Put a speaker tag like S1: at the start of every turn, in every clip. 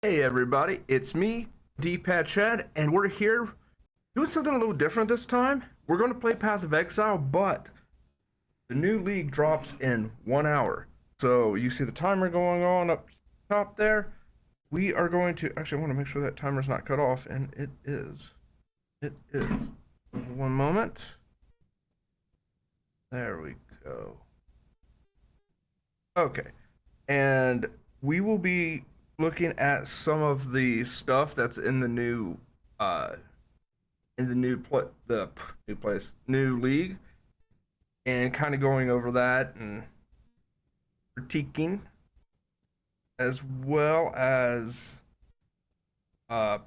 S1: Hey everybody, it's me, D-Pad Chad, and we're here doing something a little different this time. We're going to play Path of Exile, but the new league drops in 1 hour. So you see the timer going on up top there. We are going to, actually I want to make sure that timer's not cut off, and it is. It is. One moment. There we go. Okay, and we will be looking at some of the stuff that's in the new new league, and kind of going over that and critiquing, as well as uh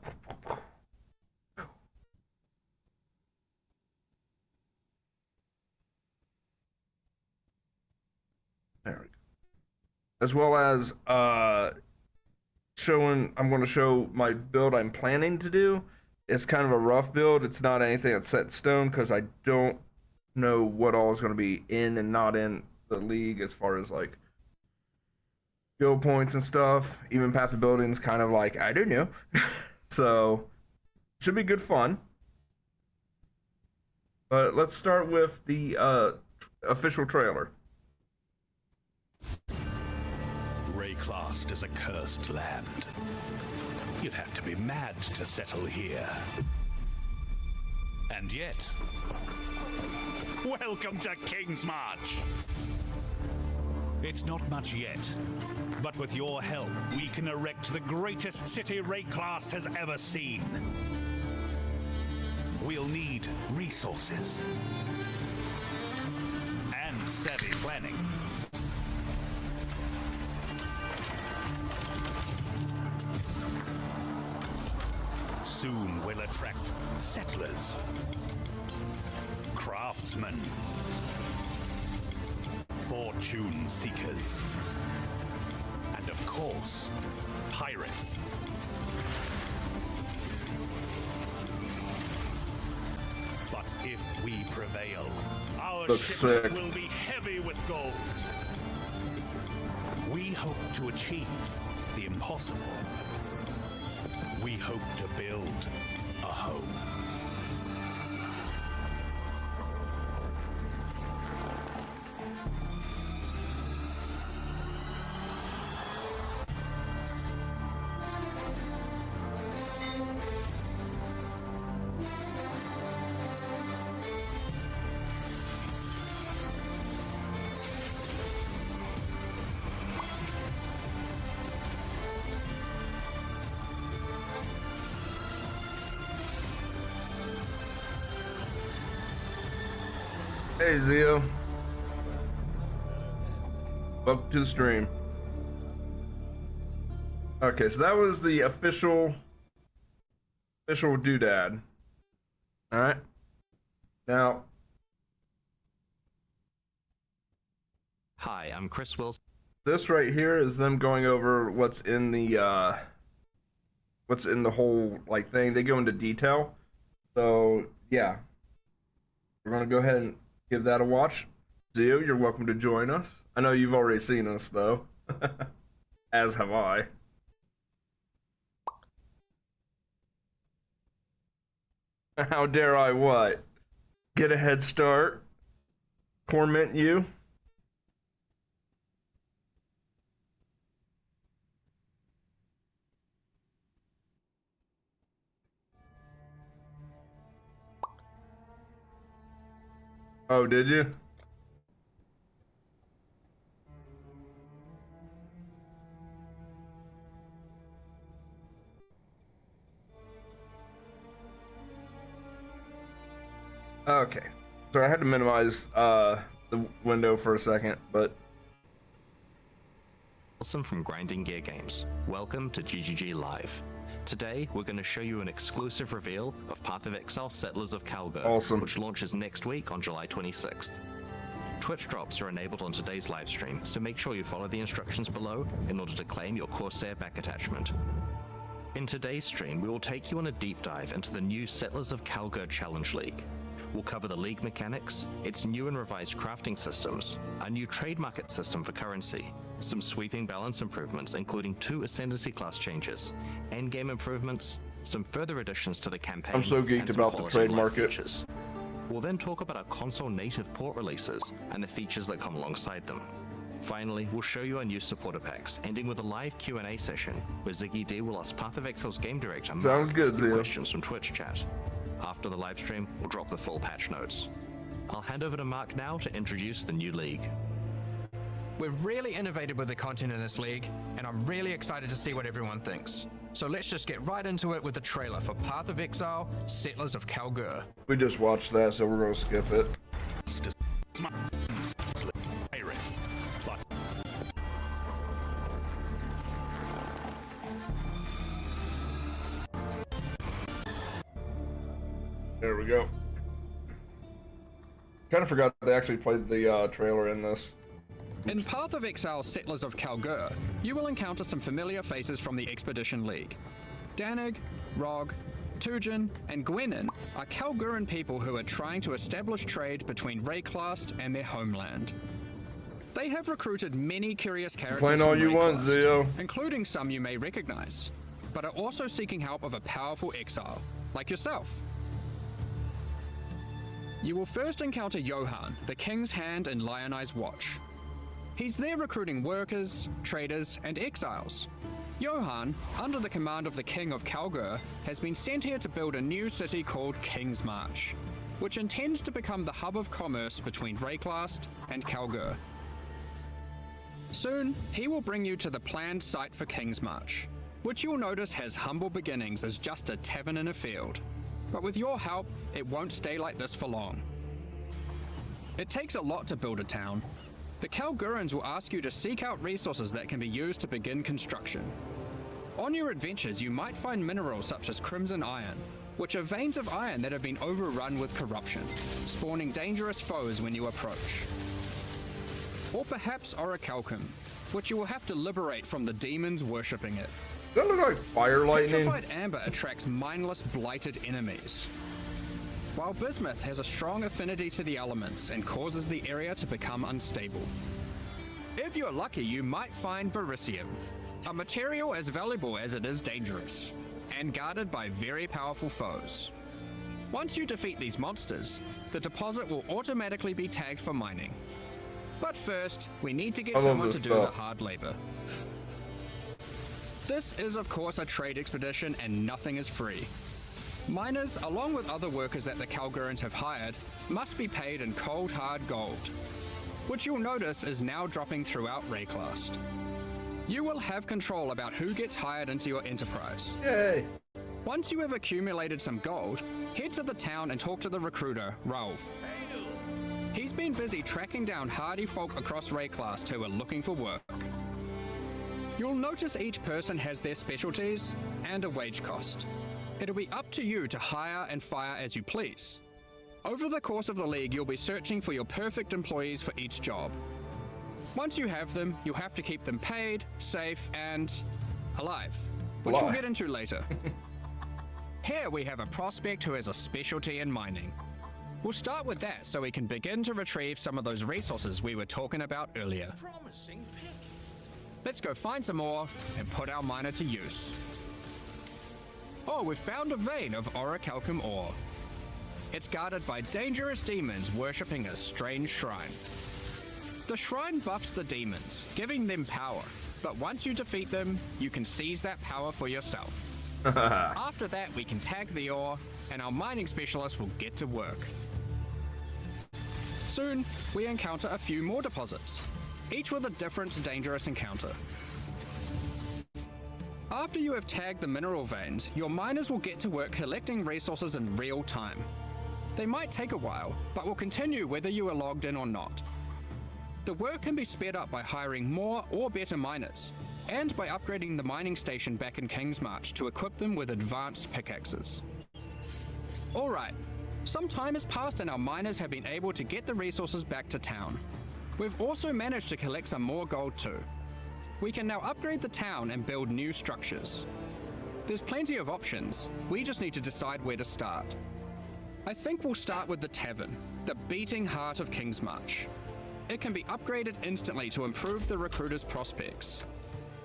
S1: there we go. As well as I'm going to show my build I'm planning to do. It's kind of a rough build. It's not anything that's set in stone because I don't know what all is going to be in and not in the league as far as like build points and stuff. Even path of buildings, kind of like I don't know. So should be good fun. But let's start with the official trailer.
S2: Rayclast is a cursed land. You'd have to be mad to settle here. And yet, welcome to King's March! It's not much yet, but with your help, we can erect the greatest city Rayclast has ever seen. We'll need resources and savvy planning. Soon we'll attract settlers, craftsmen, fortune seekers, and of course, pirates. But if we prevail, our ships will be heavy with gold. We hope to achieve the impossible. We hope to build a home.
S1: Hey Zio, welcome to the stream. Okay, so that was the official doodad. All right, now.
S3: Hi, I'm Chris Wilson.
S1: This right here is them going over what's in the whole like thing. They go into detail. So yeah, we're gonna go ahead and give that a watch. Zio, you're welcome to join us. I know you've already seen us though. As have I. How dare I what? Get a head start? Torment you? Oh, did you? Okay. So I had to minimize the window for a second, but
S3: Wilson from Grinding Gear Games. Welcome to GGG Live. Today, we're going to show you an exclusive reveal of Path of Exile Settlers of Kalguur,
S1: awesome,
S3: which launches next week on July 26th. Twitch drops are enabled on today's livestream, so make sure you follow the instructions below in order to claim your Corsair back attachment. In today's stream, we will take you on a deep dive into the new Settlers of Kalguur Challenge League. We'll cover the League mechanics, its new and revised crafting systems, a new trade market system for currency, some sweeping balance improvements including 2 Ascendancy class changes, endgame improvements, some further additions to the campaign.
S1: I'm so geeked
S3: and some
S1: about the
S3: quality
S1: trade
S3: of life
S1: market.
S3: features. We'll then talk about our console native port releases and the features that come alongside them. Finally, we'll show you our new supporter packs, ending with a live Q&A session where Ziggy D will ask Path of Exile's game director Mark
S1: Sounds good, Zio.
S3: questions from Twitch chat. After the live stream, we'll drop the full patch notes. I'll hand over to Mark now to introduce the new league.
S4: We've really innovated with the content in this league, and I'm really excited to see what everyone thinks. So let's just get right into it with the trailer for Path of Exile, Settlers of Kalguur.
S1: We just watched that, so we're gonna skip it. There we go. Kind of forgot they actually played the trailer in this.
S4: In Path of Exile, Settlers of Kalguur, you will encounter some familiar faces from the Expedition League. Danig, Rog, Tujin, and Gwenin are Kalguuran people who are trying to establish trade between Rayclast and their homeland. They have recruited many curious characters
S1: Playing all
S4: from
S1: you want,
S4: Rayclast,
S1: Zio.
S4: including some you may recognize, but are also seeking help of a powerful exile, like yourself. You will first encounter Johan, the King's Hand in Lionized Watch. He's there recruiting workers, traders, and exiles. Johan, under the command of the King of Kalguur, has been sent here to build a new city called King's March, which intends to become the hub of commerce between Rayclast and Kalguur. Soon, he will bring you to the planned site for King's March, which you'll notice has humble beginnings as just a tavern in a field. But with your help, it won't stay like this for long. It takes a lot to build a town. The Kalguurans will ask you to seek out resources that can be used to begin construction. On your adventures, you might find minerals such as crimson iron, which are veins of iron that have been overrun with corruption, spawning dangerous foes when you approach. Or perhaps orichalcum, which you will have to liberate from the demons worshipping it.
S1: Does that look like fire lightning?
S4: Petrified amber attracts mindless, blighted enemies, while bismuth has a strong affinity to the elements and causes the area to become unstable. If you're lucky, you might find vericium, a material as valuable as it is dangerous, and guarded by very powerful foes. Once you defeat these monsters, the deposit will automatically be tagged for mining. But first, we need to get someone to do the hard labor. This is of course a trade expedition and nothing is free. Miners, along with other workers that the Kalguurans have hired, must be paid in cold hard gold, which you'll notice is now dropping throughout Rayclast. You will have control about who gets hired into your enterprise.
S1: Yay!
S4: Once you have accumulated some gold, head to the town and talk to the recruiter, Raouf. He's been busy tracking down hardy folk across Rayclast who are looking for work. You'll notice each person has their specialties and a wage cost. It'll be up to you to hire and fire as you please. Over the course of the league, you'll be searching for your perfect employees for each job. Once you have them, you'll have to keep them paid, safe, and alive, which we'll get into later. Here we have a prospect who has a specialty in mining. We'll start with that so we can begin to retrieve some of those resources we were talking about earlier.
S2: Promising pick.
S4: Let's go find some more and put our miner to use. Oh, we've found a vein of orichalcum ore. It's guarded by dangerous demons worshipping a strange shrine. The shrine buffs the demons, giving them power, but once you defeat them, you can seize that power for yourself. After that, we can tag the ore, and our mining specialist will get to work. Soon, we encounter a few more deposits, each with a different dangerous encounter. After you have tagged the mineral veins, your miners will get to work collecting resources in real time. They might take a while, but will continue whether you are logged in or not. The work can be sped up by hiring more or better miners, and by upgrading the mining station back in King's March to equip them with advanced pickaxes. Alright, some time has passed and our miners have been able to get the resources back to town. We've also managed to collect some more gold too. We can now upgrade the town and build new structures. There's plenty of options, we just need to decide where to start. I think we'll start with the tavern, the beating heart of Kingsmarch. It can be upgraded instantly to improve the recruiter's prospects,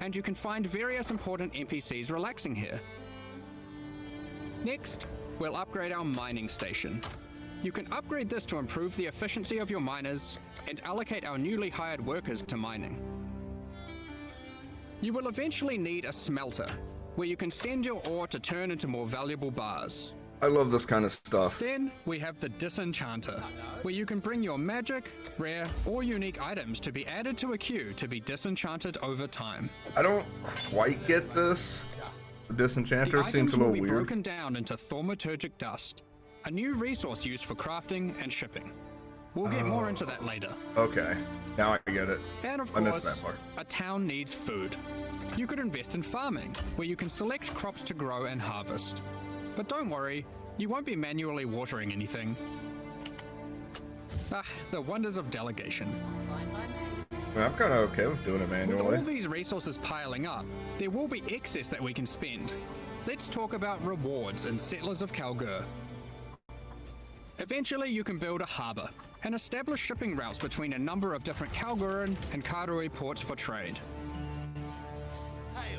S4: and you can find various important NPCs relaxing here. Next, we'll upgrade our mining station. You can upgrade this to improve the efficiency of your miners and allocate our newly hired workers to mining. You will eventually need a smelter, where you can send your ore to turn into more valuable bars.
S1: I love this kind of stuff.
S4: Then we have the Disenchanter, where you can bring your magic, rare, or unique items to be added to a queue to be disenchanted over time.
S1: I don't quite get this. The Disenchanter
S4: The
S1: seems
S4: items
S1: a
S4: will
S1: little
S4: be
S1: weird.
S4: broken down into thaumaturgic dust, a new resource used for crafting and shipping. We'll get more into that later.
S1: Okay, now I get it.
S4: And of
S1: I missed
S4: course,
S1: that part.
S4: a town needs food. You could invest in farming, where you can select crops to grow and harvest. But don't worry, you won't be manually watering anything. The wonders of delegation.
S1: I'm kind of okay with doing it
S4: With
S1: manually.
S4: all these resources piling up, there will be excess that we can spend. Let's talk about rewards in Settlers of Kalguur. Eventually, you can build a harbour and establish shipping routes between a number of different Kalguuran and Karui ports for trade.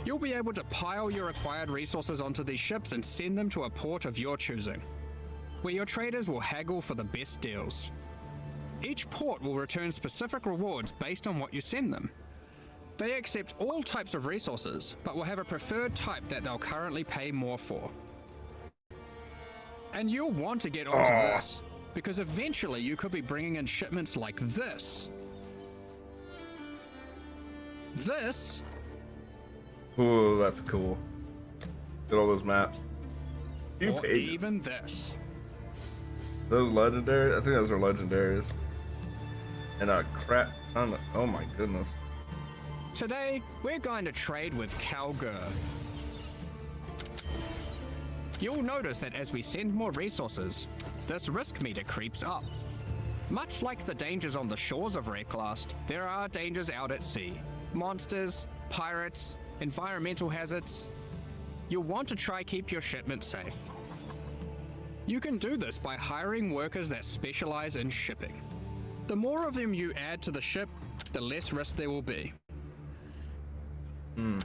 S4: You'll be able to pile your acquired resources onto these ships and send them to a port of your choosing, where your traders will haggle for the best deals. Each port will return specific rewards based on what you send them. They accept all types of resources, but will have a preferred type that they'll currently pay more for. And you'll want to get onto this, because eventually you could be bringing in shipments like this. This
S1: Ooh, that's cool. Get all those maps. Few
S4: or
S1: pages.
S4: even this.
S1: Those legendary? I think those are legendaries. And a crap ton of, oh my goodness.
S4: Today, we're going to trade with Kalguur. You'll notice that as we send more resources, this risk meter creeps up. Much like the dangers on the shores of Wrecklast, there are dangers out at sea. Monsters, pirates, environmental hazards. You'll want to try keep your shipment safe. You can do this by hiring workers that specialize in shipping. The more of them you add to the ship, the less risk there will be.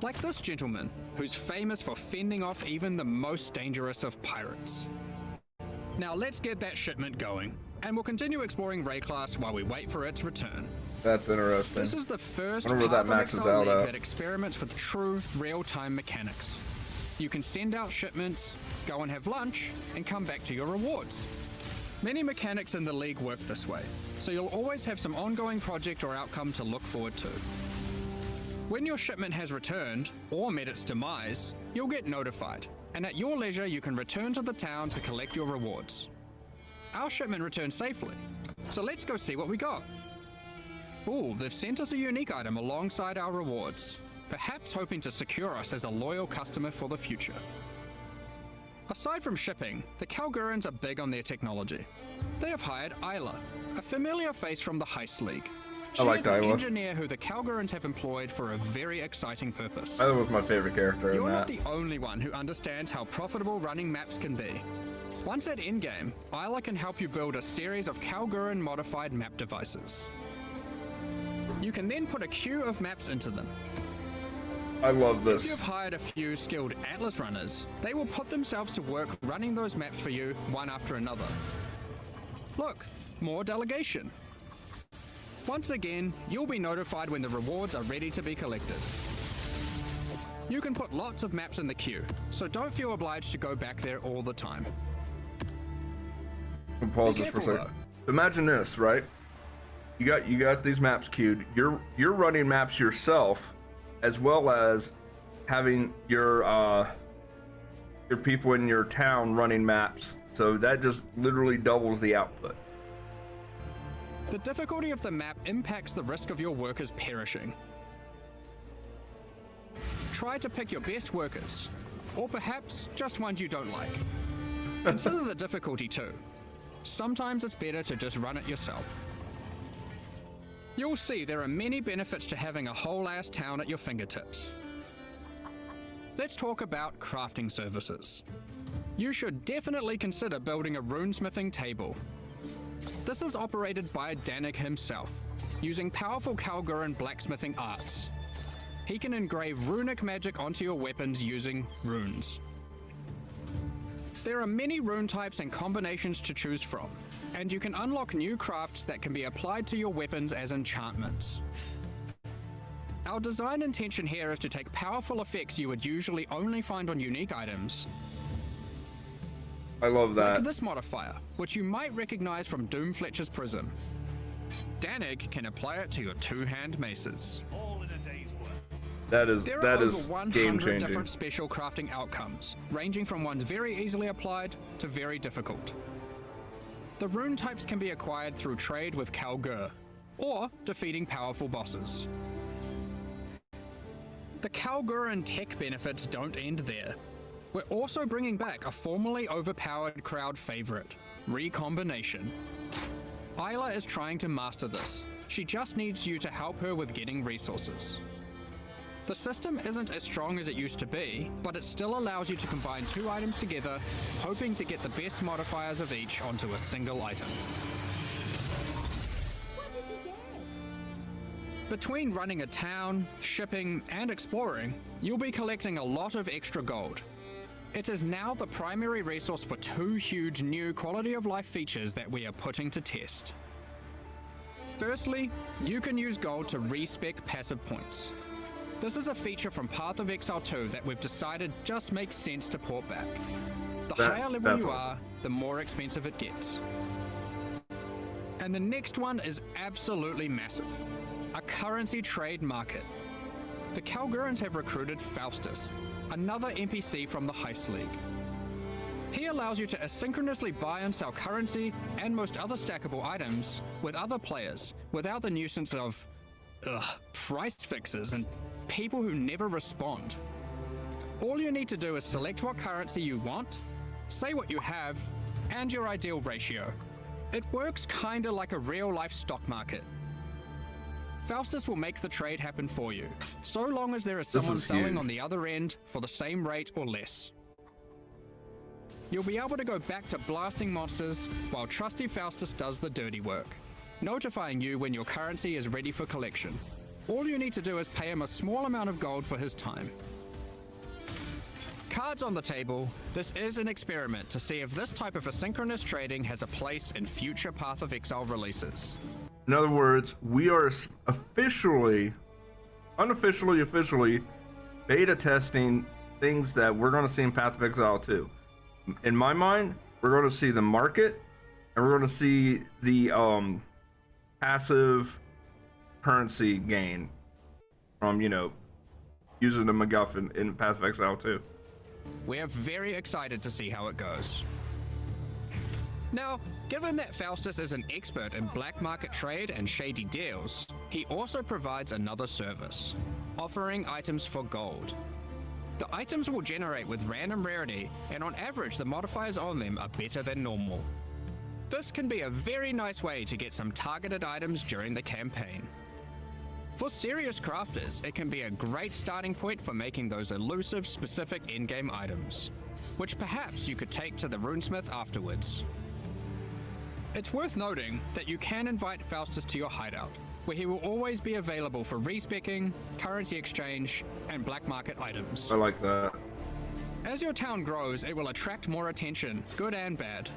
S4: Like this gentleman, who's famous for fending off even the most dangerous of pirates. Now let's get that shipment going, and we'll continue exploring Wrecklast while we wait for its return.
S1: That's interesting.
S4: This is the first
S1: Wonder
S4: Path
S1: where
S4: of
S1: that maxes
S4: Exile
S1: out
S4: League
S1: at.
S4: that experiments with true real-time mechanics. You can send out shipments, go and have lunch, and come back to your rewards. Many mechanics in the league work this way, so you'll always have some ongoing project or outcome to look forward to. When your shipment has returned, or met its demise, you'll get notified, and at your leisure you can return to the town to collect your rewards. Our shipment returned safely, so let's go see what we got. Ooh, they've sent us a unique item alongside our rewards, perhaps hoping to secure us as a loyal customer for the future. Aside from shipping, the Kalguurans are big on their technology. They have hired Isla, a familiar face from the Heist League. She
S1: like
S4: is an
S1: Isla.
S4: engineer who the Kalguurans have employed for a very exciting purpose.
S1: That was my favorite character in
S4: You're not
S1: that.
S4: the only one who understands how profitable running maps can be. Once at endgame, Isla can help you build a series of Kalguuran modified map devices. You can then put a queue of maps into them.
S1: I love
S4: If
S1: this.
S4: you've hired a few skilled Atlas runners, they will put themselves to work running those maps for you one after another. Look, more delegation. Once again, you'll be notified when the rewards are ready to be collected. You can put lots of maps in the queue, so don't feel obliged to go back there all the time.
S1: I'll pause
S4: Be
S1: this for a
S4: careful,
S1: second. Imagine this, right? You got these maps queued. You're running maps yourself, as well as having your people in your town running maps. So that just literally doubles the output.
S4: The difficulty of the map impacts the risk of your workers perishing. Try to pick your best workers, or perhaps just ones you don't like. Consider the difficulty too. Sometimes it's better to just run it yourself. You'll see there are many benefits to having a whole-ass town at your fingertips. Let's talk about crafting services. you should definitely consider building a runesmithing table. This is operated by Danik himself, using powerful Kalguur blacksmithing arts. He can engrave runic magic onto your weapons using runes. There are many rune types and combinations to choose from, and you can unlock new crafts that can be applied to your weapons as enchantments. Our design intention here is to take powerful effects you would usually only find on unique items.
S1: I love that.
S4: Like this modifier, which you might recognize from Doomfletcher's Prism. Danik can apply it to your two-hand maces.
S2: All in a day's work.
S1: That is
S4: There are over 100
S1: game changing.
S4: different special crafting outcomes, ranging from ones very easily applied to very difficult. The rune types can be acquired through trade with Kalguur, or defeating powerful bosses. The Kalguur tech benefits don't end there. We're also bringing back a formerly overpowered crowd favorite, Recombination. Isla is trying to master this. She just needs you to help her with getting resources. The system isn't as strong as it used to be, but it still allows you to combine two items together, hoping to get the best modifiers of each onto a single item.
S5: What did you get?
S4: Between running a town, shipping, and exploring, you'll be collecting a lot of extra gold. It is now the primary resource for two huge new quality of life features that we are putting to test. Firstly, you can use gold to respec passive points. This is a feature from Path of Exile 2 that we've decided just makes sense to port back. The higher level you are, the more expensive it gets. And the next one is absolutely massive. A currency trade market. The Kalguurans have recruited Faustus, another NPC from the Heist League. He allows you to asynchronously buy and sell currency and most other stackable items with other players without the nuisance of price fixes and people who never respond. All you need to do is select what currency you want, say what you have, and your ideal ratio. It works kinda like a real-life stock market. Faustus will make the trade happen for you, so long as there is someone selling on the other end for the same rate or less. You'll be able to go back to blasting monsters while trusty Faustus does the dirty work, notifying you when your currency is ready for collection. All you need to do is pay him a small amount of gold for his time. Cards on the table, this is an experiment to see if this type of asynchronous trading has a place in future Path of Exile releases.
S1: In other words, we are officially beta testing things that we're going to see in Path of Exile 2. In my mind, we're going to see the market, and we're going to see the passive currency gain from, using the MacGuffin in Path of Exile 2.
S4: We're very excited to see how it goes. Now, given that Faustus is an expert in black market trade and shady deals, he also provides another service, offering items for gold. The items will generate with random rarity, and on average the modifiers on them are better than normal. This can be a very nice way to get some targeted items during the campaign. For serious crafters, it can be a great starting point for making those elusive specific in-game items, which perhaps you could take to the runesmith afterwards. It's worth noting that you can invite Faustus to your hideout, where he will always be available for respecking, currency exchange, and black market items.
S1: I like that.
S4: As your town grows, it will attract more attention, good and bad.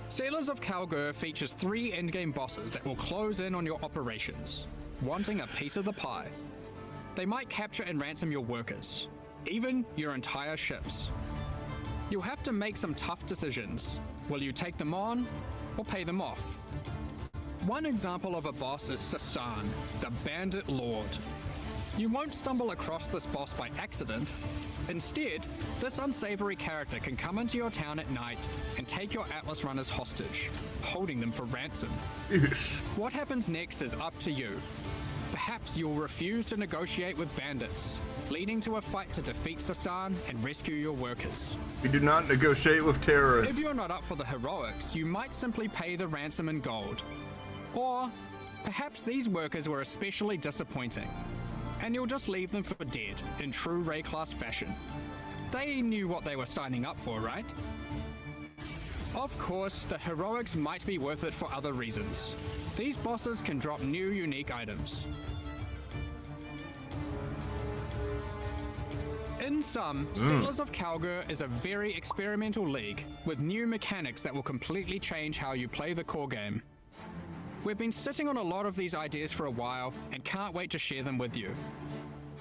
S4: Sailors of Kalguur features 3 endgame bosses that will close in on your operations, wanting a piece of the pie. They might capture and ransom your workers, even your entire ships. You'll have to make some tough decisions. Will you take them on, or pay them off? One example of a boss is Sasan, the Bandit Lord. You won't stumble across this boss by accident. Instead, this unsavory character can come into your town at night and take your Atlas runners hostage, holding them for ransom. What happens next is up to you. Perhaps you'll refuse to negotiate with bandits, leading to a fight to defeat Sasan and rescue your workers.
S1: We do not negotiate with terrorists.
S4: If you're not up for the heroics, you might simply pay the ransom in gold. Or perhaps these workers were especially disappointing, and you'll just leave them for dead in true Ray class fashion. They knew what they were signing up for, right? Of course, the heroics might be worth it for other reasons. These bosses can drop new unique items. In sum, Settlers of Kalguur is a very experimental league with new mechanics that will completely change how you play the core game. We've been sitting on a lot of these ideas for a while and can't wait to share them with you.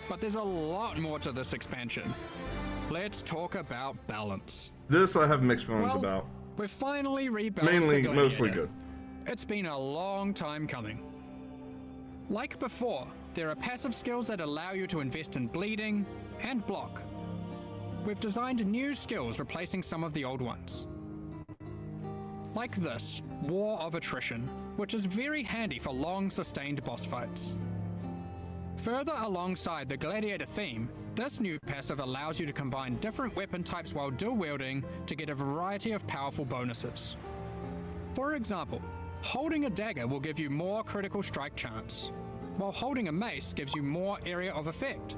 S4: But there's a lot more to this expansion. Let's talk about balance.
S1: This I have mixed feelings about.
S4: We've finally rebalanced
S1: Mainly,
S4: the Gladiator.
S1: mostly good.
S4: It's been a long time coming. Like before, there are passive skills that allow you to invest in bleeding and block. We've designed new skills replacing some of the old ones. Like this, War of Attrition, which is very handy for long sustained boss fights. Further alongside the Gladiator theme, this new passive allows you to combine different weapon types while dual wielding to get a variety of powerful bonuses. For example, holding a dagger will give you more critical strike chance, while holding a mace gives you more area of effect.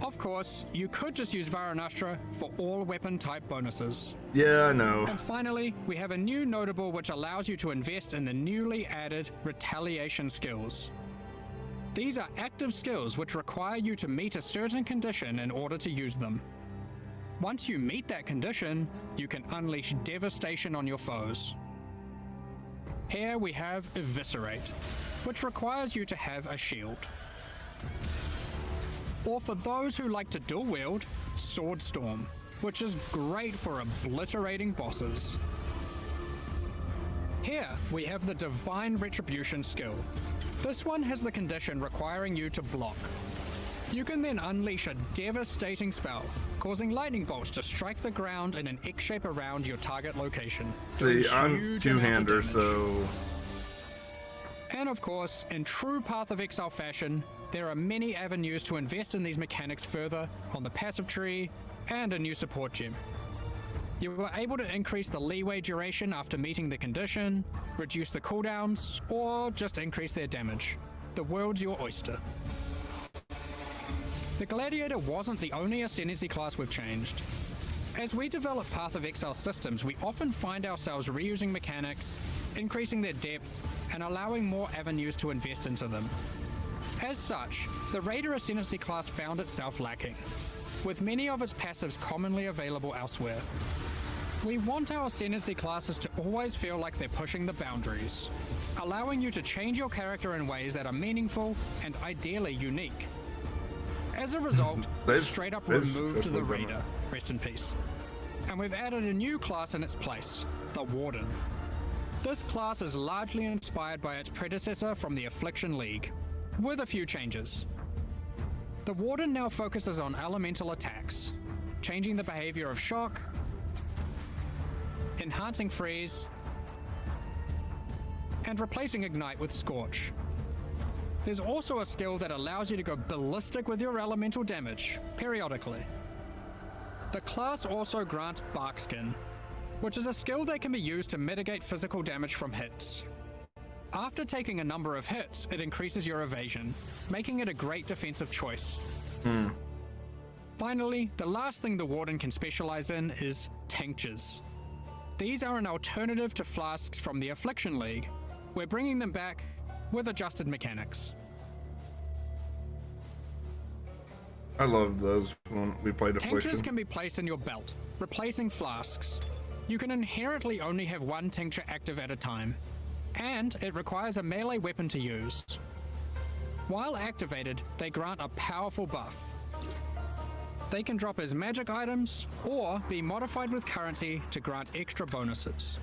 S4: Of course, you could just use Varanastra for all weapon type bonuses.
S1: Yeah, I know.
S4: And finally, we have a new notable which allows you to invest in the newly added Retaliation skills. These are active skills which require you to meet a certain condition in order to use them. Once you meet that condition, you can unleash devastation on your foes. Here we have Eviscerate, which requires you to have a shield. Or for those who like to dual wield, Sword Storm, which is great for obliterating bosses. Here we have the Divine Retribution skill. This one has the condition requiring you to block. You can then unleash a devastating spell, causing lightning bolts to strike the ground in an X shape around your target location.
S1: See, I'm
S4: Huge amounts of
S1: two-hander,
S4: damage.
S1: so...
S4: And of course, in true Path of Exile fashion, there are many avenues to invest in these mechanics further on the passive tree and a new support gem. You were able to increase the leeway duration after meeting the condition, reduce the cooldowns, or just increase their damage. The world's your oyster. The Gladiator wasn't the only ascendancy class we've changed. As we develop Path of Exile systems, we often find ourselves reusing mechanics, increasing their depth, and allowing more avenues to invest into them. As such, the Raider Ascendancy class found itself lacking, with many of its passives commonly available elsewhere. We want our Ascendancy classes to always feel like they're pushing the boundaries, allowing you to change your character in ways that are meaningful and ideally unique. As a result, we've straight up removed the Raider, rest in peace. And we've added a new class in its place, the Warden. This class is largely inspired by its predecessor from the Affliction League, with a few changes. The Warden now focuses on elemental attacks, changing the behavior of Shock, enhancing Freeze, and replacing Ignite with Scorch. There's also a skill that allows you to go ballistic with your elemental damage, periodically. The class also grants Barkskin, which is a skill that can be used to mitigate physical damage from hits. After taking a number of hits, it increases your evasion, making it a great defensive choice. Finally, the last thing the Warden can specialize in is tinctures. These are an alternative to flasks from the Affliction League. We're bringing them back with adjusted mechanics.
S1: I loved those when we played Affliction.
S4: Tinctures can be placed in your belt, replacing flasks. You can inherently only have one tincture active at a time, and it requires a melee weapon to use. While activated, they grant a powerful buff. They can drop as magic items, or be modified with currency to grant extra bonuses.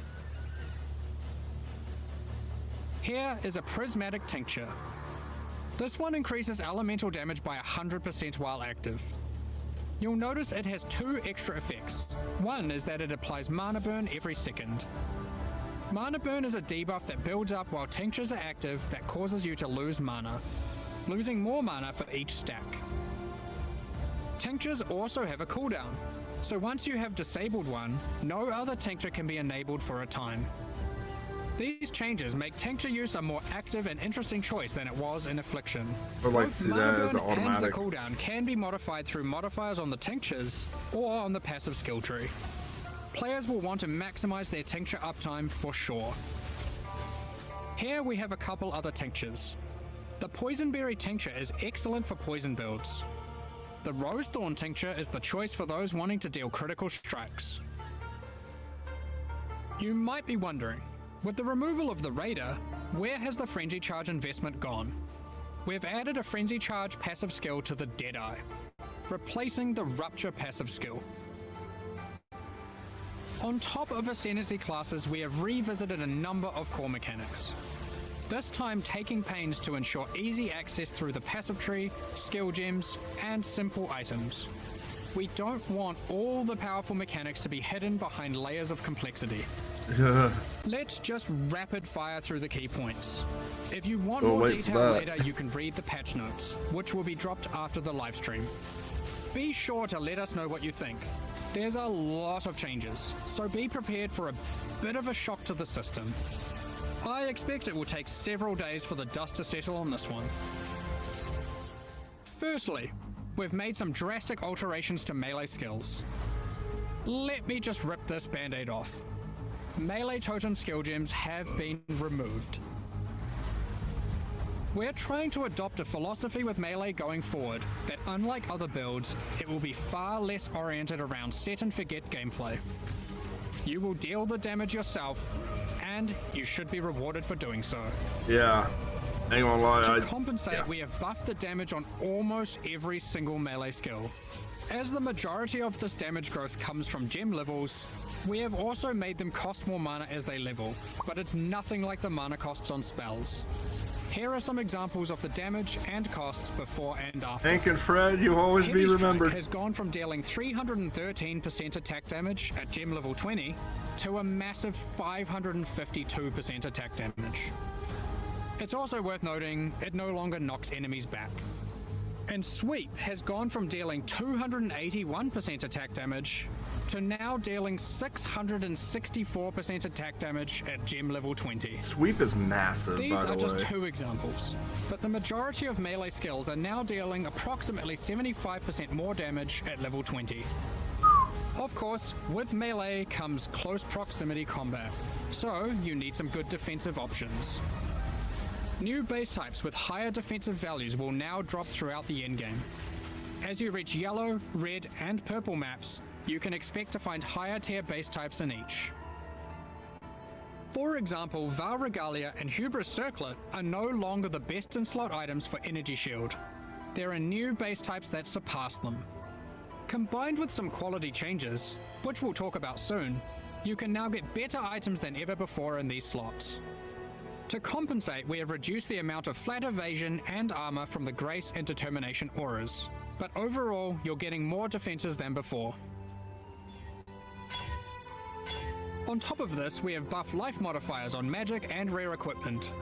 S4: Here is a Prismatic Tincture. This one increases elemental damage by 100% while active. You'll notice it has two extra effects. One is that it applies Mana Burn every second. Mana Burn is a debuff that builds up while tinctures are active that causes you to lose mana, losing more mana for each stack. Tinctures also have a cooldown, so once you have disabled one, no other tincture can be enabled for a time. These changes make tincture use a more active and interesting choice than it was in Affliction.
S1: I'd like
S4: Both
S1: to see that
S4: mana
S1: as an
S4: burn and the
S1: automatic.
S4: cooldown can be modified through modifiers on the tinctures or on the passive skill tree. Players will want to maximize their tincture uptime for sure. Here we have a couple other tinctures. The Poisonberry tincture is excellent for poison builds. The Rosethorn tincture is the choice for those wanting to deal critical strikes. You might be wondering, with the removal of the Raider, where has the Frenzy Charge investment gone? We've added a Frenzy Charge passive skill to the Deadeye, replacing the Rupture passive skill. On top of Ascendancy classes, we have revisited a number of core mechanics. This time taking pains to ensure easy access through the passive tree, skill gems, and simple items. We don't want all the powerful mechanics to be hidden behind layers of complexity. Let's just rapid fire through the key points. If you want more
S1: wait for
S4: detail
S1: that.
S4: later, you can read the patch notes, which will be dropped after the live stream. Be sure to let us know what you think. There's a lot of changes, so be prepared for a bit of a shock to the system. I expect it will take several days for the dust to settle on this one. Firstly, we've made some drastic alterations to melee skills. Let me just rip this band-aid off. Melee totem skill gems have been removed. We're trying to adopt a philosophy with melee going forward that, unlike other builds, it will be far less oriented around set and forget gameplay. You will deal the damage yourself, and you should be rewarded for doing so.
S1: Yeah. Ain't gonna lie.
S4: To compensate, we have buffed the damage on almost every single melee skill. As the majority of this damage growth comes from gem levels, we have also made them cost more mana as they level, but it's nothing like the mana costs on spells. Here are some examples of the damage and costs before and after.
S1: Hank and Fred, you'll always
S4: Heavy
S1: be
S4: Strike
S1: remembered.
S4: has gone from dealing 313% attack damage at gem level 20 to a massive 552% attack damage. It's also worth noting it no longer knocks enemies back. And Sweep has gone from dealing 281% attack damage to now dealing 664% attack damage at gem level 20.
S1: Sweep is massive,
S4: These
S1: by
S4: are
S1: the
S4: just
S1: way.
S4: 2 examples, but the majority of melee skills are now dealing approximately 75% more damage at level 20. Of course, with melee comes close proximity combat, so you need some good defensive options. New base types with higher defensive values will now drop throughout the endgame. As you reach yellow, red, and purple maps, you can expect to find higher tier base types in each. For example, Val Regalia and Hubris Circlet are no longer the best in slot items for Energy Shield. There are new base types that surpass them. Combined with some quality changes, which we'll talk about soon, you can now get better items than ever before in these slots. To compensate, we have reduced the amount of flat evasion and armor from the Grace and Determination auras, but overall, you're getting more defenses than before. On top of this, we have buffed life modifiers on magic and rare equipment.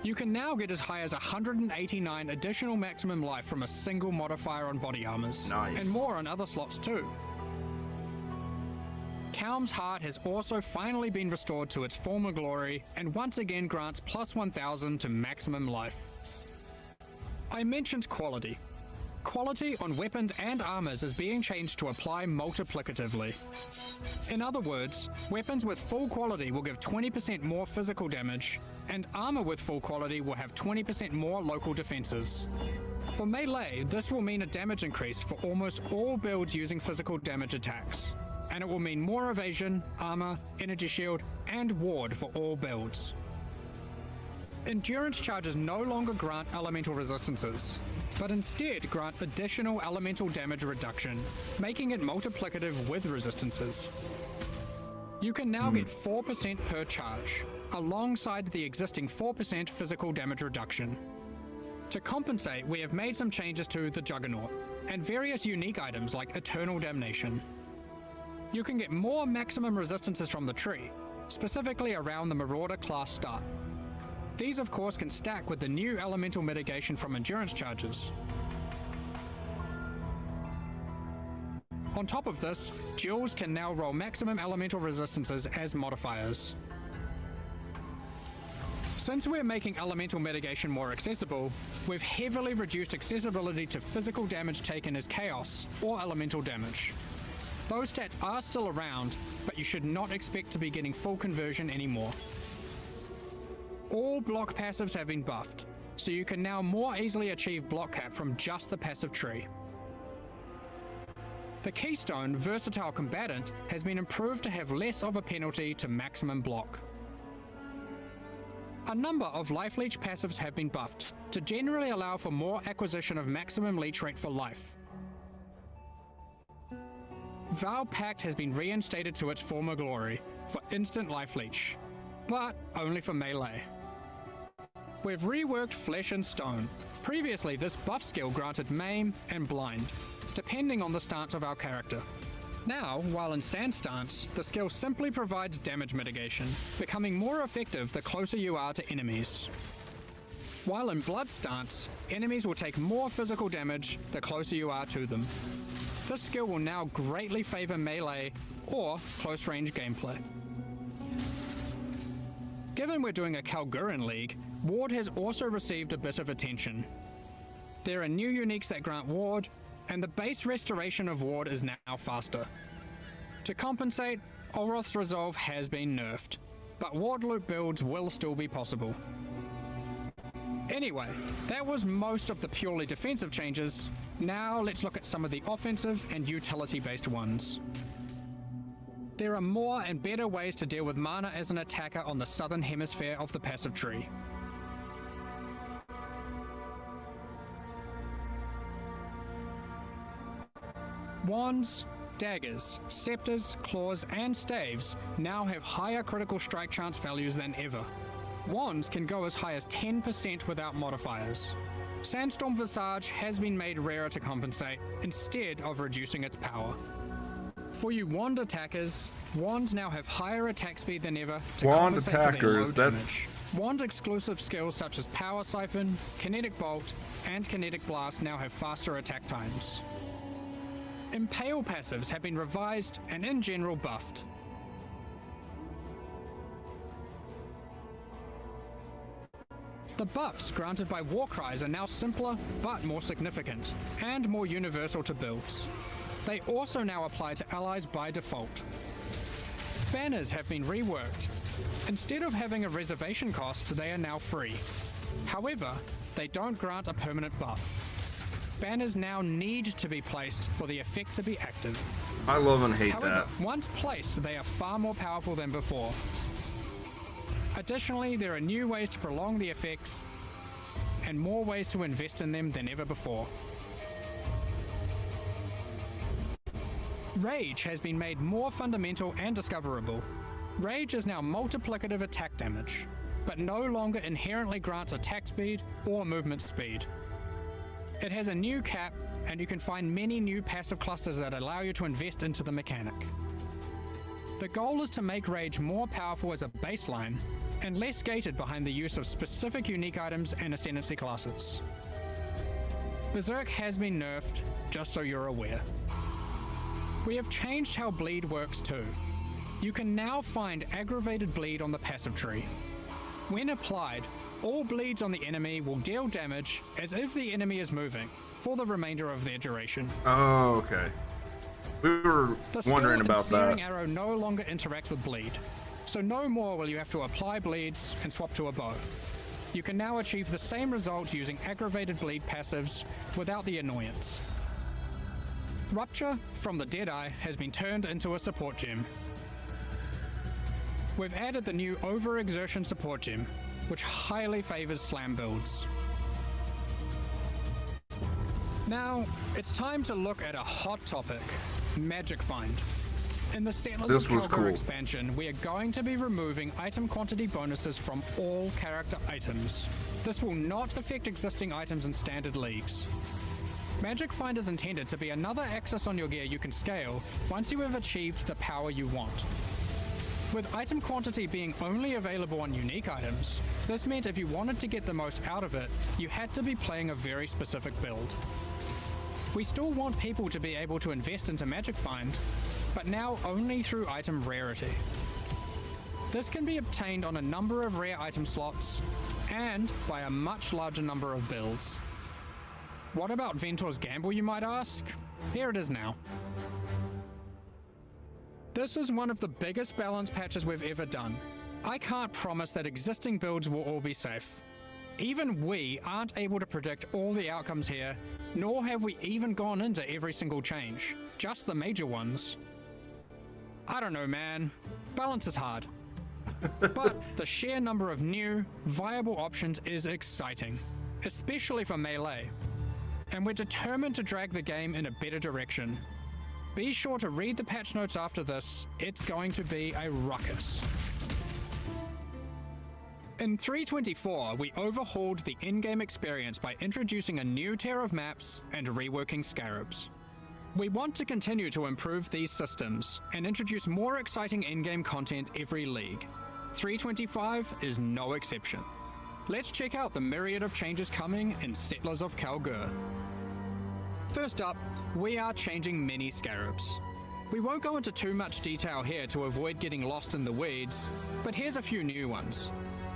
S4: You can now get as high as 189 additional maximum life from a single modifier on body armors,
S1: Nice.
S4: and more on other slots too. Kalm's Heart has also finally been restored to its former glory and once again grants plus 1000 to maximum life. I mentioned quality. Quality on weapons and armors is being changed to apply multiplicatively. In other words, weapons with full quality will give 20% more physical damage, and armor with full quality will have 20% more local defenses. For melee, this will mean a damage increase for almost all builds using physical damage attacks, and it will mean more evasion, armor, energy shield, and ward for all builds. Endurance charges no longer grant elemental resistances, but instead grant additional elemental damage reduction, making it multiplicative with resistances. You can now get 4% per charge, alongside the existing 4% physical damage reduction. To compensate, we have made some changes to the Juggernaut, and various unique items like Eternal Damnation. You can get more maximum resistances from the tree, specifically around the Marauder class start. These of course can stack with the new elemental mitigation from endurance charges. On top of this, duels can now roll maximum elemental resistances as modifiers. Since we're making elemental mitigation more accessible, we've heavily reduced accessibility to physical damage taken as chaos or elemental damage. Those stats are still around, but you should not expect to be getting full conversion anymore. All block passives have been buffed, so you can now more easily achieve block cap from just the passive tree. The Keystone Versatile Combatant has been improved to have less of a penalty to maximum block. A number of Life Leech passives have been buffed to generally allow for more acquisition of maximum leech rate for life. Vow Pact has been reinstated to its former glory for instant Life Leech, but only for melee. We've reworked Flesh and Stone. Previously, this buff skill granted Maim and Blind, depending on the stance of our character. Now, while in Sand stance, the skill simply provides damage mitigation, becoming more effective the closer you are to enemies. While in Blood stance, enemies will take more physical damage the closer you are to them. This skill will now greatly favor melee or close range gameplay. Given we're doing a Kalguuran League, Ward has also received a bit of attention. There are new uniques that grant Ward, and the base restoration of Ward is now faster. To compensate, Olroth's Resolve has been nerfed, but Ward loop builds will still be possible. Anyway, that was most of the purely defensive changes. Now let's look at some of the offensive and utility-based ones. There are more and better ways to deal with mana as an attacker on the southern hemisphere of the passive tree. Wands, daggers, scepters, claws, and staves now have higher critical strike chance values than ever. Wands can go as high as 10% without modifiers. Sandstorm Visage has been made rarer to compensate, instead of reducing its power. For you wand attackers, wands now have higher attack speed than ever to
S1: Wand
S4: compensate for their low
S1: attackers, that's-
S4: damage. Wand exclusive skills such as Power Siphon, Kinetic Bolt, and Kinetic Blast now have faster attack times. Impale passives have been revised and in general buffed. The buffs granted by Warcries are now simpler but more significant, and more universal to builds. They also now apply to allies by default. Banners have been reworked. Instead of having a reservation cost, they are now free. However, they don't grant a permanent buff. Banners now need to be placed for the effect to be active.
S1: I love and hate
S4: However,
S1: that.
S4: once placed, they are far more powerful than before. Additionally, there are new ways to prolong the effects and more ways to invest in them than ever before. Rage has been made more fundamental and discoverable. Rage is now multiplicative attack damage, but no longer inherently grants attack speed or movement speed. It has a new cap, and you can find many new passive clusters that allow you to invest into the mechanic. The goal is to make Rage more powerful as a baseline, and less gated behind the use of specific unique items and ascendancy classes. Berserk has been nerfed, just so you're aware. We have changed how bleed works too. You can now find aggravated bleed on the passive tree. When applied, all bleeds on the enemy will deal damage as if the enemy is moving for the remainder of their duration.
S1: Oh, okay. We were
S4: The skill
S1: wondering about
S4: Ensnaring
S1: that.
S4: Arrow no longer interacts with bleed, so no more will you have to apply bleeds and swap to a bow. You can now achieve the same result using aggravated bleed passives without the annoyance. Rupture from the Deadeye has been turned into a support gem. We've added the new Overexertion support gem, which highly favors slam builds. Now, it's time to look at a hot topic, Magic Find. In the Settlers
S1: This
S4: of
S1: was
S4: Kalguur
S1: cool.
S4: expansion, we are going to be removing item quantity bonuses from all character items. This will not affect existing items in standard leagues. Magic Find is intended to be another axis on your gear you can scale once you have achieved the power you want. With item quantity being only available on unique items, this meant if you wanted to get the most out of it, you had to be playing a very specific build. We still want people to be able to invest into Magic Find, but now only through item rarity. This can be obtained on a number of rare item slots and by a much larger number of builds. What about Ventor's Gamble, you might ask? Here it is now. This is one of the biggest balance patches we've ever done. I can't promise that existing builds will all be safe. Even we aren't able to predict all the outcomes here, nor have we even gone into every single change, just the major ones. I don't know, man. Balance is hard. But the sheer number of new, viable options is exciting, especially for Melee. And we're determined to drag the game in a better direction. Be sure to read the patch notes after this, it's going to be a ruckus. In 3.24, we overhauled the in-game experience by introducing a new tier of maps and reworking scarabs. We want to continue to improve these systems and introduce more exciting in-game content every league. 3.25 is no exception. Let's check out the myriad of changes coming in Settlers of Kalguur. First up, we are changing many scarabs. We won't go into too much detail here to avoid getting lost in the weeds, but here's a few new ones.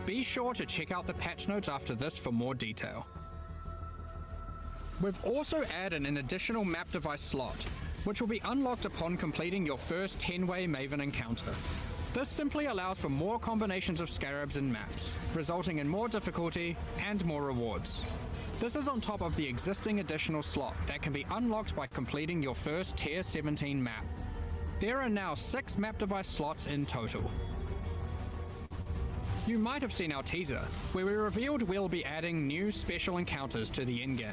S4: Be sure to check out the patch notes after this for more detail. We've also added an additional map device slot, which will be unlocked upon completing your first 10-way Maven encounter. This simply allows for more combinations of scarabs and maps, resulting in more difficulty and more rewards. This is on top of the existing additional slot that can be unlocked by completing your first Tier 17 map. There are now 6 map device slots in total. You might have seen our teaser, where we revealed we'll be adding new special encounters to the in-game.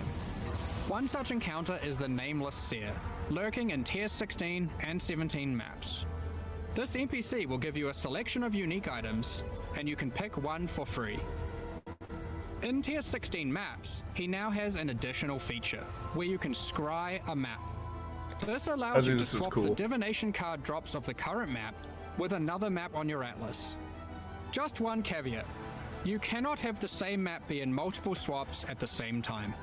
S4: One such encounter is the Nameless Seer, lurking in Tier 16 and 17 maps. This NPC will give you a selection of unique items, and you can pick one for free. In Tier 16 maps, he now has an additional feature, where you can scry a map. This allows you to swap the divination card drops of the current map with another map on your atlas. Just one caveat, you cannot have the same map be in multiple swaps at the same time.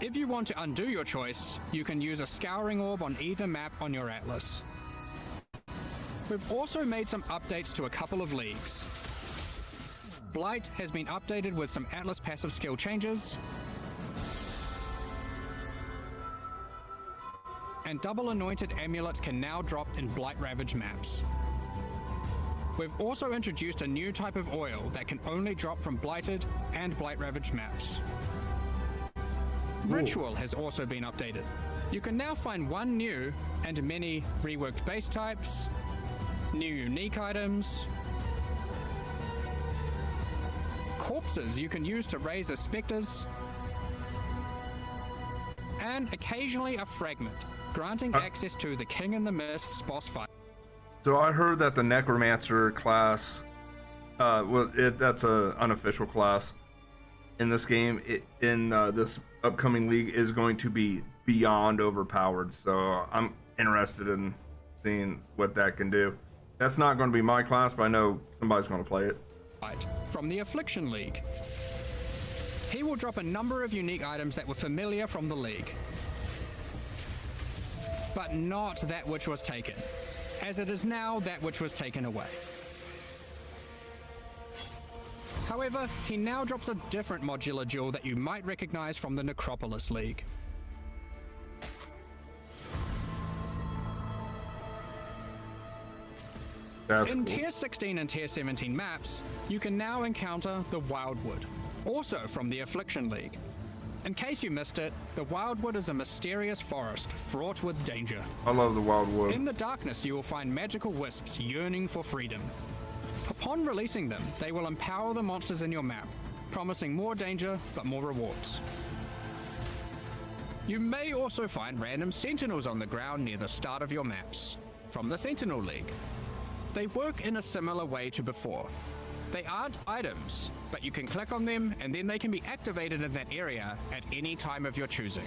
S4: If you want to undo your choice, you can use a scouring orb on either map on your atlas. We've also made some updates to a couple of leagues. Blight has been updated with some atlas passive skill changes, and double anointed amulets can now drop in Blight Ravage maps. We've also introduced a new type of oil that can only drop from Blighted and Blight Ravage maps. Ritual has also been updated. You can now find one new and many reworked base types, new unique items, corpses you can use to raise as specters, and occasionally a fragment, granting access to the King in the Mist's boss fight.
S1: So I heard that the Necromancer class, that's an unofficial class in this game. In this upcoming league is going to be beyond overpowered. So I'm interested in seeing what that can do. That's not going to be my class, but I know somebody's going to play it.
S4: From the Affliction League. He will drop a number of unique items that were familiar from the league, but not that which was taken, as it is now that which was taken away. However, he now drops a different modular jewel that you might recognize from the Necropolis League.
S1: That's
S4: in
S1: cool.
S4: Tier 16 and Tier 17 maps, you can now encounter the Wildwood, also from the Affliction League. In case you missed it, the Wildwood is a mysterious forest fraught with danger.
S1: I love the Wildwood.
S4: In the darkness, you will find magical wisps yearning for freedom. Upon releasing them, they will empower the monsters in your map, promising more danger but more rewards. You may also find random sentinels on the ground near the start of your maps, from the Sentinel League. They work in a similar way to before. They aren't items, but you can click on them and then they can be activated in that area at any time of your choosing.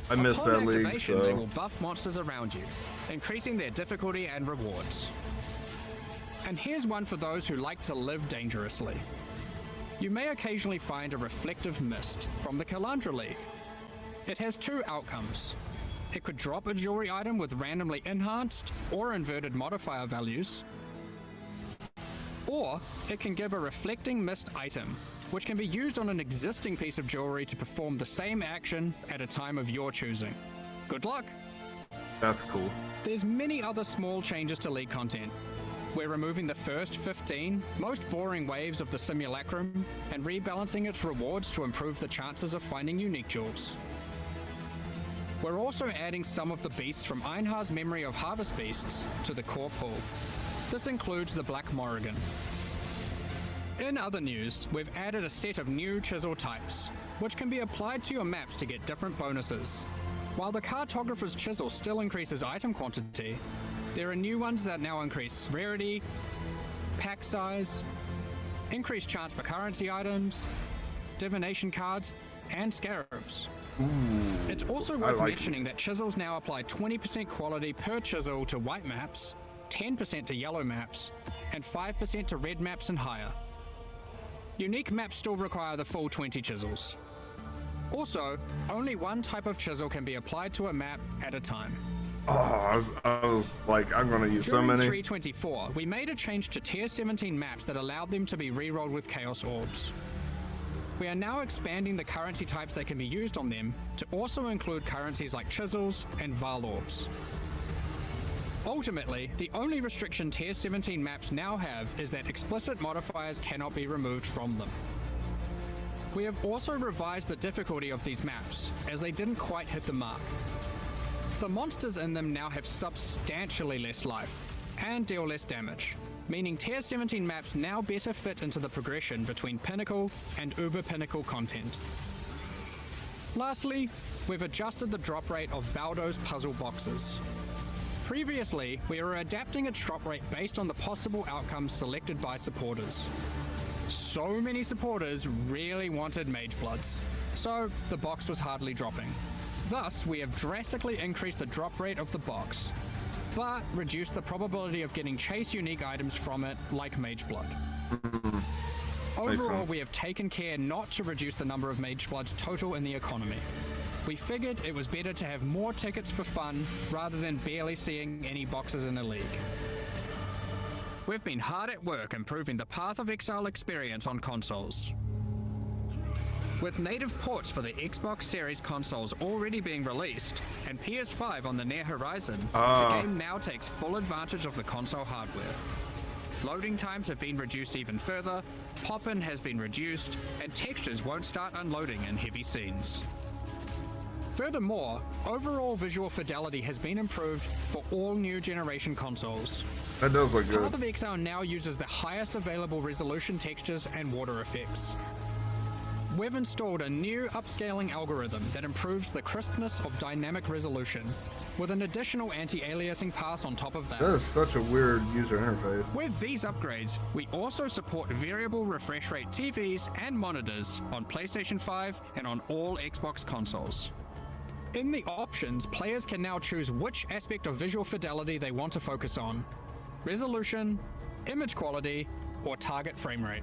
S1: I missed that league,
S4: activation, they will buff monsters around you, increasing their difficulty and rewards. And here's one for those who like to live dangerously. You may occasionally find a reflective mist from the Kalandra League. It has two outcomes. It could drop a jewelry item with randomly enhanced or inverted modifier values, Or it can give a reflecting mist item, which can be used on an existing piece of jewelry to perform the same action at a time of your choosing. Good luck!
S1: That's cool.
S4: There's many other small changes to League content. We're removing the first 15 most boring waves of the simulacrum and rebalancing its rewards to improve the chances of finding unique jewels. We're also adding some of the beasts from Einhar's Memory of Harvest Beasts to the core pool. This includes the Black Morrigan. In other news, we've added a set of new chisel types, which can be applied to your maps to get different bonuses. While the Cartographer's Chisel still increases item quantity, there are new ones that now increase rarity, pack size, increased chance for currency items, divination cards, and scarabs. It's also worth mentioning that chisels now apply 20% quality per chisel to white maps, 10% to yellow maps, and 5% to red maps and higher. Unique maps still require the full 20 chisels. Also, only one type of chisel can be applied to a map at a time.
S1: Oh, I was like, I'm gonna use so many.
S4: During 3.24, we made a change to Tier 17 maps that allowed them to be rerolled with Chaos Orbs. We are now expanding the currency types that can be used on them to also include currencies like chisels and Val Orbs. Ultimately, the only restriction Tier 17 maps now have is that explicit modifiers cannot be removed from them. We have also revised the difficulty of these maps, as they didn't quite hit the mark. The monsters in them now have substantially less life, and deal less damage, meaning Tier 17 maps now better fit into the progression between Pinnacle and Uber Pinnacle content. Lastly, we've adjusted the drop rate of Valdo's puzzle boxes. Previously, we were adapting its drop rate based on the possible outcomes selected by supporters. So many supporters really wanted Magebloods, so the box was hardly dropping. Thus, we have drastically increased the drop rate of the box, but reduced the probability of getting chase unique items from it, like Mageblood. Overall, we have taken care not to reduce the number of Magebloods total in the economy. We figured it was better to have more tickets for fun rather than barely seeing any boxes in a league. We've been hard at work improving the Path of Exile experience on consoles. With native ports for the Xbox Series consoles already being released, and PS5 on the near horizon, the game now takes full advantage of the console hardware. Loading times have been reduced even further, pop-in has been reduced, and textures won't start unloading in heavy scenes. Furthermore, overall visual fidelity has been improved for all new generation consoles.
S1: That does look good.
S4: Path of Exile now uses the highest available resolution textures and water effects. We've installed a new upscaling algorithm that improves the crispness of dynamic resolution, with an additional anti-aliasing pass on top of that.
S1: That is such a weird user interface.
S4: With these upgrades, we also support variable refresh rate TVs and monitors on PlayStation 5 and on all Xbox consoles. In the options, players can now choose which aspect of visual fidelity they want to focus on: resolution, image quality, or target frame rate.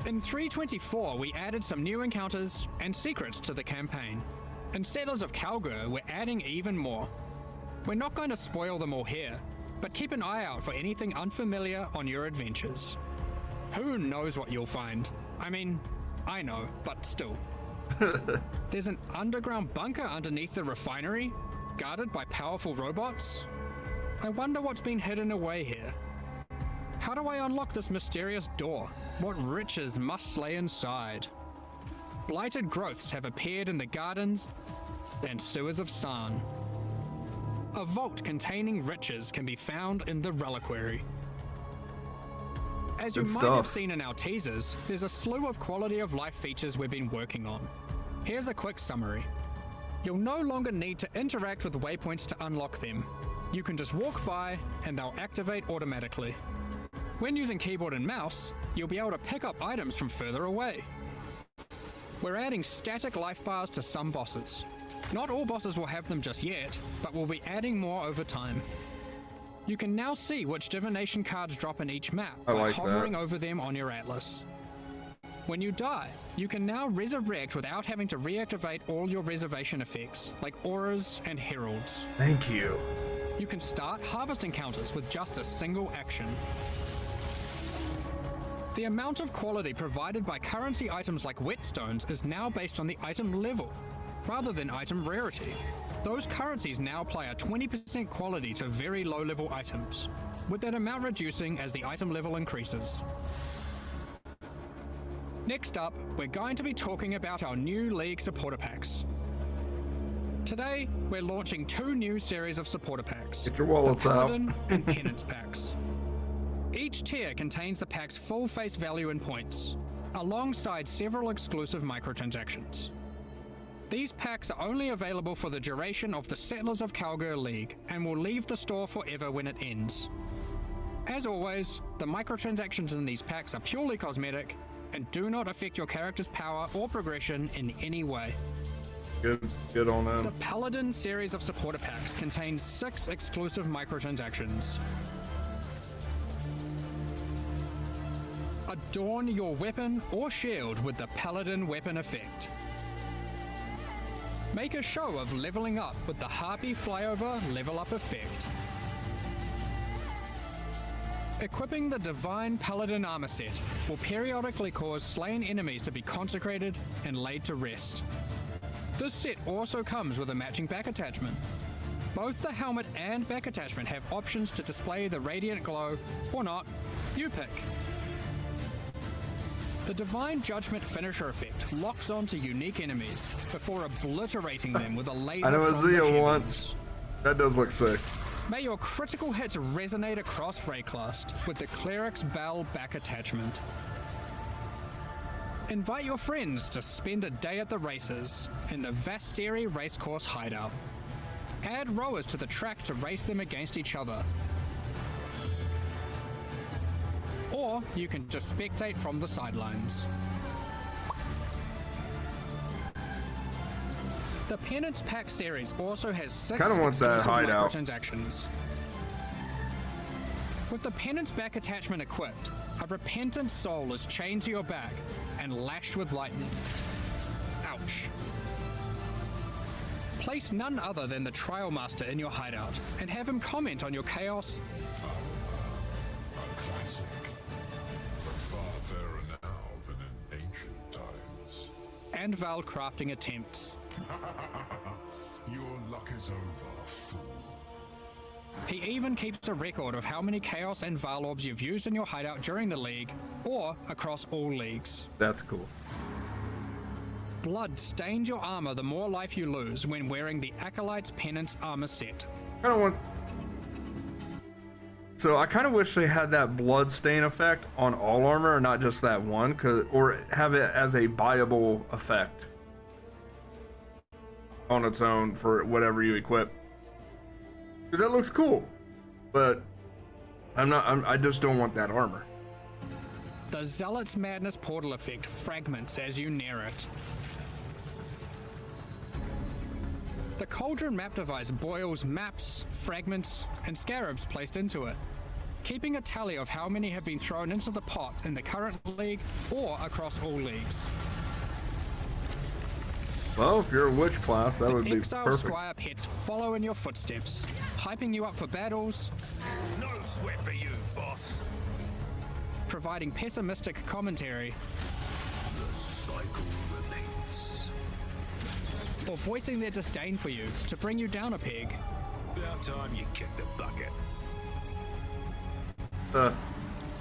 S4: In 3.24, we added some new encounters and secrets to the campaign. In Settlers of Kalguur, we're adding even more. We're not going to spoil them all here, but keep an eye out for anything unfamiliar on your adventures. Who knows what you'll find? I mean, I know, but still. There's an underground bunker underneath the refinery, guarded by powerful robots. I wonder what's been hidden away here. How do I unlock this mysterious door? What riches must lay inside? Blighted growths have appeared in the gardens and sewers of Sarn. A vault containing riches can be found in the reliquary. As you might have seen in our teasers, there's a slew of quality of life features we've been working on. Here's a quick summary. You'll no longer need to interact with waypoints to unlock them. You can just walk by and they'll activate automatically. When using keyboard and mouse, you'll be able to pick up items from further away. We're adding static life bars to some bosses. Not all bosses will have them just yet, but we'll be adding more over time. You can now see which divination cards drop in each map by hovering over them on your atlas. When you die, you can now resurrect without having to reactivate all your reservation effects, like auras and heralds.
S1: Thank you.
S4: you can start harvest encounters with just a single action. The amount of quality provided by currency items like whetstones is now based on the item level, rather than item rarity. Those currencies now apply a 20% quality to very low level items, with that amount reducing as the item level increases. Next up, we're going to be talking about our new League supporter packs. Today, we're launching 2 new series of supporter packs.
S1: Get your wallets out.
S4: Paladin and Penance packs. Each tier contains the pack's full face value in points, alongside several exclusive microtransactions. These packs are only available for the duration of the Settlers of Kalguur League and will leave the store forever when it ends. As always, the microtransactions in these packs are purely cosmetic and do not affect your character's power or progression in any way.
S1: Good on them.
S4: The Paladin series of supporter packs contains 6 exclusive microtransactions. Adorn your weapon or shield with the Paladin weapon effect. Make a show of leveling up with the Harpy Flyover level up effect. Equipping the Divine Paladin armor set will periodically cause slain enemies to be consecrated and laid to rest. This set also comes with a matching back attachment. Both the helmet and back attachment have options to display the radiant glow, or not, you pick. The Divine Judgment finisher effect locks onto unique enemies before obliterating them with a laser
S1: I know a
S4: from the
S1: Zia
S4: heavens.
S1: once. That does look sick.
S4: May your critical hits resonate across Rayclast with the Cleric's Bell back attachment. Invite your friends to spend a day at the races in the Vasteri Racecourse hideout. Add rowers to the track to race them against each other. Or you can just spectate from the sidelines. The Penance Pack series also has 6
S1: Kinda want that
S4: exclusive
S1: hideout.
S4: microtransactions. With the Penance back attachment equipped, a repentant soul is chained to your back and lashed with lightning. Ouch. Place none other than the Trial Master in your hideout and have him comment on your chaos
S6: A classic, but far fairer now than in ancient times.
S4: and Val crafting attempts.
S6: Your luck is over, fool.
S4: He even keeps a record of how many Chaos and Val orbs you've used in your hideout during the league, or across all leagues.
S1: That's cool.
S4: Blood stains your armor the more life you lose when wearing the Acolyte's Penance armor set.
S1: I don't want. So I kind of wish they had that blood stain effect on all armor, and not just that one, or have it as a buyable effect on its own for whatever you equip. Because that looks cool, but I just don't want that armor.
S4: The Zealot's Madness portal effect fragments as you near it. The Cauldron map device boils maps, fragments, and scarabs placed into it, keeping a tally of how many have been thrown into the pot in the current league or across all leagues.
S1: Well, if you're a witch class, that would be
S4: Exile
S1: perfect.
S4: Squire pets follow in your footsteps, hyping you up for battles,
S2: No sweat for you, boss.
S4: providing pessimistic commentary,
S2: The cycle repeats.
S4: or voicing their disdain for you to bring you down a peg.
S2: About time you kicked the bucket.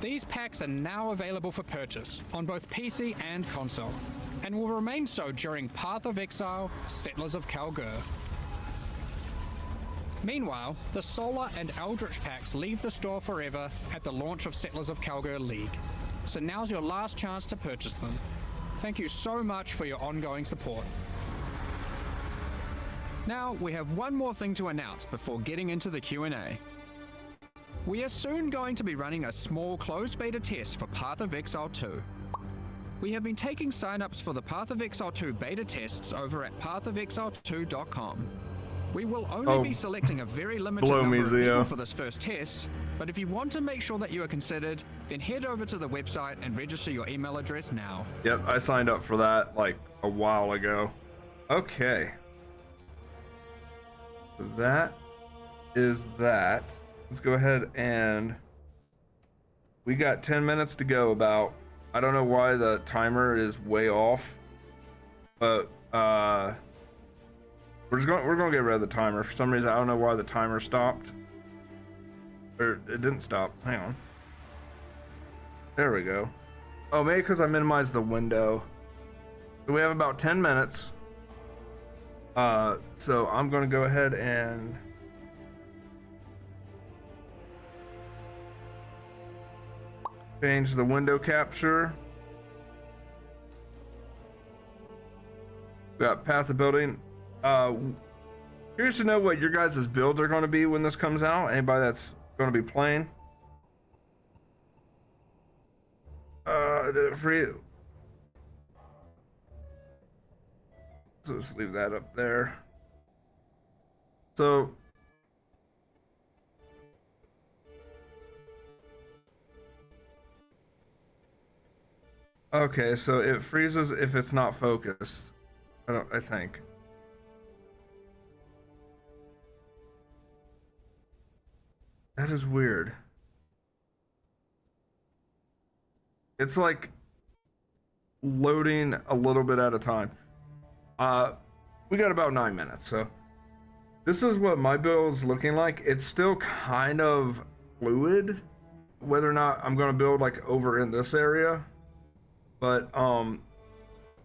S4: These packs are now available for purchase on both PC and console, and will remain so during Path of Exile, Settlers of Kalguur. Meanwhile, the Solar and Eldritch packs leave the store forever at the launch of Settlers of Kalguur League, so now's your last chance to purchase them. Thank you so much for your ongoing support. Now, we have one more thing to announce before getting into the Q&A. We are soon going to be running a small closed beta test for Path of Exile 2. We have been taking signups for the Path of Exile 2 beta tests over at pathofexile2.com. We will only be selecting a very limited
S1: blow
S4: number
S1: me,
S4: of
S1: Zio.
S4: people for this first test, but if you want to make sure that you are considered, then head over to the website and register your email address now.
S1: Yep, I signed up for that like a while ago. Okay. That is that. Let's go ahead and we got 10 minutes to go about. I don't know why the timer is way off, but we're gonna get rid of the timer. For some reason, I don't know why the timer stopped. Or it didn't stop. Hang on. There we go. Oh, maybe because I minimized the window. So we have about 10 minutes. So I'm gonna go ahead and change the window capture. We got path of building. Curious to know what your guys' builds are going to be when this comes out. Anybody that's going to be playing. I did it for you. So let's leave that up there. So okay, so it freezes if it's not focused. I think. That is weird. It's like loading a little bit at a time. We got about 9 minutes, so this is what my build is looking like. It's still kind of fluid whether or not I'm going to build like over in this area, but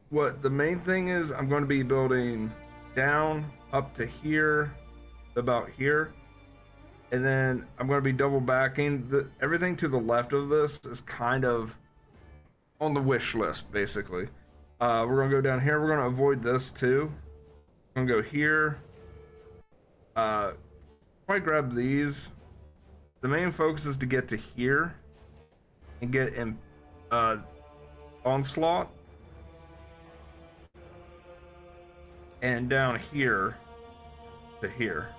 S1: what the main thing is, I'm going to be building down up to here, about here, and then I'm going to be double backing. Everything to the left of this is kind of on the wish list, basically. We're going to go down here. We're going to avoid this too. I'm going to go here. Probably grab these. The main focus is to get to here and get in onslaught. And down here to here.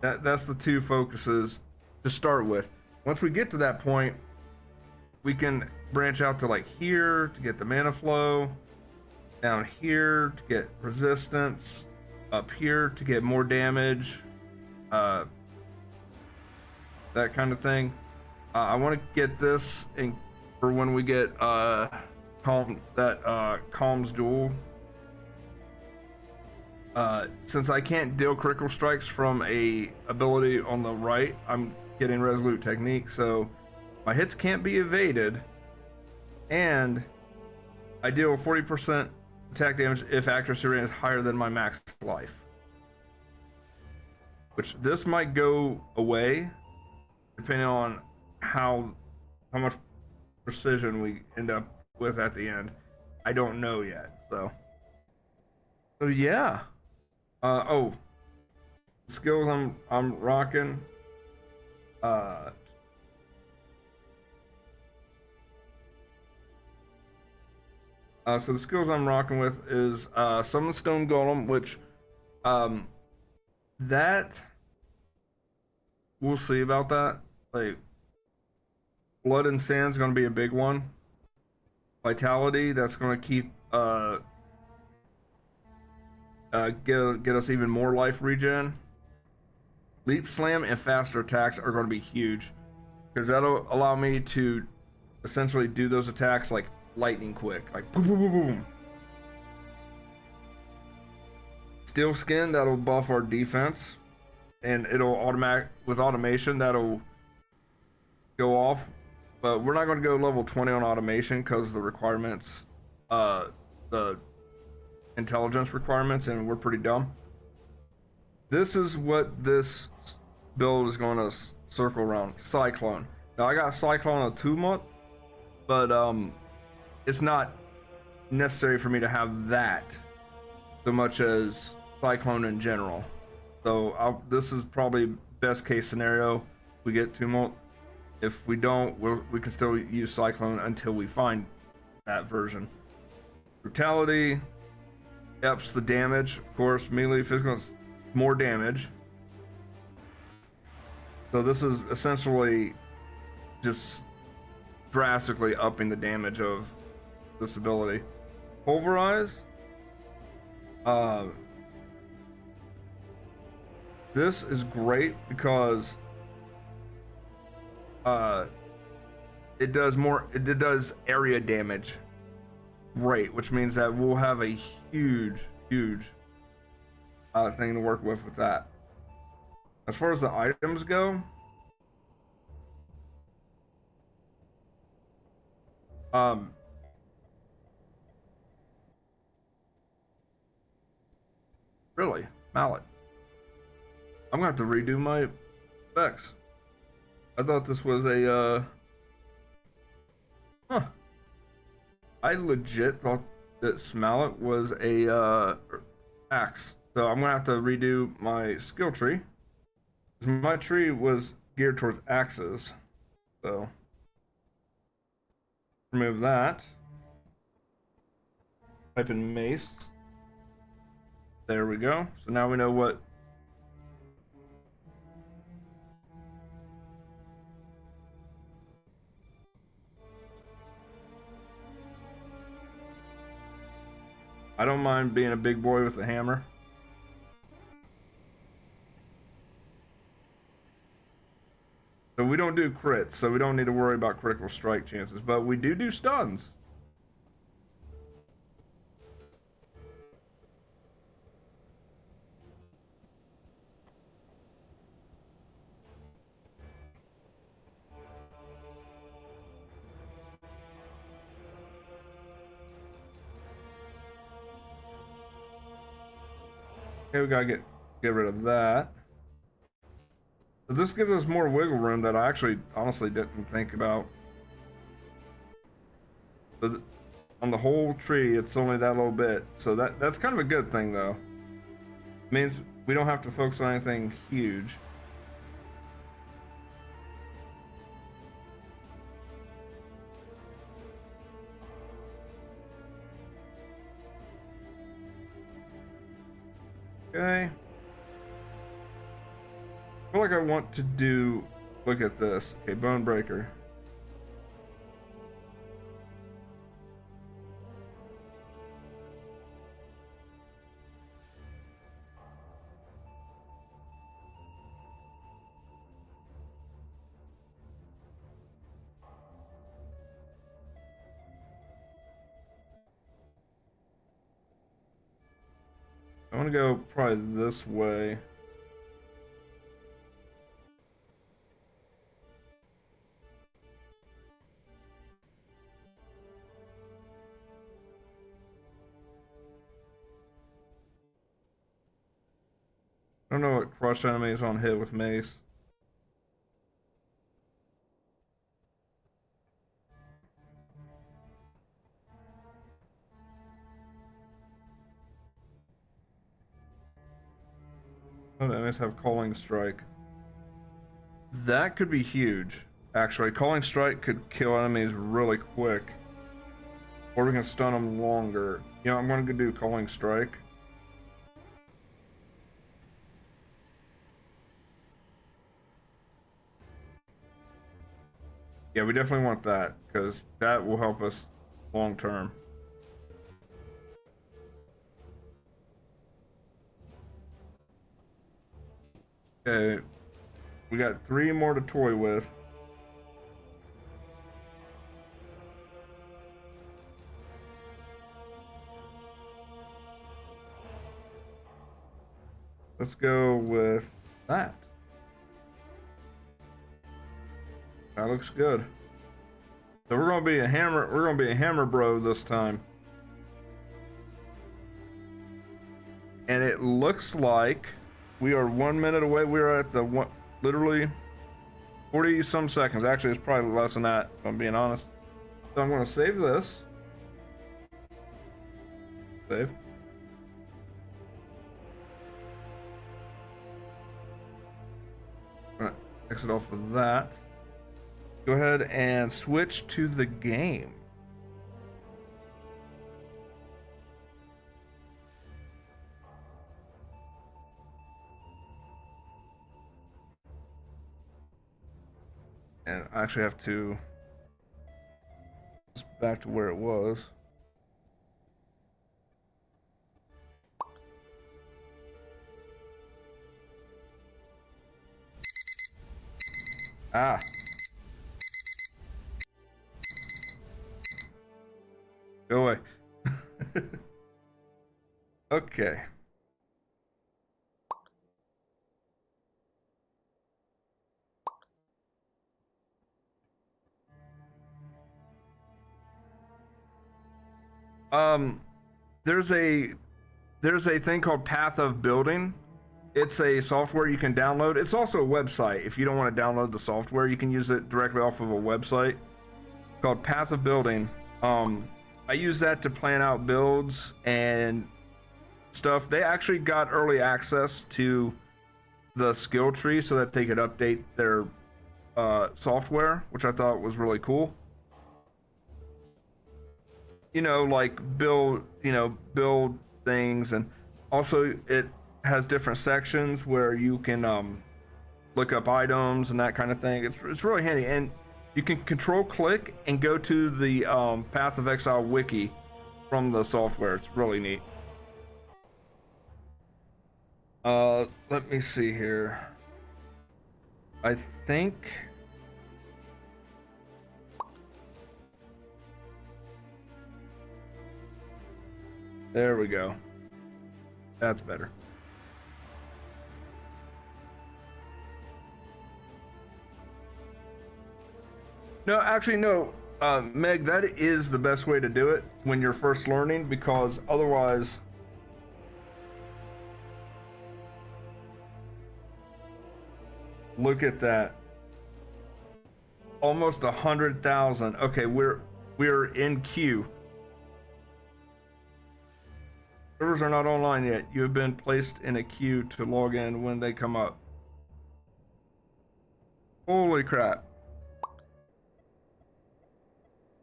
S1: That's the two focuses to start with. Once we get to that point, we can branch out to like here to get the mana flow, down here to get resistance, up here to get more damage, that kind of thing. I want to get this in for when we get Calm's Jewel. Since I can't deal critical strikes from a ability on the right, I'm getting Resolute Technique, so my hits can't be evaded, and I deal 40% attack damage if accuracy rating is higher than my max life. Which this might go away depending on how much precision we end up with at the end. I don't know yet, so yeah. Oh, skills I'm rocking. So the skills I'm rocking with is Summon Stone Golem, which that we'll see about that. Like Blood and Sand's gonna be a big one. Vitality, that's gonna keep get us even more life regen. Leap Slam and faster attacks are going to be huge because that'll allow me to essentially do those attacks like lightning quick, like boom, boom, boom, boom. Steel Skin, that'll buff our defense, and it'll with automation that'll go off. But we're not going to go level 20 on automation because the requirements, the intelligence requirements, and we're pretty dumb. This is what this build is going to circle around. Cyclone. Now I got Cyclone on 2 month, but it's not necessary for me to have that so much as Cyclone in general. So this is probably best case scenario. We get 2 month. If we don't, we can still use Cyclone until we find that version. Brutality ups the damage, of course. Melee physical is more damage. So this is essentially just drastically upping the damage of this ability. Pulverize. this is great because it does area damage. Great, which means that we'll have a huge thing to work with that. As far as the items go, really, mallet. I'm gonna have to redo my specs. I thought this was a I legit thought that mallet was a axe. So I'm gonna have to redo my skill tree. My tree was geared towards axes. So remove that. Type in mace. There we go. So now we know what. I don't mind being a big boy with a hammer. So we don't do crits, so we don't need to worry about critical strike chances, but we do stuns. Okay, we gotta get rid of that. So this gives us more wiggle room that I actually honestly didn't think about. So on the whole tree, it's only that little bit. So that's kind of a good thing, though. It means we don't have to focus on anything huge. Okay. I feel like I want to do, look at this. Okay, bone breaker. I want to go probably this way. I don't know what crush enemies on hit with mace. Some enemies have calling strike. That could be huge. Actually, calling strike could kill enemies really quick. Or we can stun them longer. You know, I'm gonna go do calling strike. Yeah, we definitely want that, because that will help us long term. Okay, we got 3 more to toy with. Let's go with that. That looks good. So we're gonna be a hammer bro this time. And it looks like we are 1 minute away. We're at the one, literally 40 some seconds. Actually, it's probably less than that, if I'm being honest. So I'm gonna save this. Save. All right, exit off of that. Go ahead and switch to the game. And I actually have to back to where it was. Ah. Go away. Okay. There's a thing called Path of Building. It's a software you can download. It's also a website. If you don't want to download the software, you can use it directly off of a website called Path of Building. I use that to plan out builds and stuff. They actually got early access to the skill tree so that they could update their software, which I thought was really cool. You know, like build things, and also it has different sections where you can look up items and that kind of thing. It's really handy, and you can control click and go to the Path of Exile wiki from the software. It's really neat. Let me see here. I think there we go. That's better. No, actually, no. Meg, that is the best way to do it when you're first learning, because otherwise... Look at that. Almost 100,000. Okay, we're in queue. Servers are not online yet. You have been placed in a queue to log in when they come up. Holy crap.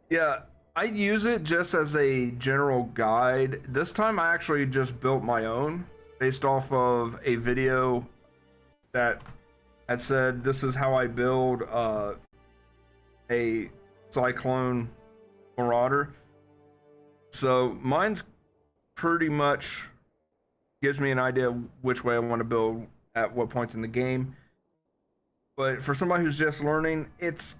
S1: Yeah, I use it just as a general guide. This time I actually just built my own based off of a video that had said this is how I build a Cyclone Marauder. So mine's pretty much gives me an idea of which way I want to build at what points in the game. But for somebody who's just learning, it's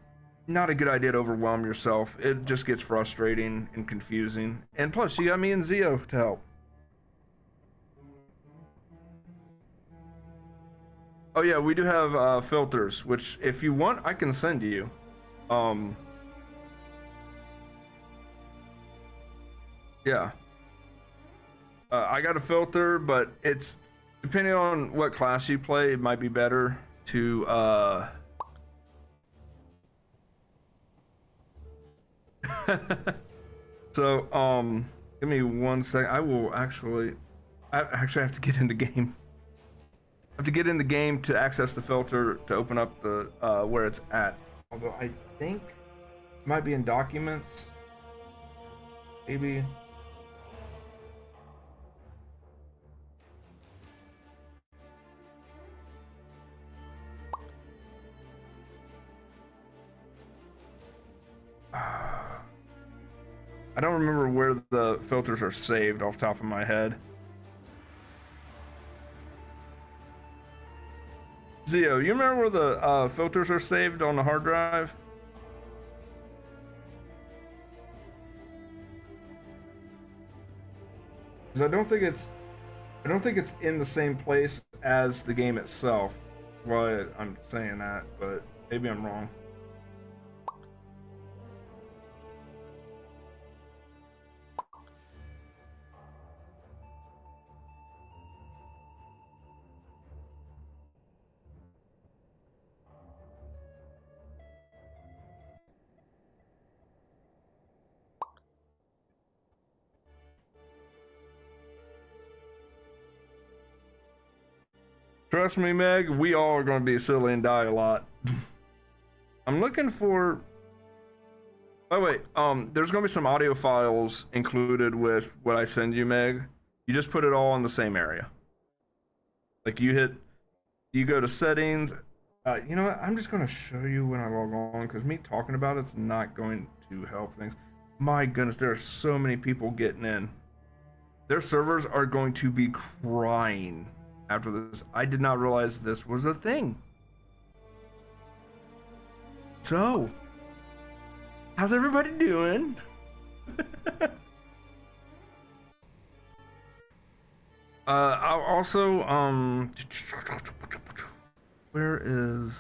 S1: not a good idea to overwhelm yourself. It just gets frustrating and confusing. And plus, you got me and Zio to help. Oh yeah, we do have filters, which if you want, I can send you. Yeah. I got a filter, but it's depending on what class you play, it might be better to So give me 1 second. I actually have to get in the game. I have to get in the game to access the filter to open up the where it's at. Although I think it might be in documents. Maybe. I don't remember where the filters are saved off the top of my head. Zio, you remember where the filters are saved on the hard drive? Because I don't think it's in the same place as the game itself. Why I'm saying that, but maybe I'm wrong. Trust me, Meg, we all are going to be silly and die a lot. I'm looking for... Oh, wait. There's going to be some audio files included with what I send you, Meg. You just put it all in the same area. Like, you go to settings. You know what? I'm just going to show you when I log on, because me talking about it's not going to help things. My goodness, there are so many people getting in. Their servers are going to be crying after this. I did not realize this was a thing. So, how's everybody doing? I'll also, where is,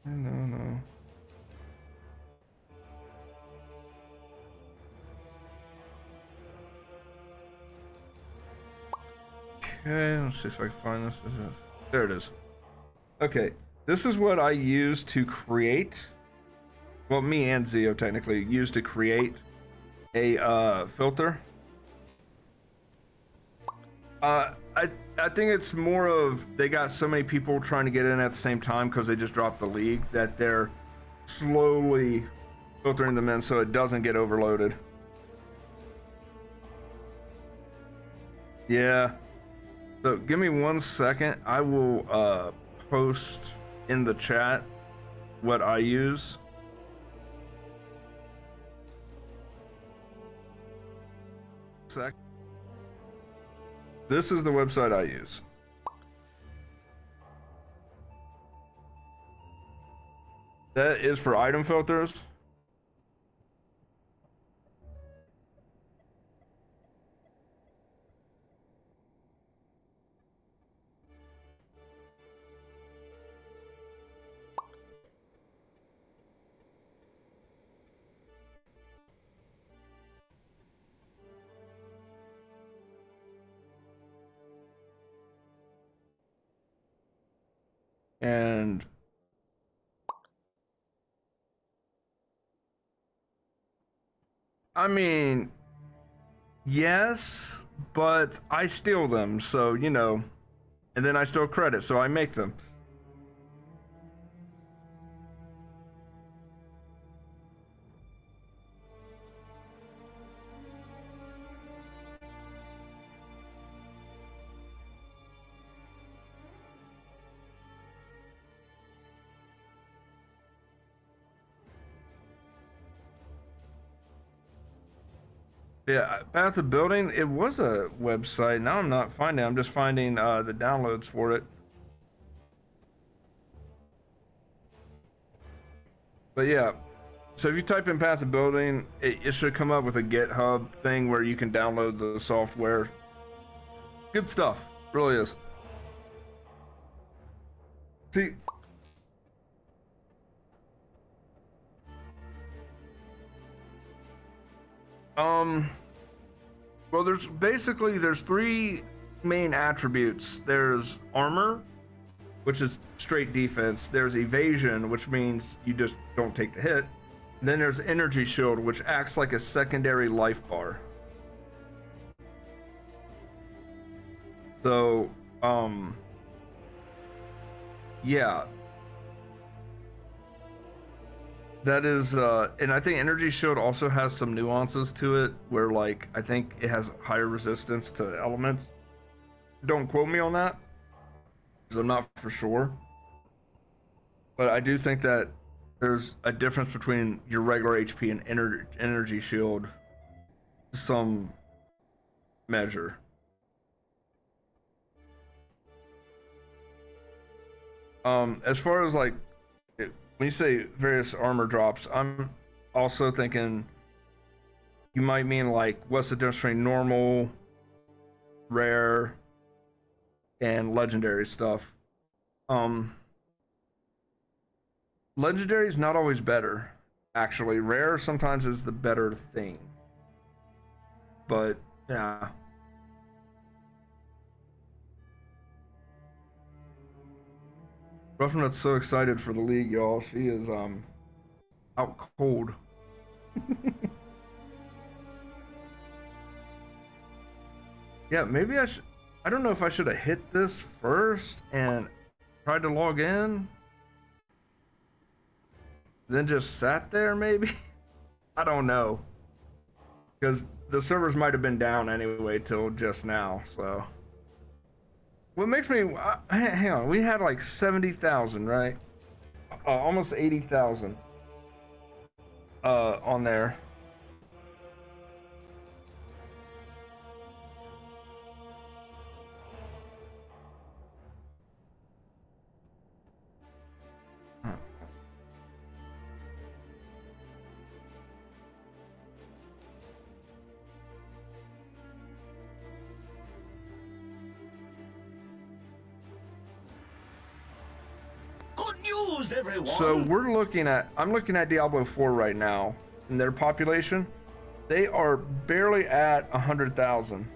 S1: no. Okay, let's see if I can find this. There it is. Okay, this is what I use to create. Well, me and Zio technically use to create a filter. I think it's more of they got so many people trying to get in at the same time because they just dropped the league that they're slowly filtering them in so it doesn't get overloaded. Yeah. So give me 1 second. I will post in the chat what I use. This is the website I use. That is for item filters. And I mean, yes, but I steal them, so you know, and then I steal credit, so I make them. Yeah, Path of Building, it was a website. Now I'm not finding it. I'm just finding the downloads for it. But yeah, so if you type in Path of Building, it should come up with a GitHub thing where you can download the software. Good stuff, really is. See, well, there's three main attributes. There's armor, which is straight defense. There's evasion, which means you just don't take the hit. And then there's energy shield, which acts like a secondary life bar. So, yeah. That is, and I think Energy Shield also has some nuances to it where, like, I think it has higher resistance to elements. Don't quote me on that, because I'm not for sure. But I do think that there's a difference between your regular HP and Energy Shield to some measure. As far as, like, when you say various armor drops, I'm also thinking you might mean like what's the difference between normal, rare, and legendary stuff. Legendary is not always better. Actually, rare sometimes is the better thing. But yeah. Ruffnut's so excited for the league, y'all. She is out cold. Yeah, maybe I don't know if I should have hit this first and tried to log in, then just sat there maybe. I don't know, because the servers might have been down anyway till just now. So what makes me hang on, we had like 70,000, right? Almost 80,000 on there.
S7: confused, everyone.
S1: So I'm looking at Diablo 4 right now, and their population, they are barely at 100,000.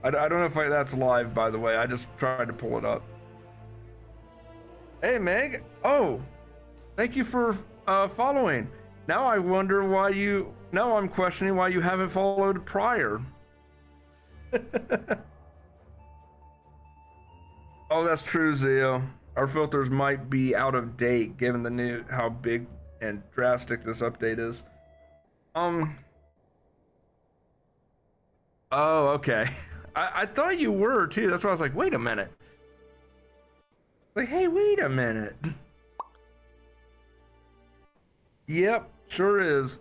S1: I don't know if that's live, by the way. I just tried to pull it up. Hey, Meg. Oh, thank you for following. Now I wonder why you. Now I'm questioning why you haven't followed prior. Oh, that's true, Zio. Our filters might be out of date given the new how big and drastic this update is. Oh, okay. I thought you were too. That's why I was like, wait a minute. Like, hey, wait a minute. Yep, sure is.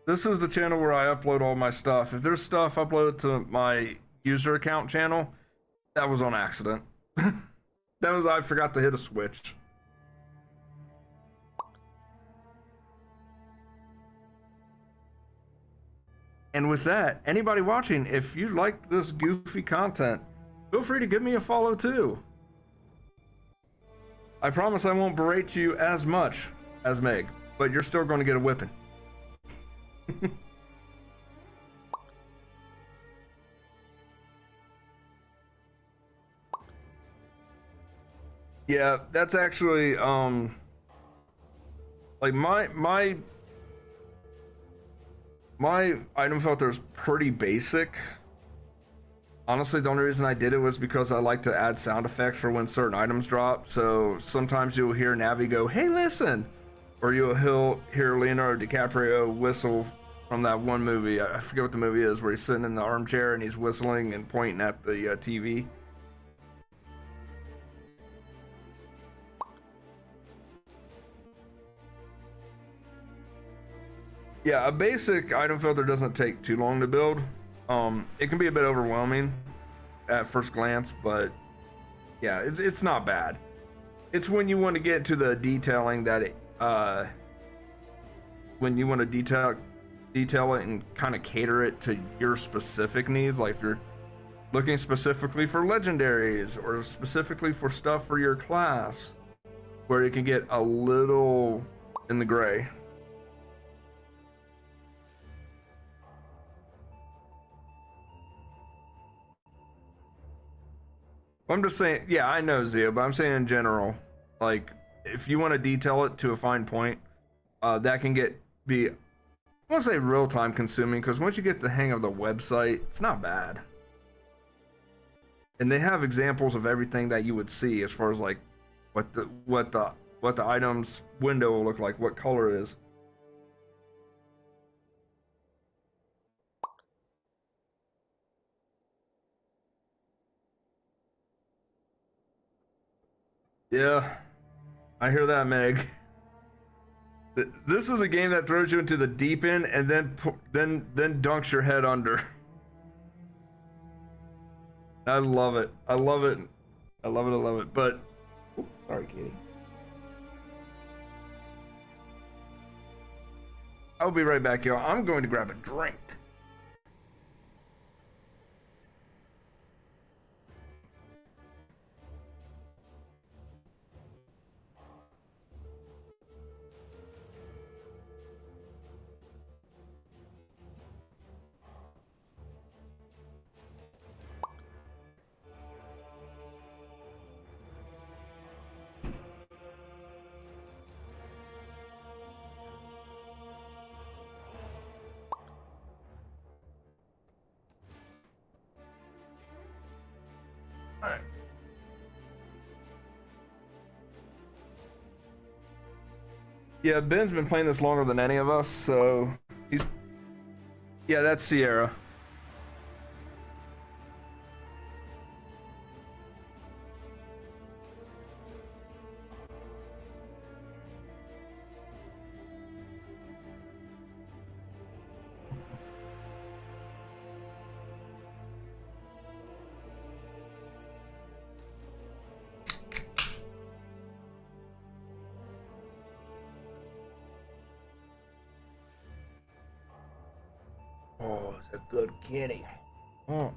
S1: This is the channel where I upload all my stuff. If there's stuff uploaded to my user account channel, that was on accident. I forgot to hit a switch. And with that, anybody watching, if you like this goofy content, feel free to give me a follow too. I promise I won't berate you as much as Meg, but you're still going to get a whipping. Yeah, that's actually like my item filter is pretty basic. Honestly, the only reason I did it was because I like to add sound effects for when certain items drop. So sometimes you'll hear Navi go, "Hey, listen," or you'll hear Leonardo DiCaprio whistle from that one movie. I forget what the movie is, where he's sitting in the armchair and he's whistling and pointing at the TV. Yeah, a basic item filter doesn't take too long to build. It can be a bit overwhelming at first glance, but yeah, it's not bad. It's when you want to get to the detailing that when you want to detail it and kind of cater it to your specific needs, like if you're looking specifically for legendaries or specifically for stuff for your class, where it can get a little in the gray. I'm just saying, yeah, I know, Zio, but I'm saying in general, like, if you want to detail it to a fine point, that can I want to say real time consuming, because once you get the hang of the website, it's not bad. And they have examples of everything that you would see as far as like what the item's window will look like, what color it is. Yeah, I hear that, Meg. This is a game that throws you into the deep end and then dunks your head under. I love it. I love it. I love it. I love it. But, sorry, kitty. I'll be right back, y'all. I'm going to grab a drink. Alright. Yeah, Ben's been playing this longer than any of us, so he's... Yeah, that's Sierra. Oh, it's a good kitty. Oh.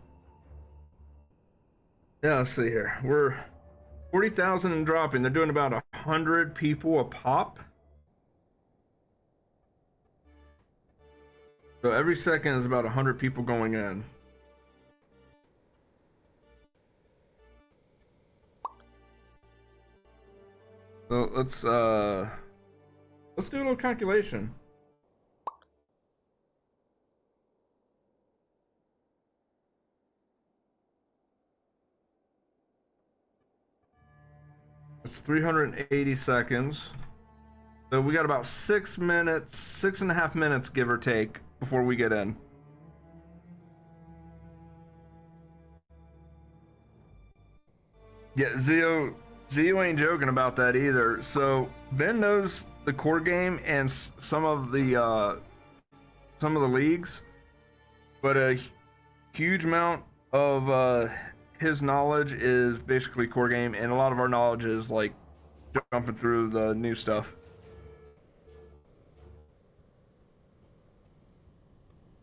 S1: Yeah, let's see here. We're 40,000 and dropping. They're doing about 100 people a pop. So every second is about 100 people going in. So let's do a little calculation. It's 380 seconds. So we got about 6 minutes, 6.5 minutes, give or take, before we get in. Yeah, Zio ain't joking about that either. So Ben knows the core game and some of the leagues, but a huge amount of his knowledge is basically core game, and a lot of our knowledge is like jumping through the new stuff.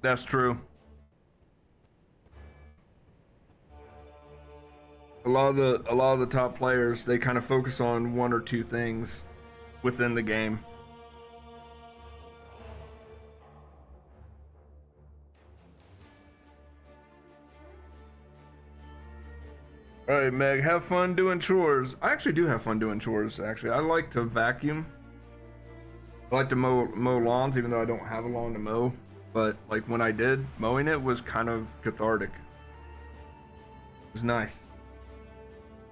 S1: That's true. A lot of the top players, they kind of focus on one or two things within the game. All right, Meg, have fun doing chores. I actually do have fun doing chores, actually. I like to vacuum. I like to mow lawns, even though I don't have a lawn to mow. But like when I did, mowing it was kind of cathartic. It was nice.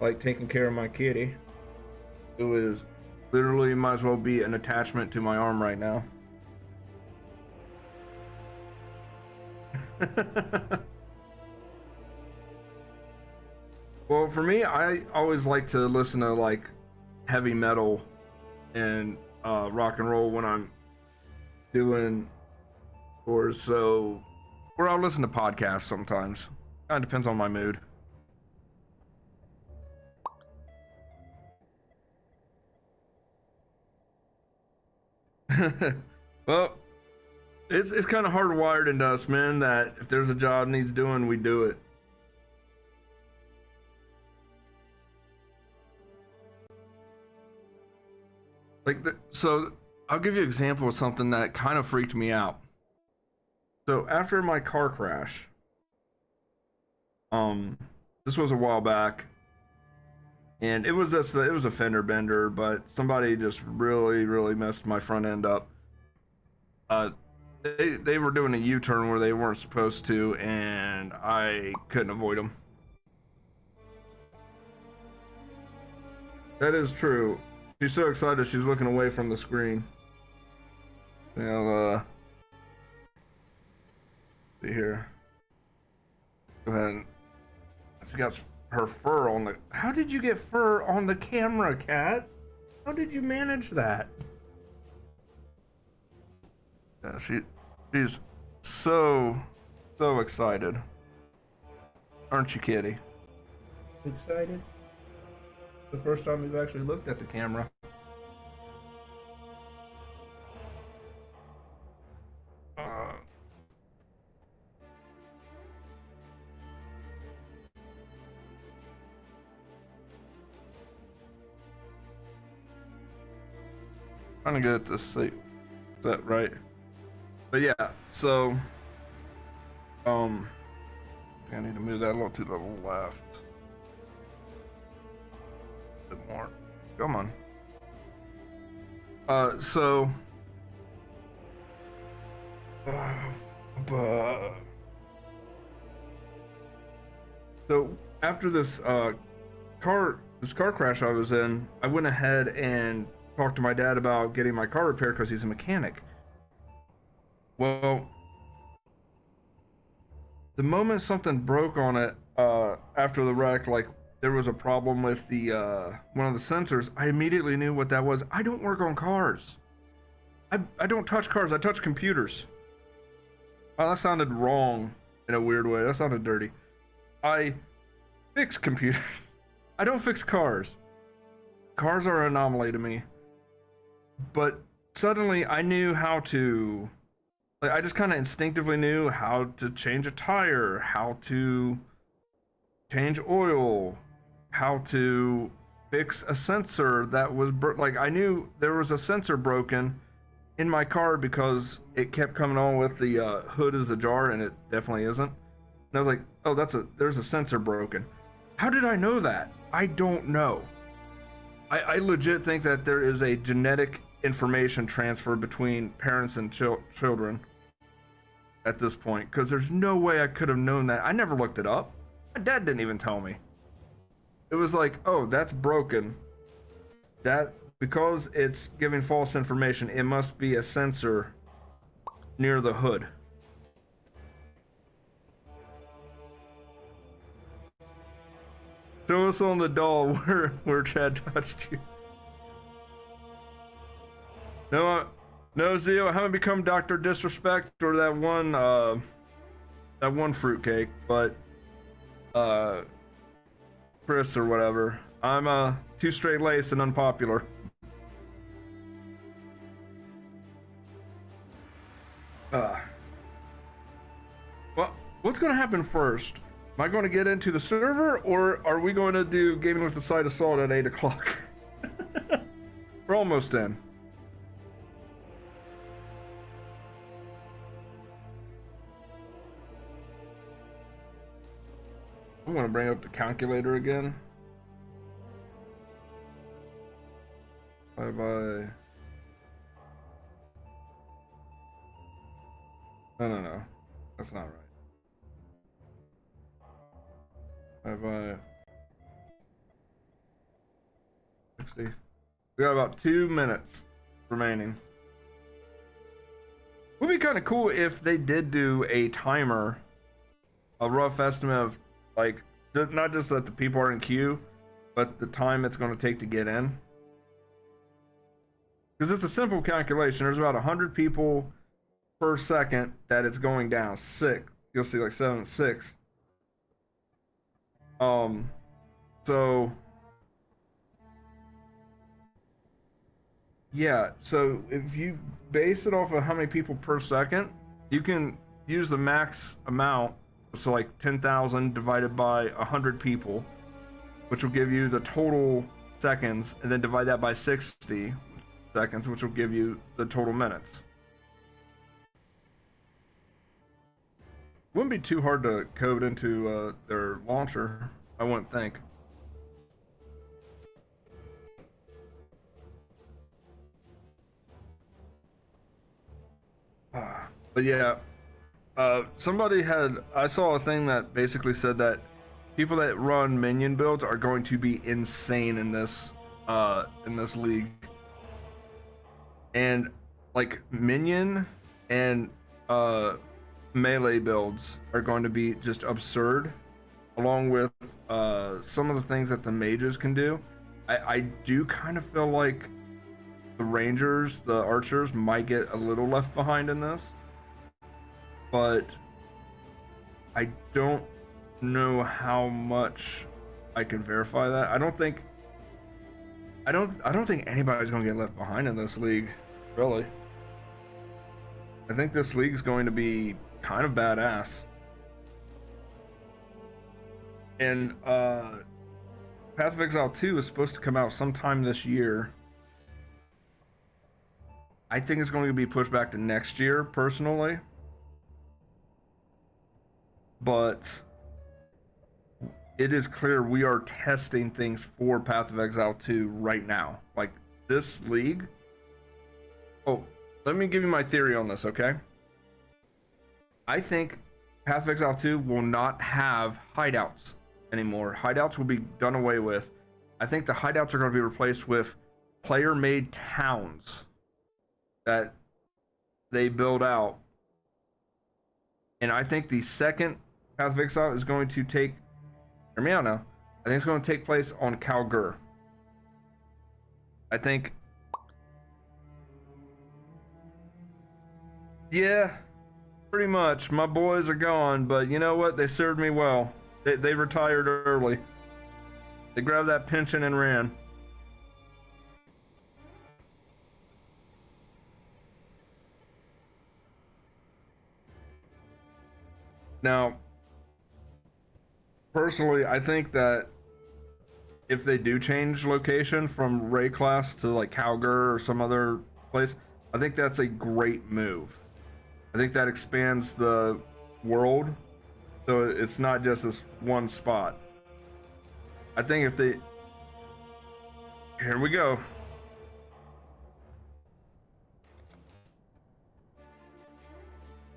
S1: I like taking care of my kitty. It was literally might as well be an attachment to my arm right now. Well, for me, I always like to listen to like heavy metal and rock and roll when I'm doing chores. So, or I'll listen to podcasts sometimes. Kind of depends on my mood. Well, it's kind of hardwired into us, man, that if there's a job needs doing, we do it. So I'll give you an example of something that kind of freaked me out. So after my car crash, this was a while back, and it was a fender bender, but somebody just really messed my front end up. They were doing a U-turn where they weren't supposed to, and I couldn't avoid them. That is true. She's so excited she's looking away from the screen. Now, see here. Go ahead. She got her fur on the... How did you get fur on the camera, Cat? How did you manage that? Yeah, she's so excited. Aren't you, kitty? Excited? The first time we've actually looked at the camera. Trying to get it to see. Is that right? But yeah, so I need to move that a little to the left. A bit more. Come on. So after this car crash I was in, I went ahead and talked to my dad about getting my car repaired because he's a mechanic. Well, the moment something broke on it after the wreck, like there was a problem with the one of the sensors, I immediately knew what that was. I don't work on cars. I don't touch cars. I touch computers. Oh, that sounded wrong in a weird way. That sounded dirty. I fix computers. I don't fix cars. Cars are an anomaly to me. But suddenly I knew how to... Like, I just kind of instinctively knew how to change a tire, how to change oil, how to fix a sensor that was like I knew there was a sensor broken in my car because it kept coming on with the hood is ajar, and it definitely isn't. And I was like, oh, there's a sensor broken. How did I know that? I don't know. I legit think that there is a genetic information transfer between parents and children at this point, because there's no way I could have known that. I never looked it up. My dad didn't even tell me. It was like, oh, that's broken. That, because it's giving false information, it must be a sensor near the hood. Show us on the doll where Chad touched you. No, Zio, I haven't become Dr. Disrespect or that one fruitcake, but Chris or whatever. I'm too straight laced and unpopular. Well, what's gonna happen first? Am I going to get into the server, or are we going to do Gaming with the Side Assault at 8 o'clock? We're almost in. I want to bring up the calculator again. Bye-bye. No. That's not right. Bye-bye. 60. We got about 2 minutes remaining. Would be kind of cool if they did do a timer, a rough estimate of, like, not just that the people are in queue, but the time it's going to take to get in. Because it's a simple calculation. There's about 100 people per second that it's going down. 6. You'll see like 7, 6. So yeah, so if you base it off of how many people per second, you can use the max amount, so like 10,000 divided by 100 people, which will give you the total seconds, and then divide that by 60 seconds, which will give you the total minutes. Wouldn't be too hard to code into their launcher, I wouldn't think. But yeah, I saw a thing that basically said that people that run minion builds are going to be insane in this league. And like minion and melee builds are going to be just absurd, along with some of the things that the mages can do. I do kind of feel like the rangers, the archers, might get a little left behind in this, but I don't know how much I can verify that. I don't think anybody's going to get left behind in this league, really. I think this league is going to be kind of badass. And Path of Exile 2 is supposed to come out sometime this year. I think it's going to be pushed back to next year, personally. But it is clear we are testing things for Path of Exile 2 right now. Like, this league... Oh, let me give you my theory on this, okay? I think Path of Exile 2 will not have hideouts anymore. Hideouts will be done away with. I think the hideouts are going to be replaced with player-made towns that they build out. And I think the second Path of Exile is going to take... Hear me out now. I think it's going to take place on Kalguur. I think... Yeah, pretty much. My boys are gone, but you know what? They served me well. They retired early. They grabbed that pension and ran. Now, personally, I think that if they do change location from Ray class to like Kalguur or some other place, I think that's a great move. I think that expands the world, so it's not just this one spot. I think if they... Here we go.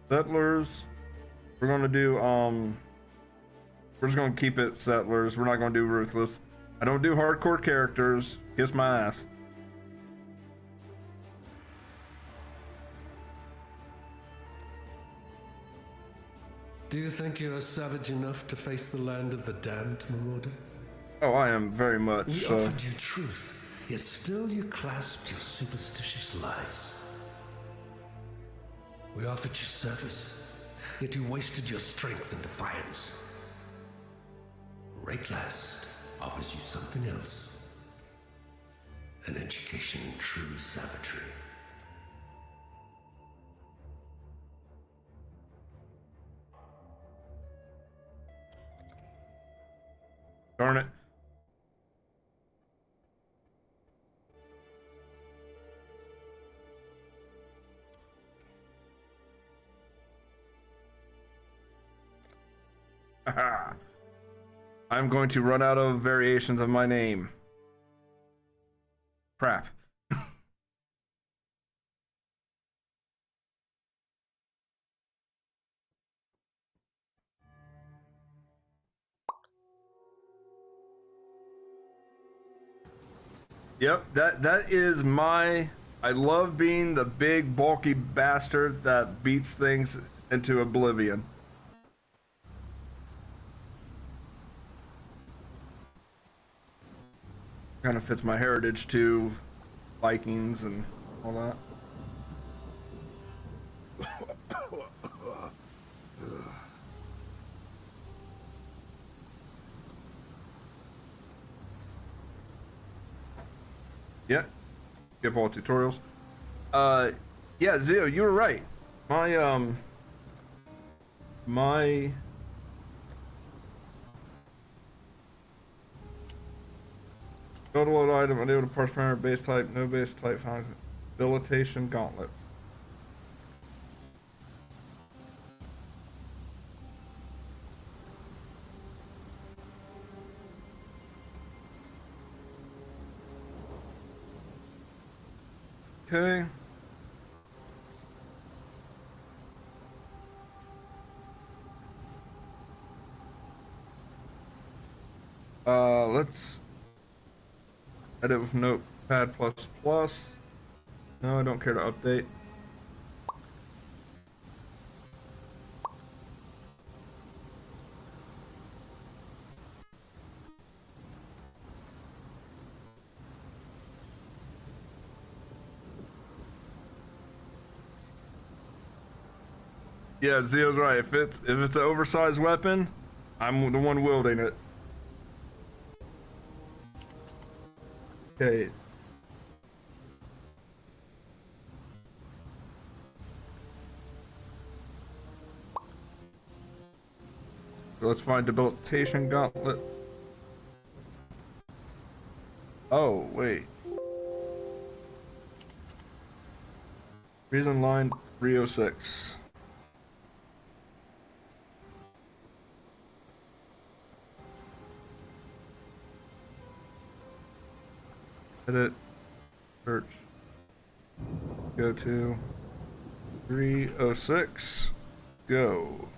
S1: Settlers. We're gonna do, we're just gonna keep it settlers. We're not gonna do ruthless. I don't do hardcore characters. Kiss my ass.
S7: Do you think you are savage enough to face the land of the damned, Marauder?
S1: Oh, I am very much.
S7: We offered you truth, yet still you clasped your superstitious lies. We offered you service, yet you wasted your strength in defiance. Rakelast offers you something else. An education in true savagery.
S1: Darn it. I'm going to run out of variations of my name. Crap. Yep, that is my... I love being the big, bulky bastard that beats things into oblivion. Kind of fits my heritage too, Vikings and all that. Yeah, skip all tutorials. Yeah, Zio, you were right. My go to load item, unable to parse parameter, base type, no base type, found habilitation gauntlets. Okay. Let's edit with Notepad++. No, I don't care to update. Yeah, Zio's right. If it's an oversized weapon, I'm the one wielding it. Okay. So let's find debilitation gauntlets. Oh, wait. Reason line 306. Edit, search, go to 306, go.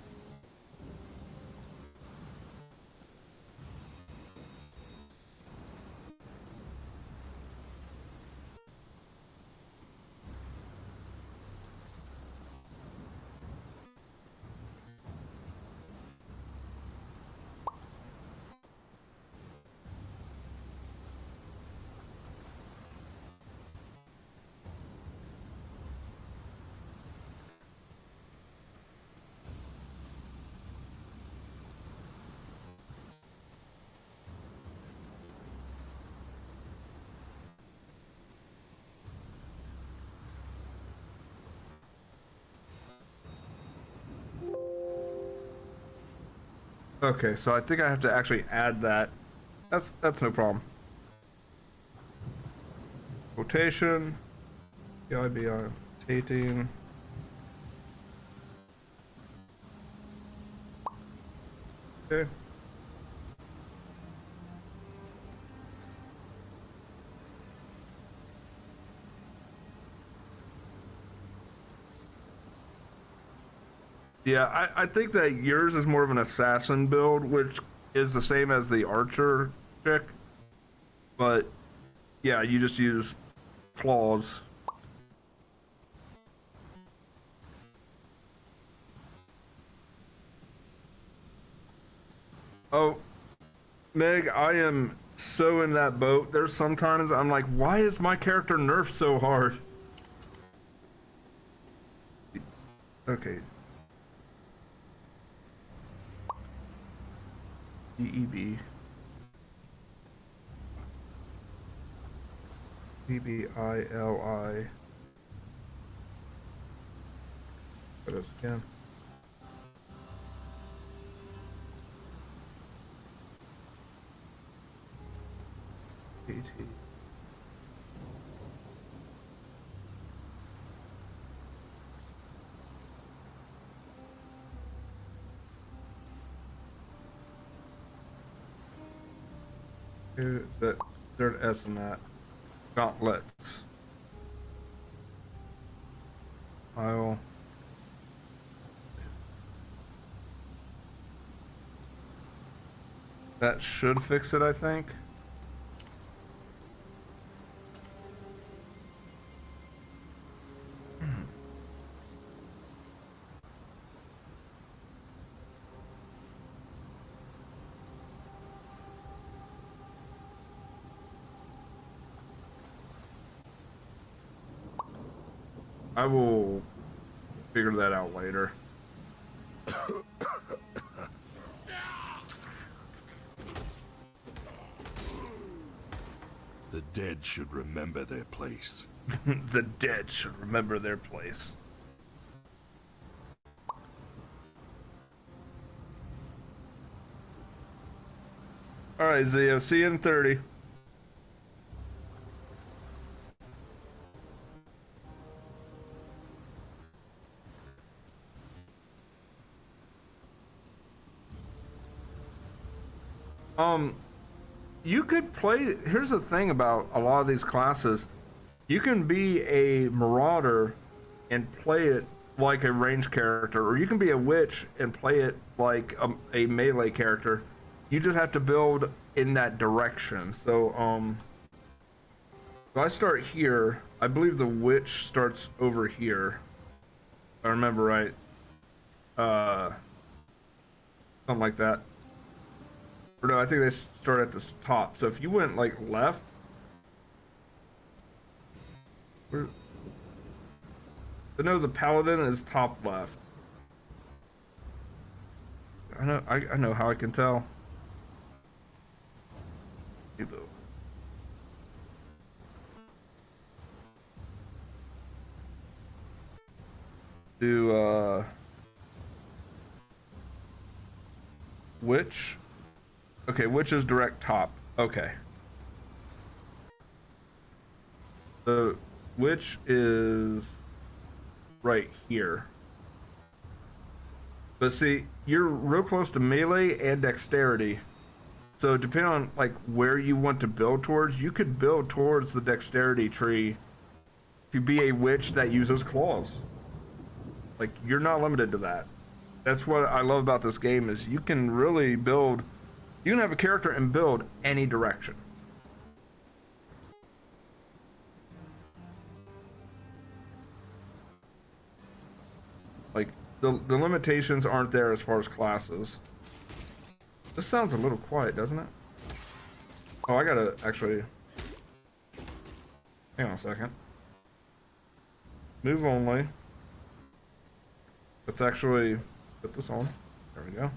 S1: Okay, so I think I have to actually add that. That's no problem. Quotation. PIBI. Rotating. Okay. Yeah, I think that yours is more of an assassin build, which is the same as the archer chick. But yeah, you just use claws. Oh, Meg, I am so in that boat. There's sometimes I'm like, why is my character nerfed so hard? Okay. DEB. DBILI. What is it again? PT. That there's an S in that. Gauntlets. File. That should fix it, I think. I will figure that out later.
S6: The dead should remember their place.
S1: The dead should remember their place. Alright, Zio, see you in 30. You could play, here's the thing about a lot of these classes, you can be a marauder and play it like a ranged character, or you can be a witch and play it like a melee character. You just have to build in that direction. So, if I start here, I believe the witch starts over here. If I remember right. Something like that. Or no, I think they start at the top. So if you went like left, but no, the paladin is top left. I know how I can tell. Do witch? Okay, which is direct top. Okay. The which is right here. But see, you're real close to melee and dexterity. So depending on like where you want to build towards, you could build towards the dexterity tree to be a witch that uses claws. Like, you're not limited to that. That's what I love about this game, is you can really build. You can have a character and build any direction. Like, the limitations aren't there as far as classes. This sounds a little quiet, doesn't it? Oh, I gotta actually... Hang on a second. Move only. Let's actually put this on. There we go.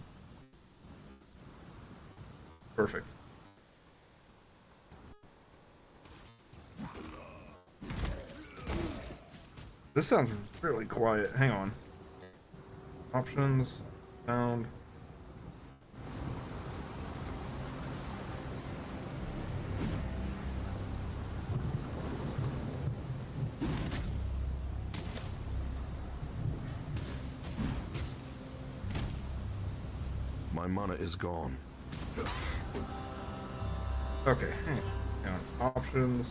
S1: Perfect. This sounds really quiet. Hang on. Options, sound.
S6: My mana is gone.
S1: Okay, hang on. Options.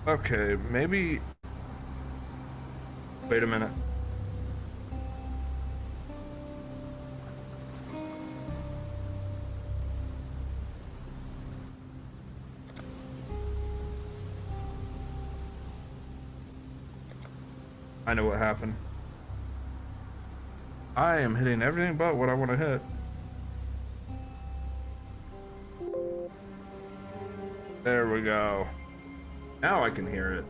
S1: Okay, maybe. Wait a minute. I know what happened. I am hitting everything but what I want to hit. There we go. Now I can hear it.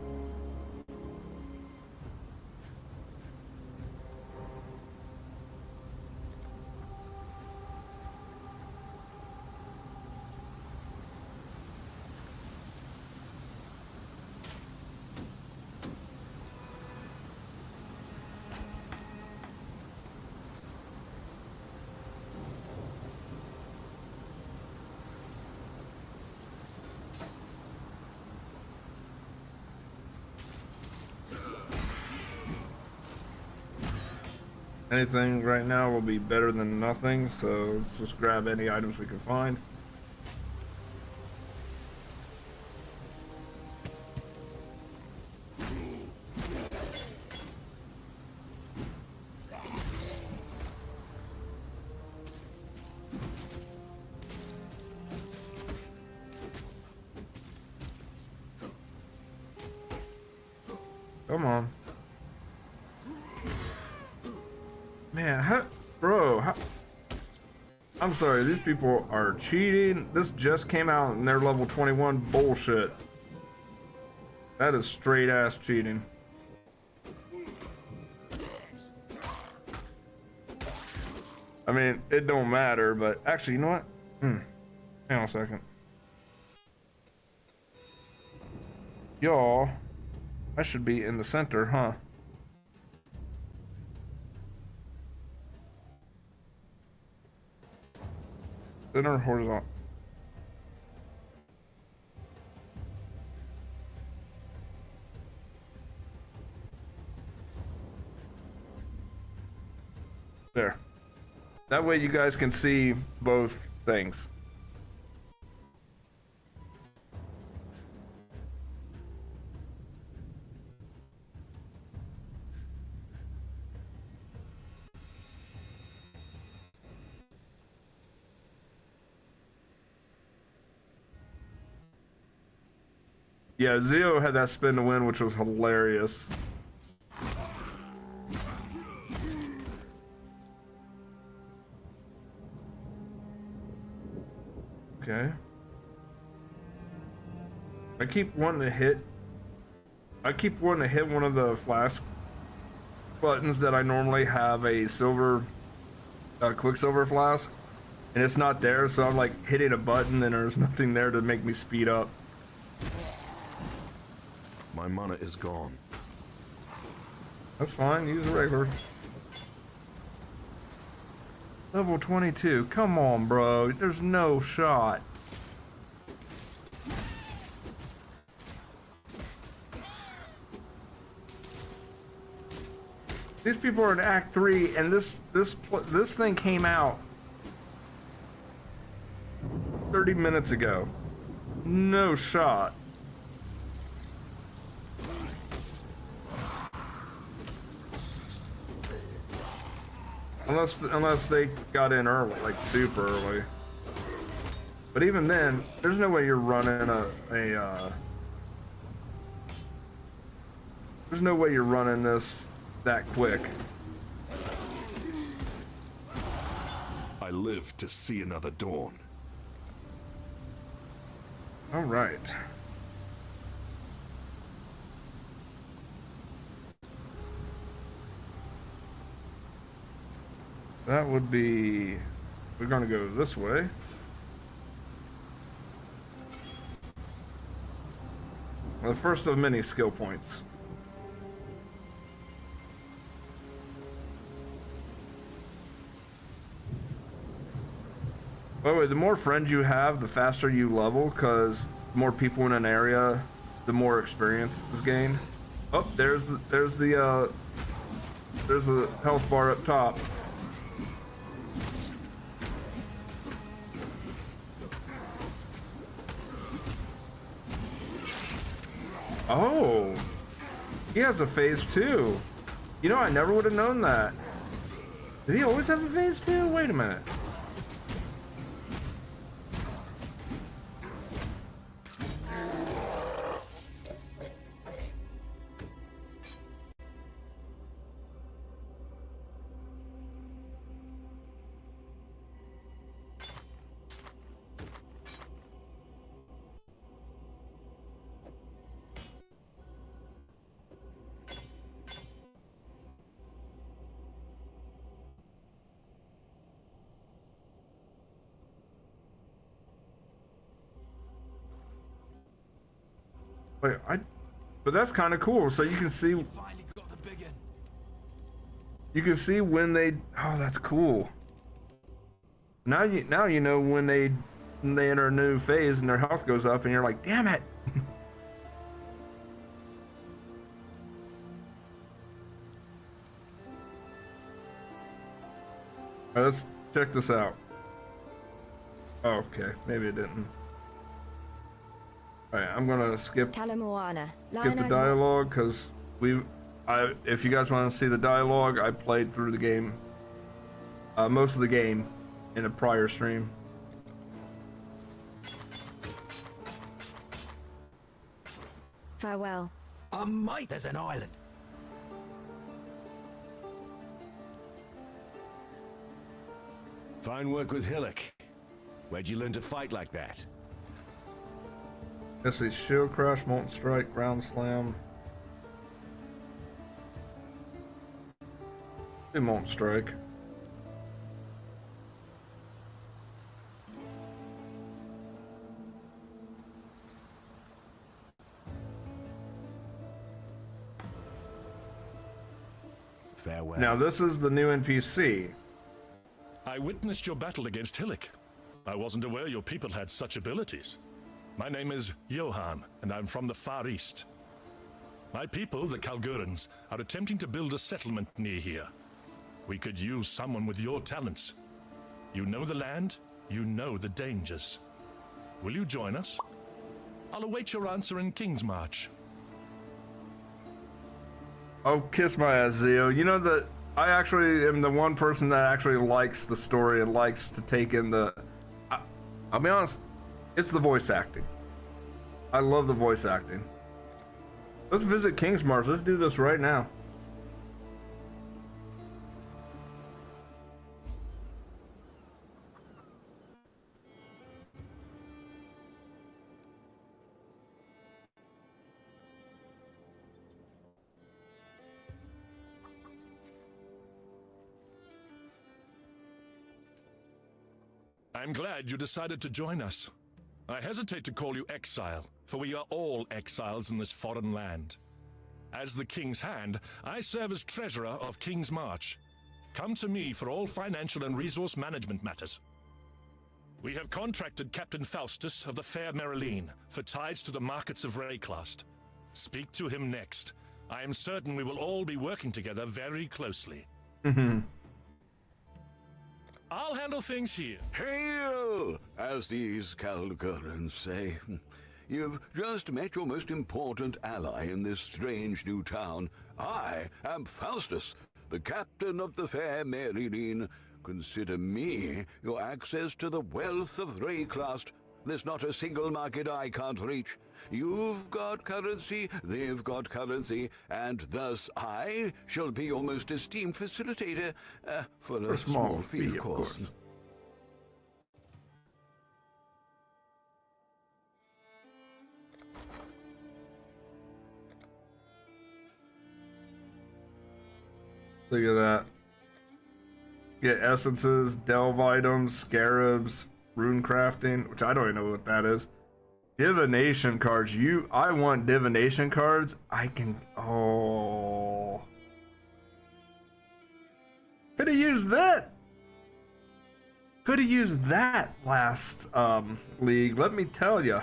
S1: Anything right now will be better than nothing, so let's just grab any items we can find. Come on. Man, bro, I'm sorry, these people are cheating. This just came out and they're level 21 bullshit. That is straight ass cheating. I mean, it don't matter, but actually, you know what? Hang on a second. Y'all, I should be in the center, huh? Center horizontal. There. That way you guys can see both things. Yeah, Zio had that spin to win, which was hilarious. Okay. I keep wanting to hit one of the flask buttons that I normally have a silver, quicksilver flask, and it's not there, so I'm like hitting a button and there's nothing there to make me speed up.
S6: My mana is gone.
S1: That's fine, use a regular. Level 22, come on, bro. There's no shot. These people are in Act 3, and this thing came out 30 minutes ago. No shot. Unless they got in early, like super early. But even then, there's no way you're running there's no way you're running this that quick.
S6: I live to see another dawn.
S1: All right. That would be, we're gonna go this way. The first of many skill points. By the way, the more friends you have, the faster you level, because the more people in an area, the more experience is gained. Oh, there's the health bar up top. Oh, he has a phase 2. You know, I never would have known that. Did he always have a phase 2? Wait a minute. Wait, but that's kind of cool. So you can see, you can see when they. Oh, that's cool. Now you know when they enter a new phase and their health goes up, and you're like, damn it. All right, let's check this out. Oh, okay, maybe it didn't. Alright, I'm gonna skip the dialogue because if you guys want to see the dialogue, I played through the game, most of the game, in a prior stream.
S5: Farewell.
S8: Mate, there's an island.
S7: Fine work with Hillock. Where'd you learn to fight like that?
S1: Let's see, shield crash, molten strike, ground slam. Do molten strike.
S7: Farewell.
S1: Now this is the new NPC.
S6: I witnessed your battle against Hillock. I wasn't aware your people had such abilities. My name is Johan, and I'm from the Far East. My people, the Kalguurans, are attempting to build a settlement near here. We could use someone with your talents. You know the land, you know the dangers. Will you join us? I'll await your answer in King's March.
S1: Oh, kiss my ass, Zio. You know that I actually am the one person that actually likes the story and likes to take in the... I'll be honest, it's the voice acting. I love the voice acting. Let's visit King's March. Let's do this right now.
S6: I'm glad you decided to join us. I hesitate to call you exile, for we are all exiles in this foreign land. As the King's Hand, I serve as treasurer of King's March. Come to me for all financial and resource management matters. We have contracted Captain Faustus of the Fair Marilene for ties to the markets of Rayclast. Speak to him next. I am certain we will all be working together very closely. I'll handle things here.
S9: Hail, as these Kalguurans say. You've just met your most important ally in this strange new town. I am Faustus, the captain of the Fair Marilene. Consider me your access to the wealth of Rayclast. There's not a single market I can't reach. You've got currency, they've got currency, and thus I shall be your most esteemed facilitator, for a small fee, of course.
S1: Look at that. Get essences, delve items, scarabs, rune crafting, which I don't even know what that is. Divination cards. I want divination cards. I can. Oh. Could have used that. Could have used that last league. Let me tell you.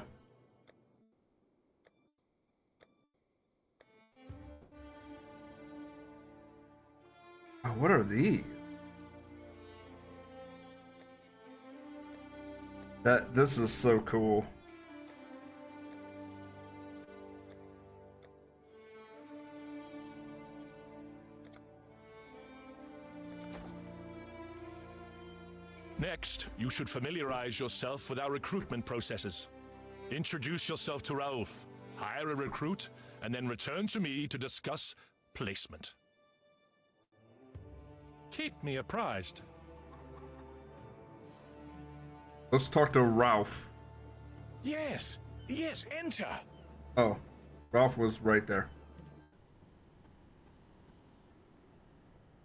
S1: what are these? This is so cool.
S6: Next, you should familiarize yourself with our recruitment processes. Introduce yourself to Raouf, hire a recruit, and then return to me to discuss placement. Keep me apprised.
S1: Let's talk to Ralph.
S8: Yes, enter.
S1: Oh, Ralph was right there.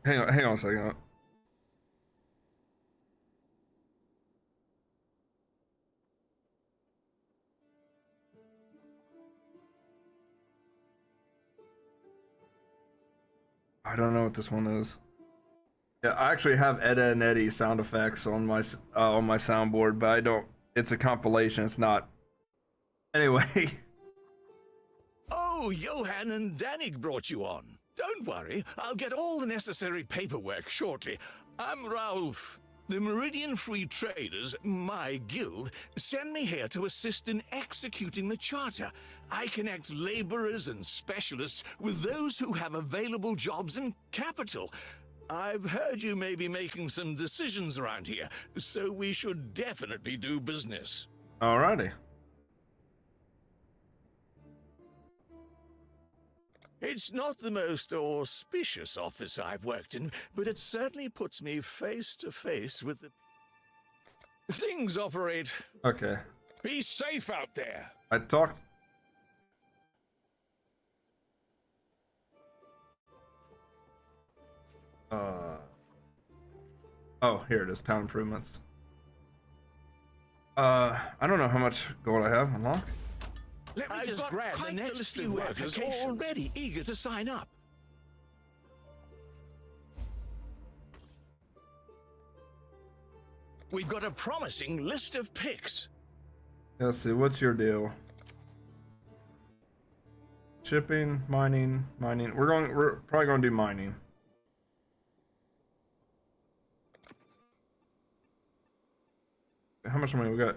S1: Hang on a second. I don't know what this one is. Yeah, I actually have Edda and Eddie sound effects on my soundboard, but I don't. It's a compilation. It's not. Anyway.
S8: Oh, Johan and Danik brought you on. Don't worry, I'll get all the necessary paperwork shortly. I'm Raouf. The Meridian Free Traders, my guild, send me here to assist in executing the charter. I connect laborers and specialists with those who have available jobs and capital. I've heard you may be making some decisions around here, so we should definitely do business.
S1: Alrighty.
S8: It's not the most auspicious office I've worked in, but it certainly puts me face to face with the... Things operate.
S1: Okay.
S8: Be safe out there.
S1: I talked. Oh, here it is. Town improvements. I don't know how much gold I have unlocked.
S8: Let me just grab the next few workers already eager to sign up. We've got a promising list of picks.
S1: Let's see, what's your deal? Shipping, mining. We're probably gonna do mining. How much money we got?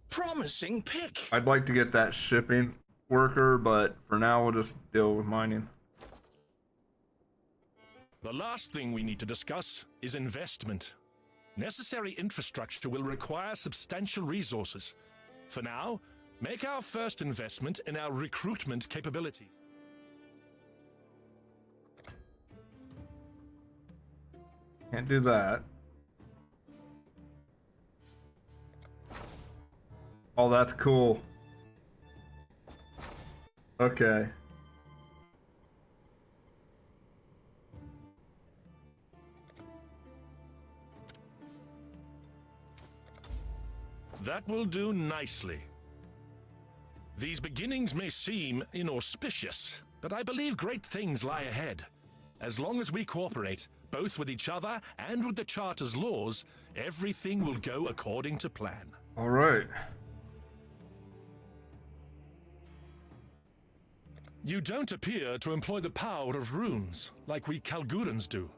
S8: Promising pick.
S1: I'd like to get that shipping worker, but for now we'll just deal with mining.
S6: The last thing we need to discuss is investment. Necessary infrastructure will require substantial resources. For now, make our first investment in our recruitment capabilities.
S1: Can't do that. Oh, that's cool. Okay.
S6: That will do nicely. These beginnings may seem inauspicious, but I believe great things lie ahead. As long as we cooperate, both with each other and with the Charter's laws, everything will go according to plan.
S1: All right.
S6: You don't appear to employ the power of runes, like we Kalgoorans do.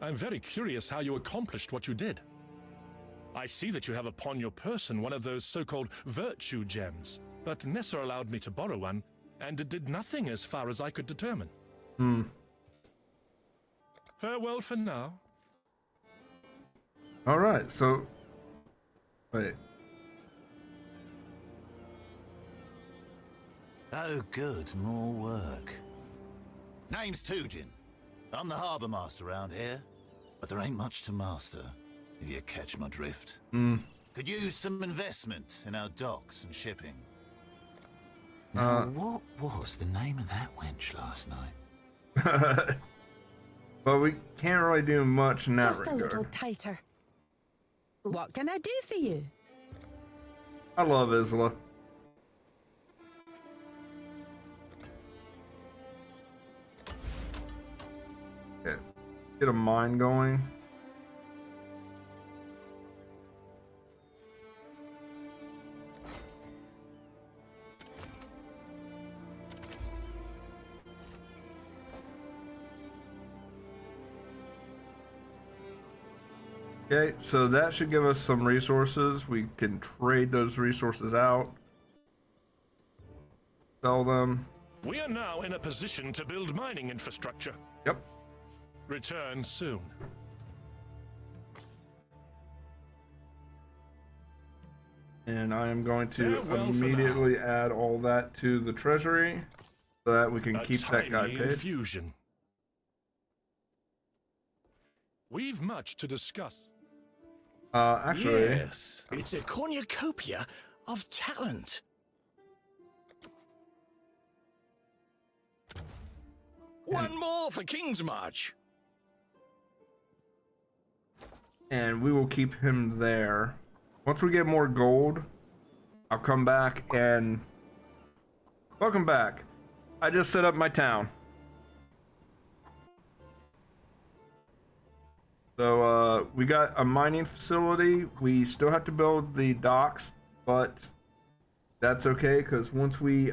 S6: I'm very curious how you accomplished what you did. I see that you have upon your person one of those so-called virtue gems, but Nessa allowed me to borrow one, and it did nothing as far as I could determine. Farewell for now.
S1: All right, so... Wait.
S10: Oh, good. More work. Name's Tujin. I'm the harbour master around here, but there ain't much to master, if you catch my drift. Could use some investment in our docks and shipping. Now, what was the name of that wench last night?
S1: But we can't really do much in that
S5: Just
S1: regard.
S5: a little tighter. What can I do for you?
S1: I love Isla. Okay. Get a mine going. Okay, so that should give us some resources. We can trade those resources out. Sell them.
S6: We are now in a position to build mining infrastructure.
S1: Yep.
S6: Return soon.
S1: And I am going to
S6: Farewell for
S1: immediately add all that to the treasury so that we can
S6: A
S1: keep that guy
S6: timely
S1: paid.
S6: infusion. We've much to discuss.
S1: Actually,
S8: Yes, it's a cornucopia of talent. One more for King's March.
S1: and we will keep him there. Once we get more gold, I'll come back and... Welcome back. I just set up my town. So, we got a mining facility. We still have to build the docks, but that's okay, because once we,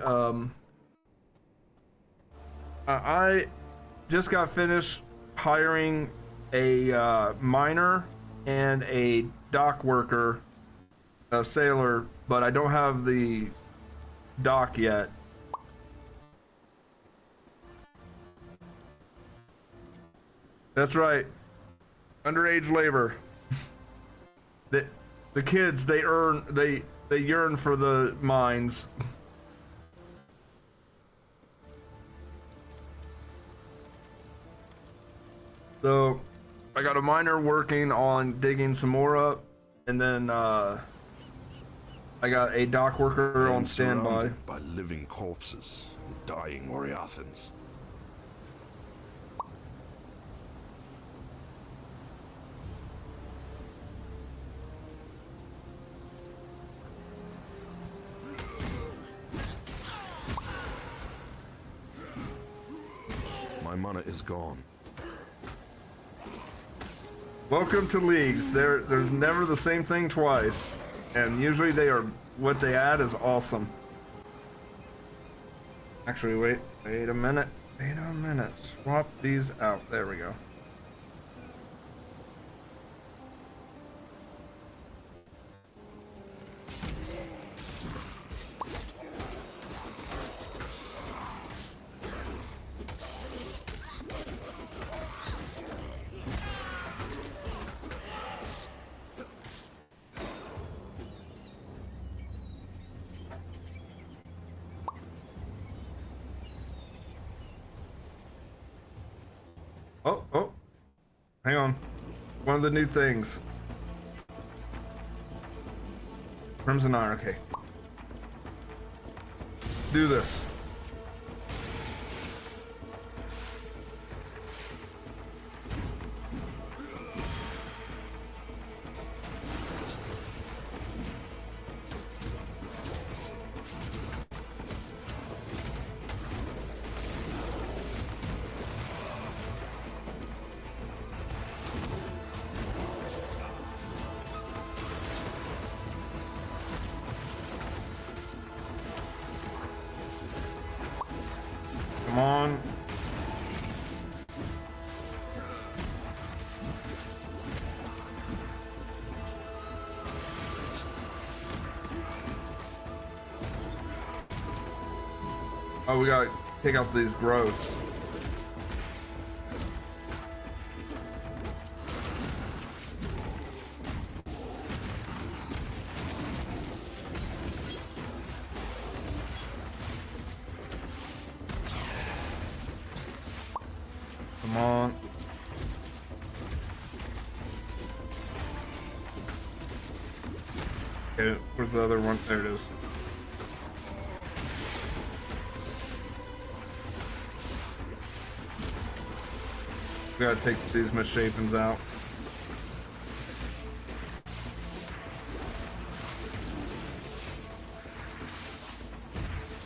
S1: I just got finished hiring a, miner and a dock worker, a sailor, but I don't have the dock yet. That's right. Underage labor. The kids, they yearn for the mines. So I got a miner working on digging some more up, and then I got a dock worker on standby.
S7: Surrounded by living corpses and dying Moriathans. My mana is gone.
S1: Welcome to leagues. There's never the same thing twice, and usually what they add is awesome. Actually, wait a minute. Swap these out. There we go. Oh, hang on. One of the new things. Crimson Iron, okay. Do this. Come on. Oh, we gotta take out these growths. Come on. Okay, where's the other one? There it is. We gotta take these misshapens out.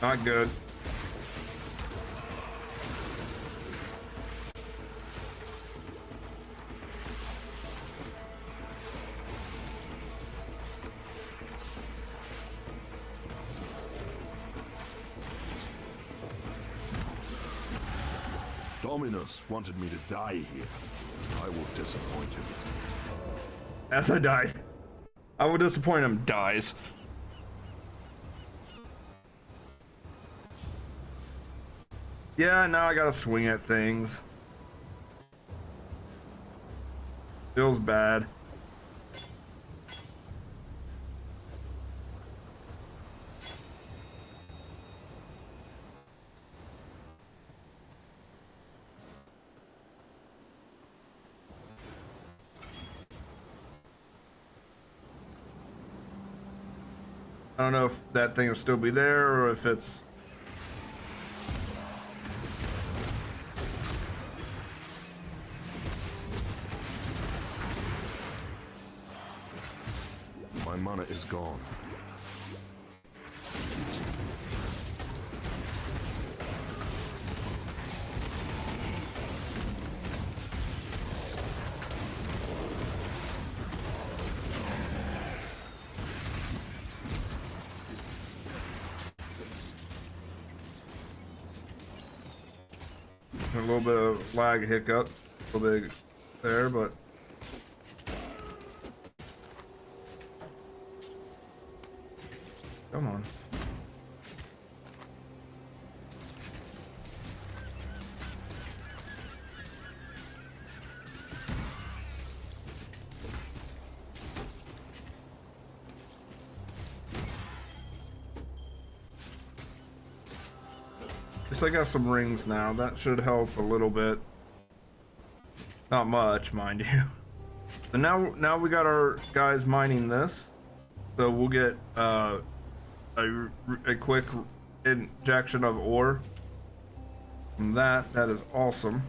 S1: Not good.
S7: Dominus wanted me to die here. I will disappoint him.
S1: as I died. I would disappoint him. Dies. Yeah, now I gotta swing at things. Feels bad. I don't know if that thing will still be there or if it's...
S7: My mana is gone.
S1: A little bit of lag hiccup, a little bit there, but come on. Just I got some rings now. That should help a little bit. Not much, mind you. So now we got our guys mining this. So we'll get a quick injection of ore from that. That is awesome.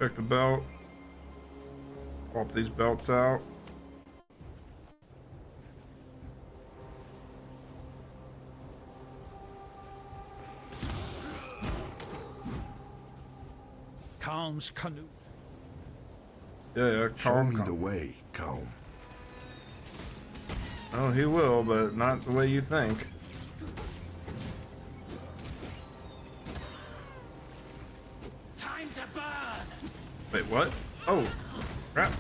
S1: Check the belt. Pop these belts out.
S2: Calm's canoe.
S1: Yeah,
S7: Show
S1: calm.
S7: me the way, Calm.
S1: Oh, he will, but not the way you think.
S2: Time to burn!
S1: Wait, what? Oh, crap.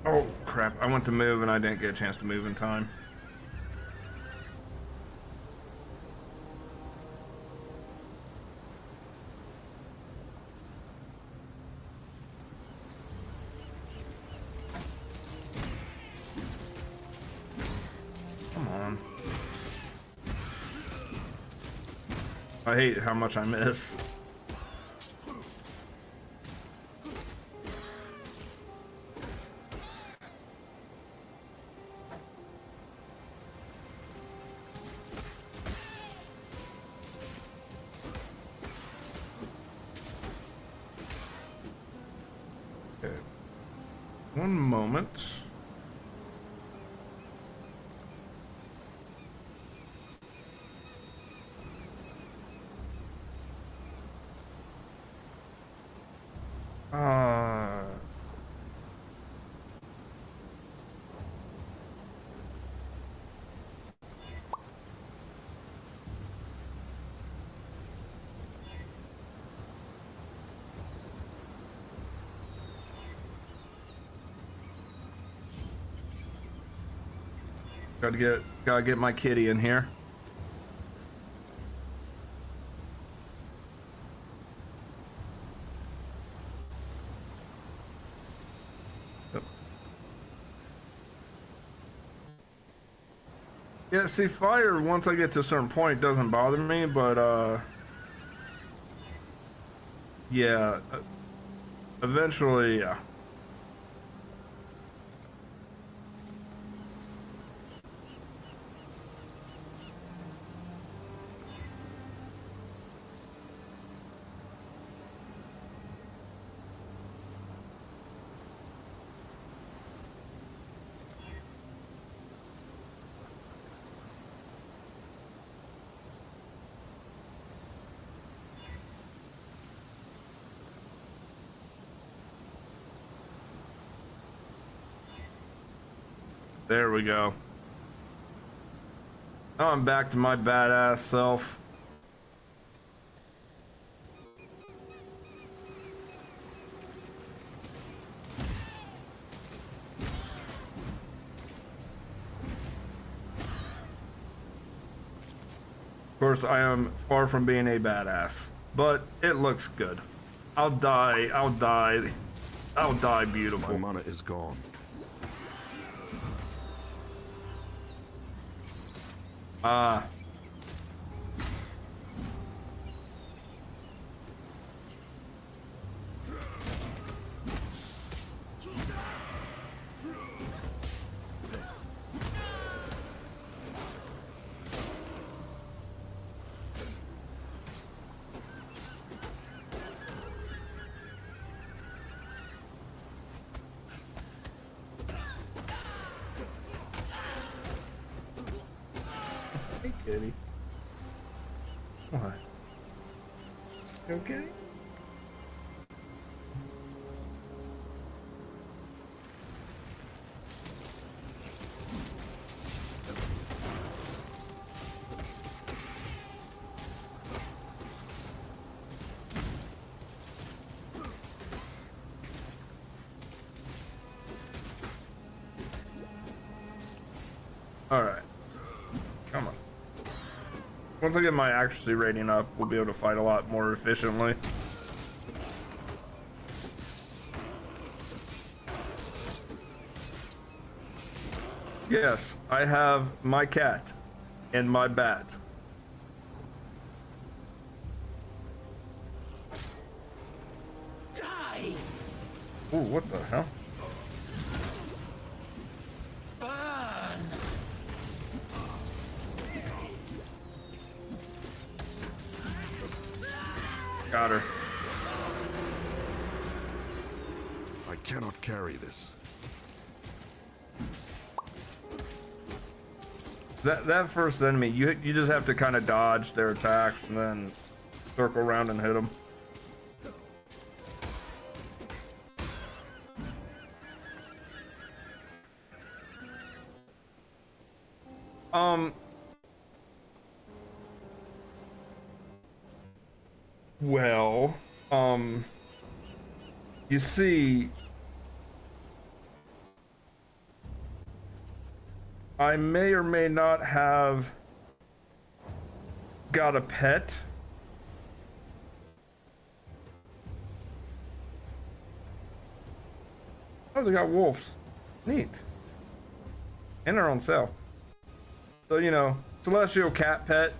S1: Oh, crap. I went to move and I didn't get a chance to move in time. Come on. I hate how much I miss. Okay. One moment. Gotta get my kitty in here. Yep. Yeah, see, fire once I get to a certain point doesn't bother me, but yeah, eventually, yeah. There we go. Now I'm back to my badass self. Of course, I am far from being a badass, but it looks good. I'll die beautiful.
S7: My mana is gone.
S1: Hey, kitty. What? You okay? Alright. Come on. Once I get my accuracy rating up, we'll be able to fight a lot more efficiently. Yes, I have my cat and my bat.
S10: Die!
S1: Ooh, what the hell?
S10: Burn!
S1: Got her.
S7: I cannot carry this.
S1: That first enemy, you just have to kind of dodge their attacks and then circle around and hit them. Well, you see, I may or may not have got a pet. Oh, they got wolves. Neat. In their own cell. So, you know, celestial cat pet.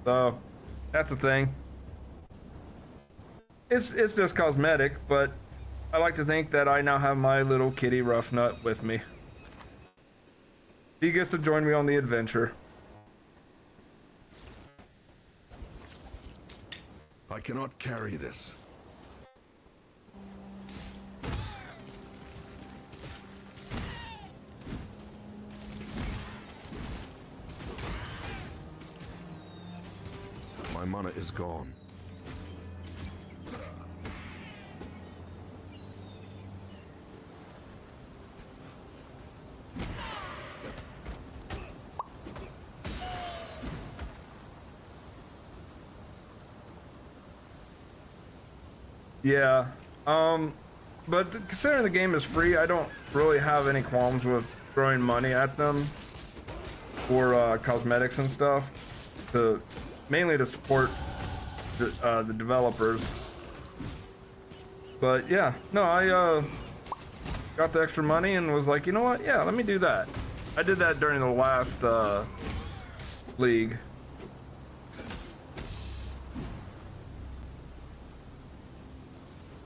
S1: So, that's a thing. It's just cosmetic, but I like to think that I now have my little kitty Roughnut with me. He gets to join me on the adventure.
S7: I cannot carry this. My mana is gone.
S1: Yeah, but considering the game is free, I don't really have any qualms with throwing money at them for cosmetics and stuff, mainly to support the developers. But yeah, no, I got the extra money and was like, you know what? Yeah, let me do that. I did that during the last league.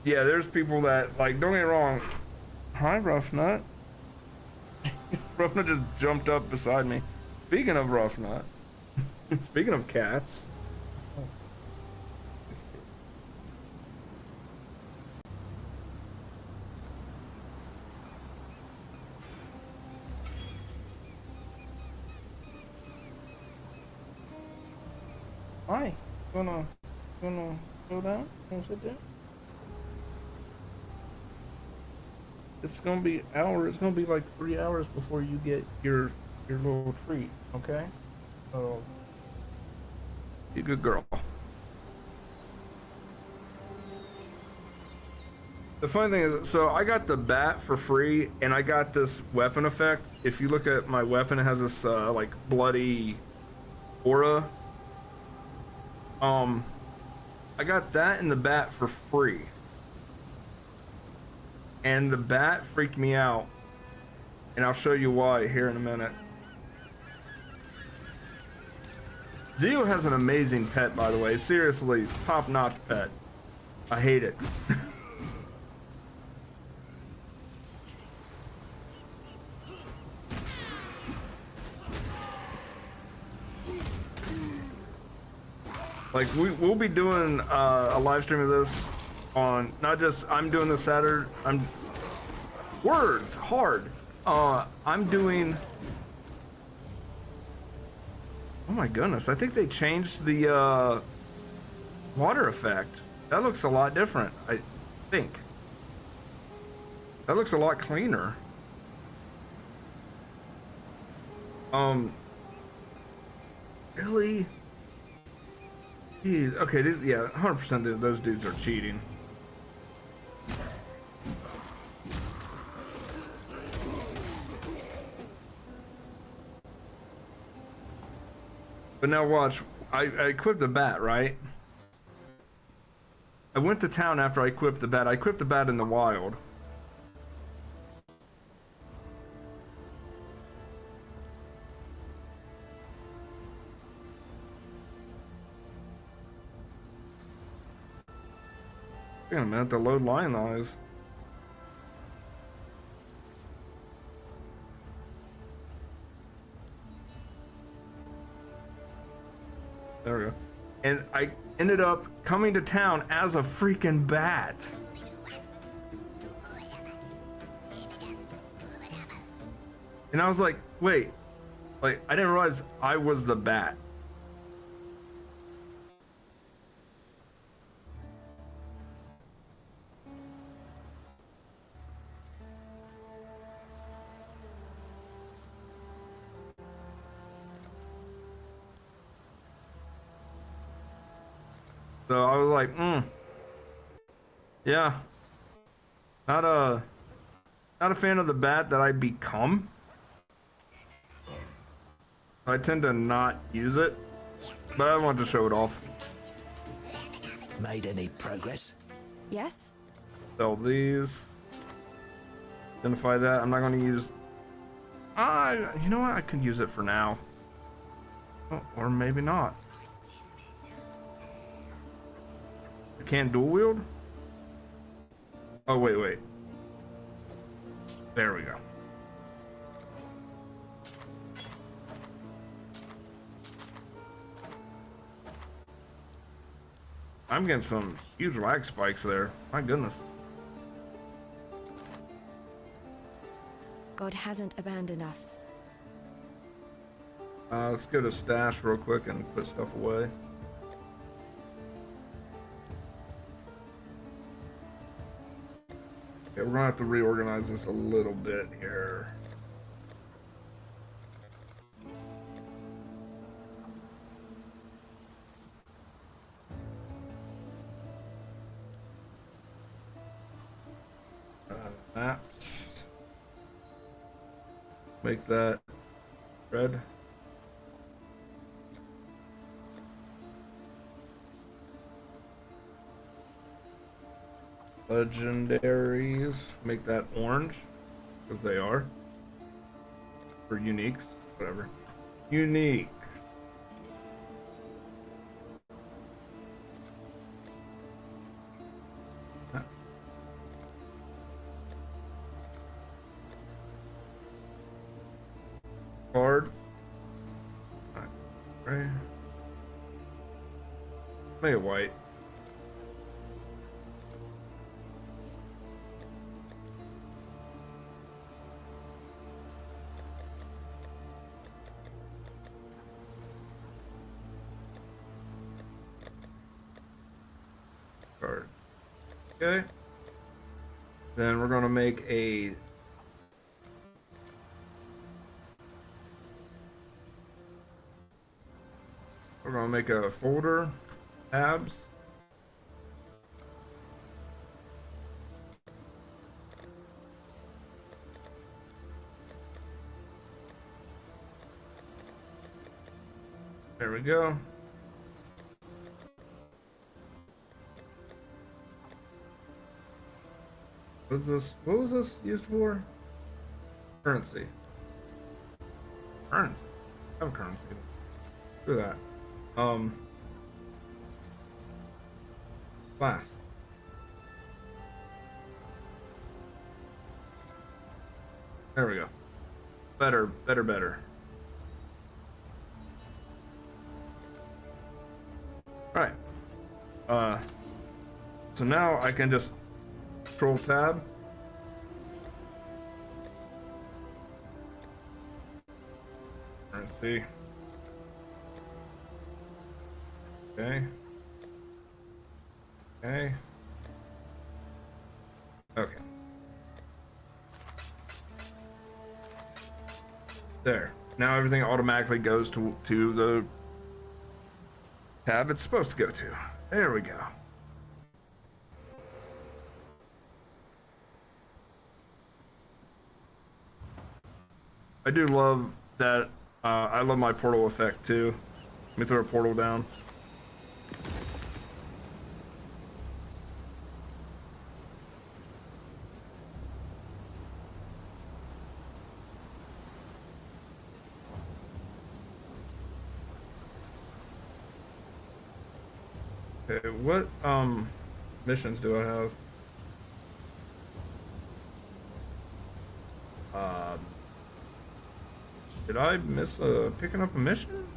S1: Yeah, there's people that, like, don't get me wrong. Hi, Roughnut. Roughnut just jumped up beside me. Speaking of Roughnut. Speaking of cats. Hi. Gonna go down? Gonna sit down? it's gonna be hour. It's gonna be like 3 hours before you get your little treat. Okay. So, be a good girl. The funny thing is, so I got the bat for free, and I got this weapon effect. If you look at my weapon, it has this like bloody aura. I got that and the bat for free, and the bat freaked me out, and I'll show you why here in a minute. Zio has an amazing pet, by the way. Seriously, top-notch pet. I hate it. Like, we'll be doing a live stream of this on, not just, I'm doing this Saturday, words, hard. I'm doing, oh my goodness, I think they changed the water effect. That looks a lot different, I think. That looks a lot cleaner. Really? Jeez, okay, yeah, 100% those dudes are cheating. But now watch, I equipped the bat, right? I went to town after I equipped the bat. I equipped the bat in the wild. Wait a minute, the load line eyes. There we go. And I ended up coming to town as a freaking bat. And I was like, wait, like, I didn't realize I was the bat. So I was like, yeah, not a fan of the bat that I become. I tend to not use it, but I want to show it off.
S11: Made any progress?
S5: Yes?
S1: Sell these. Identify that. I'm not going to use. You know what? I could use it for now. Oh, or maybe not. Can't dual wield? Oh, wait. There we go. I'm getting some huge lag spikes there. My goodness.
S5: God hasn't abandoned us.
S1: Let's go to stash real quick and put stuff away. Yeah, we're gonna have to reorganize this a little bit here. Maps. Make that red. Legendaries, make that orange, because they are. For uniques, whatever. Unique. Cards. Right. Make it white. Okay. Then we're gonna make a folder, tabs. There we go. What is this? What was this used for? Currency. Currency. I have currency. Do that. Class. There we go. Better. Alright. So now I can just Control tab. Currency. Okay. Okay. Okay. There. Now everything automatically goes to the tab it's supposed to go to. There we go. I do love that. I love my portal effect too. Let me throw a portal down. Okay, what missions do I have? Did I miss picking up a mission?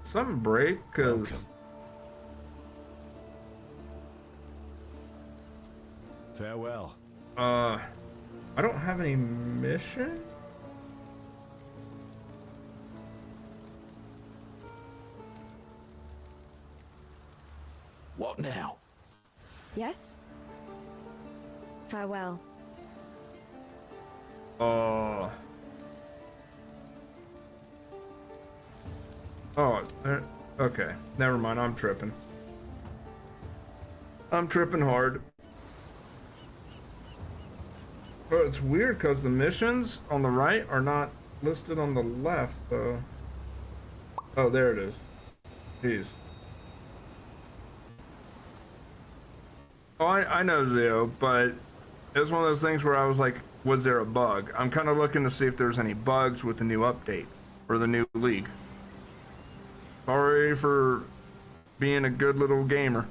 S1: Something break, cause
S2: farewell.
S1: I don't have any mission.
S8: What now?
S11: Yes? Farewell.
S1: Okay. Never mind. I'm tripping. I'm tripping hard. But it's weird because the missions on the right are not listed on the left, so... Oh, there it is. Jeez. Oh, I know, Zio, but it's one of those things where I was like, was there a bug? I'm kind of looking to see if there's any bugs with the new update or the new league. Sorry for being a good little gamer.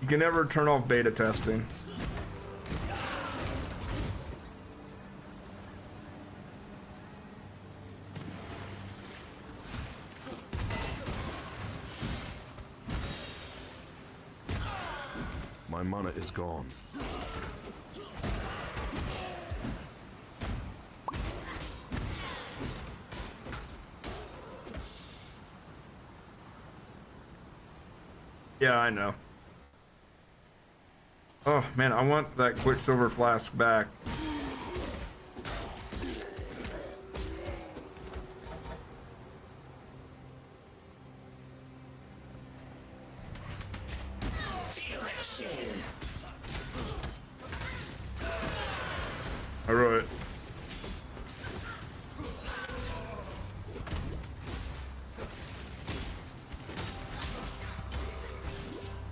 S1: You can never turn off beta testing.
S7: My mana is gone.
S1: Yeah, I know. Oh man, I want that Quicksilver flask back. Alright.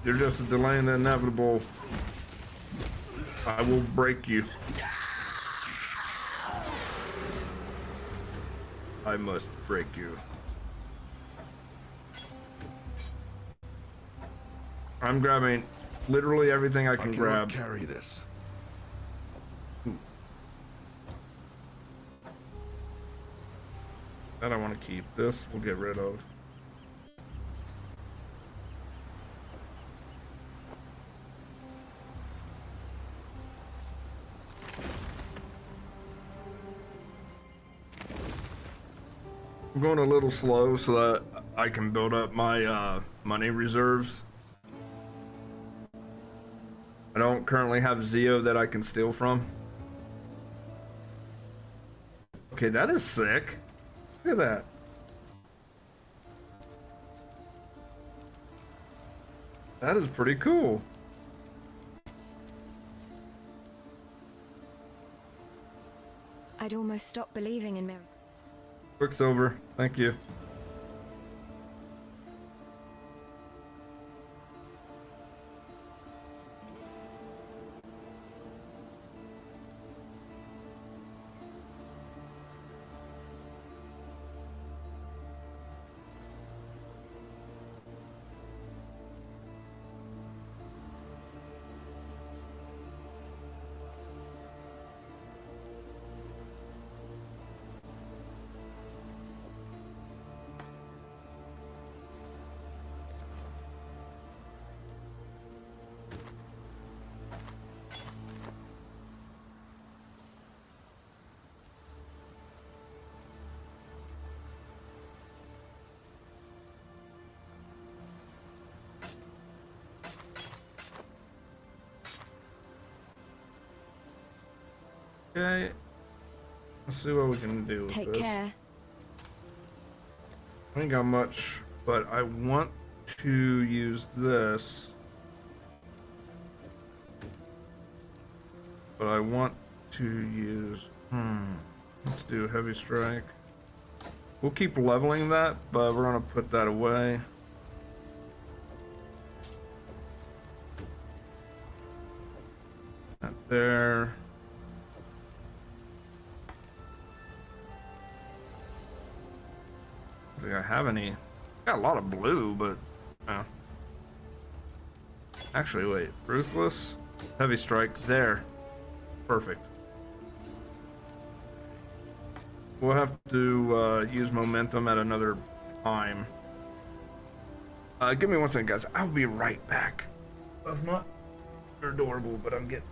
S1: You're just delaying the inevitable. I will break you. I must break you. I'm grabbing literally everything I can grab.
S7: Carry this.
S1: That I want to keep. This we'll get rid of. I'm going a little slow so that I can build up my money reserves. I don't currently have Zeo that I can steal from. Okay, that is sick. Look at that. That is pretty cool.
S11: I'd almost stopped believing in miracles.
S1: Quicksilver, thank you. Okay, let's see what we can do with
S11: Take
S1: this.
S11: care.
S1: I ain't got much, but I want to use this. But I want to use, let's do heavy strike. We'll keep leveling that, but we're gonna put that away. That there. I don't think I have any. Got a lot of blue, but actually, wait. Ruthless, heavy strike there. Perfect. We'll have to use momentum at another time. Give me 1 second, guys. I'll be right back. That's not adorable, but I'm getting.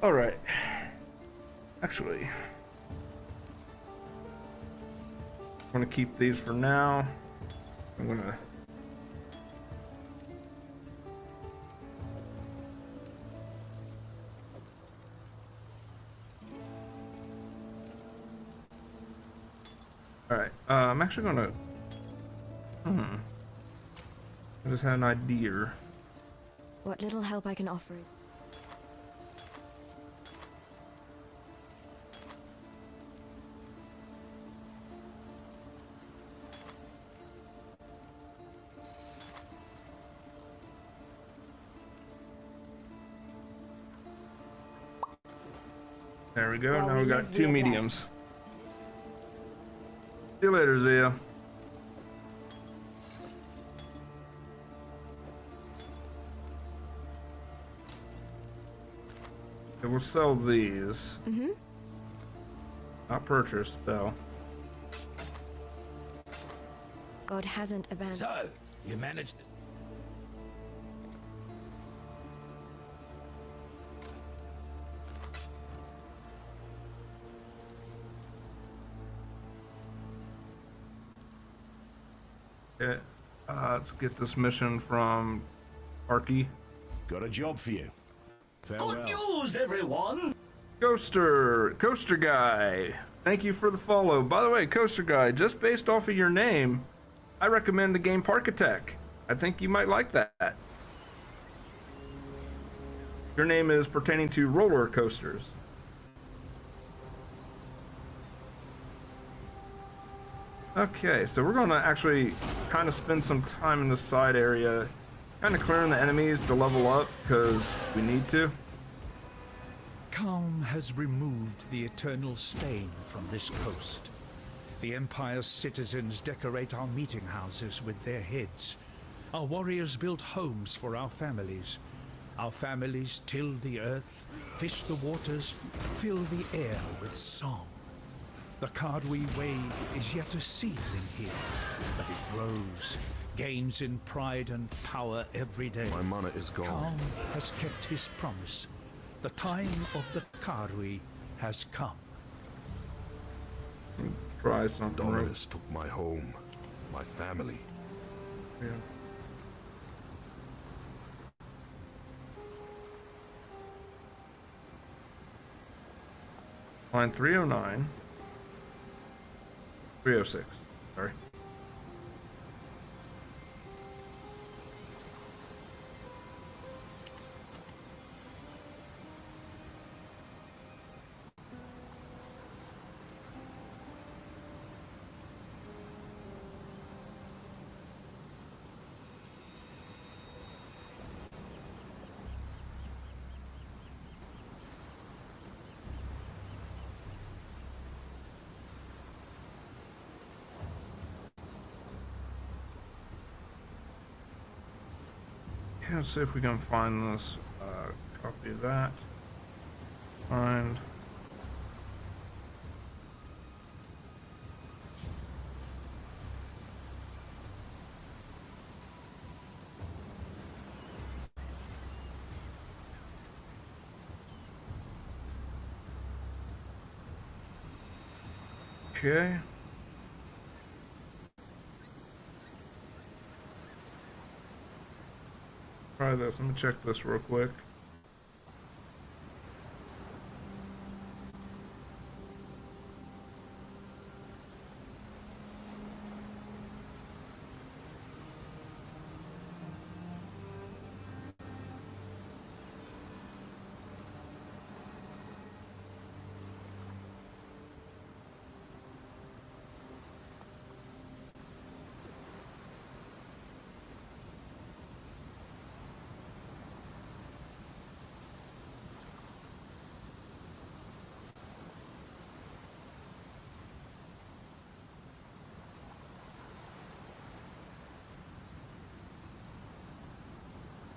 S1: All right. Actually, I'm gonna keep these for now. I'm gonna. All right. I'm actually gonna. I just had an idea.
S11: What little help I can offer is...
S1: There we go.
S11: While
S1: now
S11: we
S1: we got
S11: live,
S1: two
S11: we
S1: mediums.
S11: rest.
S1: See you later, Zia. Okay, we'll sell these. Not purchased, though.
S11: God hasn't abandoned...
S8: So, you managed to...
S1: Okay. Let's get this mission from Arky.
S2: Got a job for you. Farewell.
S12: Good news, everyone!
S1: Coaster Guy. Thank you for the follow. By the way, Coaster Guy, just based off of your name, I recommend the game Parkitech. I think you might like that. Your name is pertaining to roller coasters. Okay, so we're gonna actually kind of spend some time in the side area, kind of clearing the enemies to level up, because we need to.
S13: Calm has removed the eternal stain from this coast. The Empire's citizens decorate our meeting houses with their heads. Our warriors build homes for our families. Our families till the earth, fish the waters, fill the air with song. The Cardwe Way is yet a seedling here, but it grows, gains in pride and power every day.
S7: My mana is gone.
S13: Calm has kept his promise. The time of the Cardwe has come.
S1: Try something.
S7: Dominus took my home, my family.
S1: Yeah. Line 309. 306. Sorry. Let's see if we can find this. Copy that. Find. Okay. Try this. Let me check this real quick.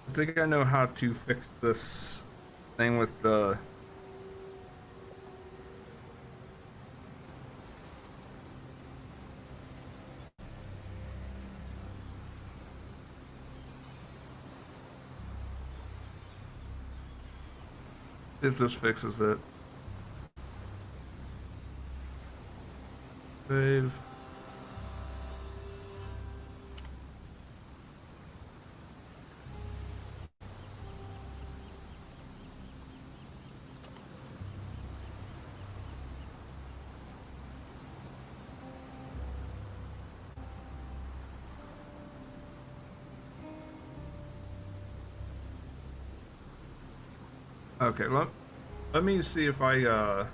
S1: I think I know how to fix this thing with the if this fixes it. Save. Okay, let me see if I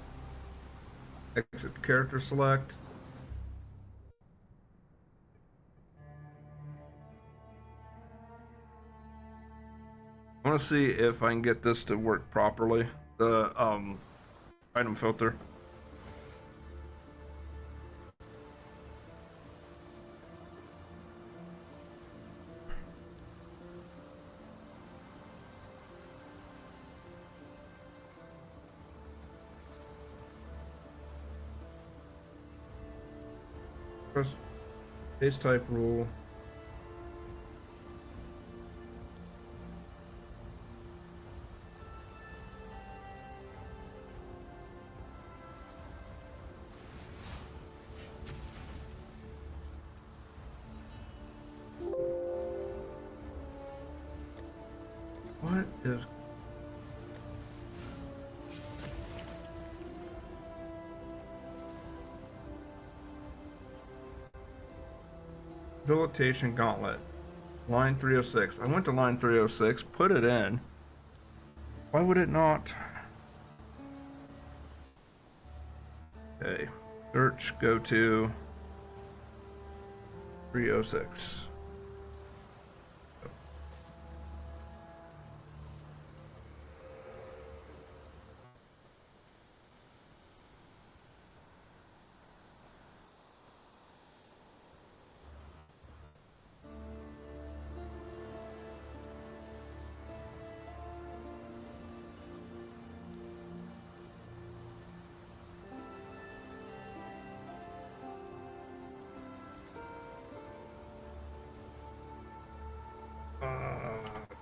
S1: exit character select. I want to see if I can get this to work properly. The item filter. Press base type rule. What is... Debilitation Gauntlet. Line 306. I went to line 306, put it in. Why would it not? Okay. Search, go to 306.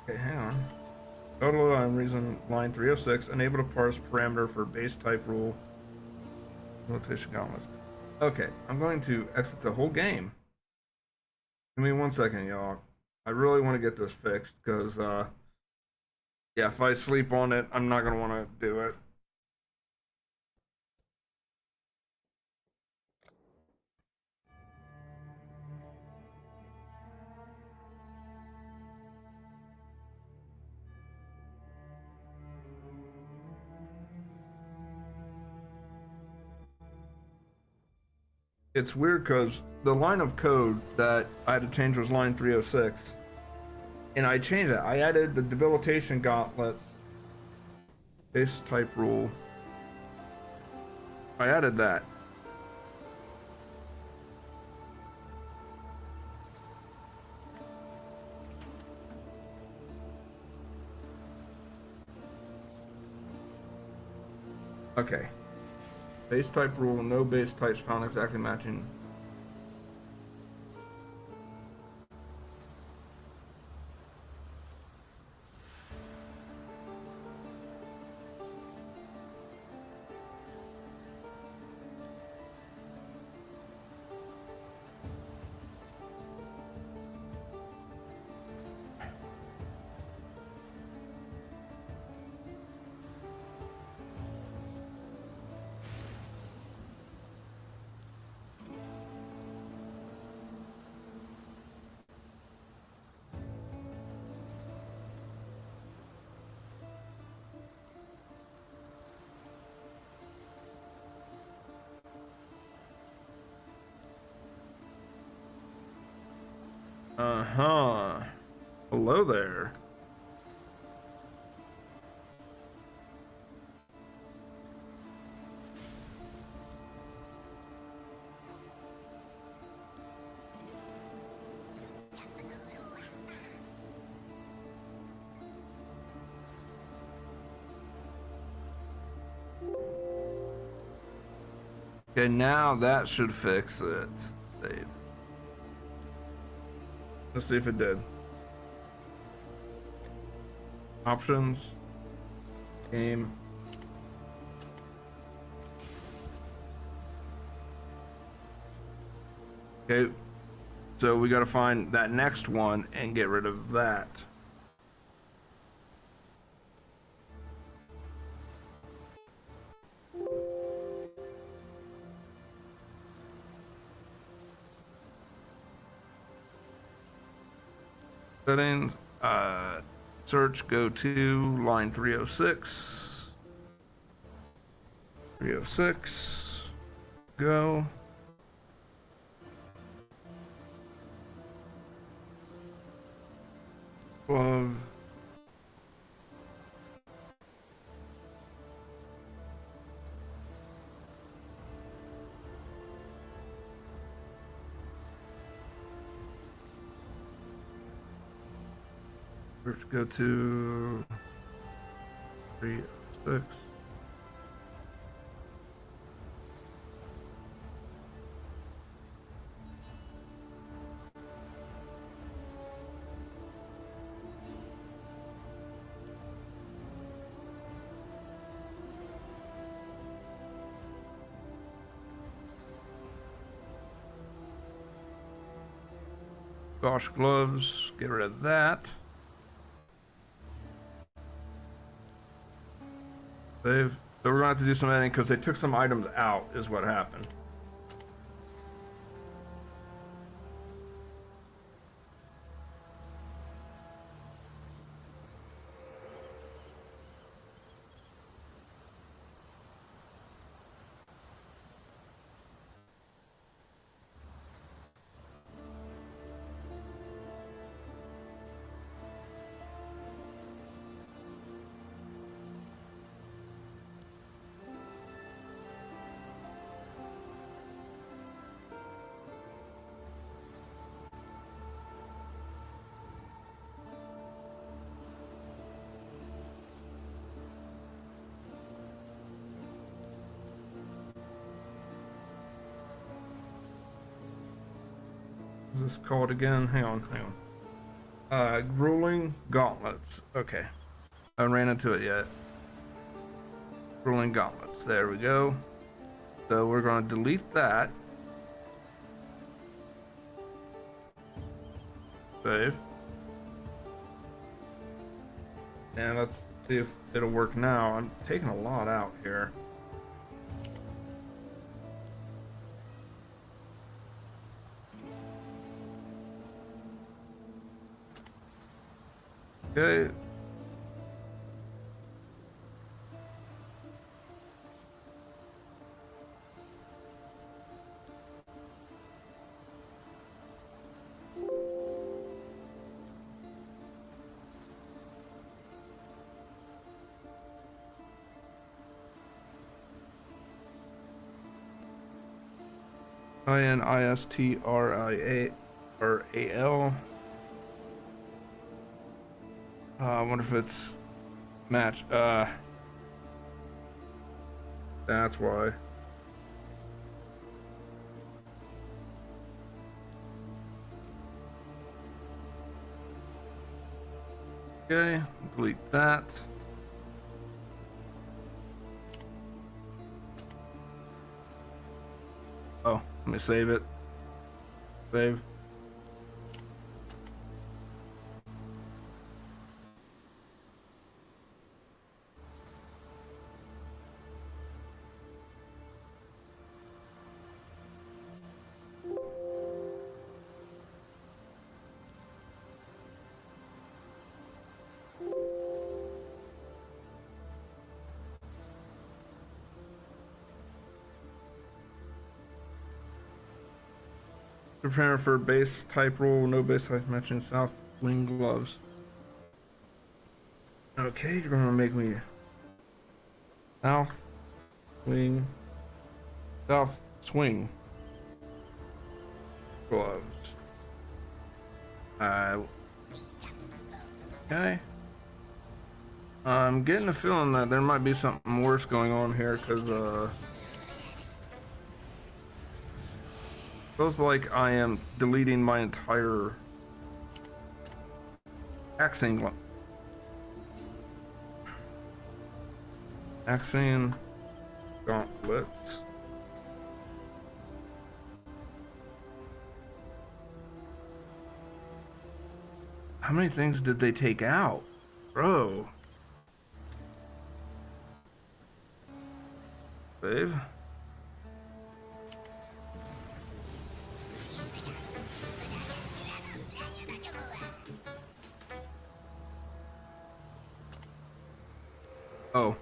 S1: Okay, hang on. Total reason line 306. Unable to parse parameter for base type rule. Notation gauntlets. Okay, I'm going to exit the whole game. Give me 1 second, y'all. I really want to get this fixed because, yeah, if I sleep on it, I'm not going to want to do it. It's weird because the line of code that I had to change was line 306. And I changed it. I added the debilitation gauntlets. Base type rule. I added that. Okay. Base type rule, no base types found exactly matching. Uh-huh. Hello there. Okay, now that should fix it. Save. Let's see if it did. Options. Game. Okay. So we got to find that next one and get rid of that. Settings, search, go to line 306. 306. Go. Glove. Let's go to 306. Gosh, gloves, get rid of that. Save. So we're gonna have to do some editing because they took some items out, is what happened. What's this called again? Hang on. Grueling gauntlets. Okay. I haven't ran into it yet. Grueling gauntlets. There we go. So we're going to delete that. Save. And let's see if it'll work now. I'm taking a lot out here. Okay. INISTRIAL. I wonder if it's match. That's why. Okay, delete that. Oh, let me save it. Save. Prepare for base type roll, no base type matching south wing gloves. Okay, you're gonna make me south wing, south swing gloves. Okay. I'm getting a feeling that there might be something worse going on here because feels like I am deleting my entire axing gauntlets. How many things did they take out, bro? Save. Oh.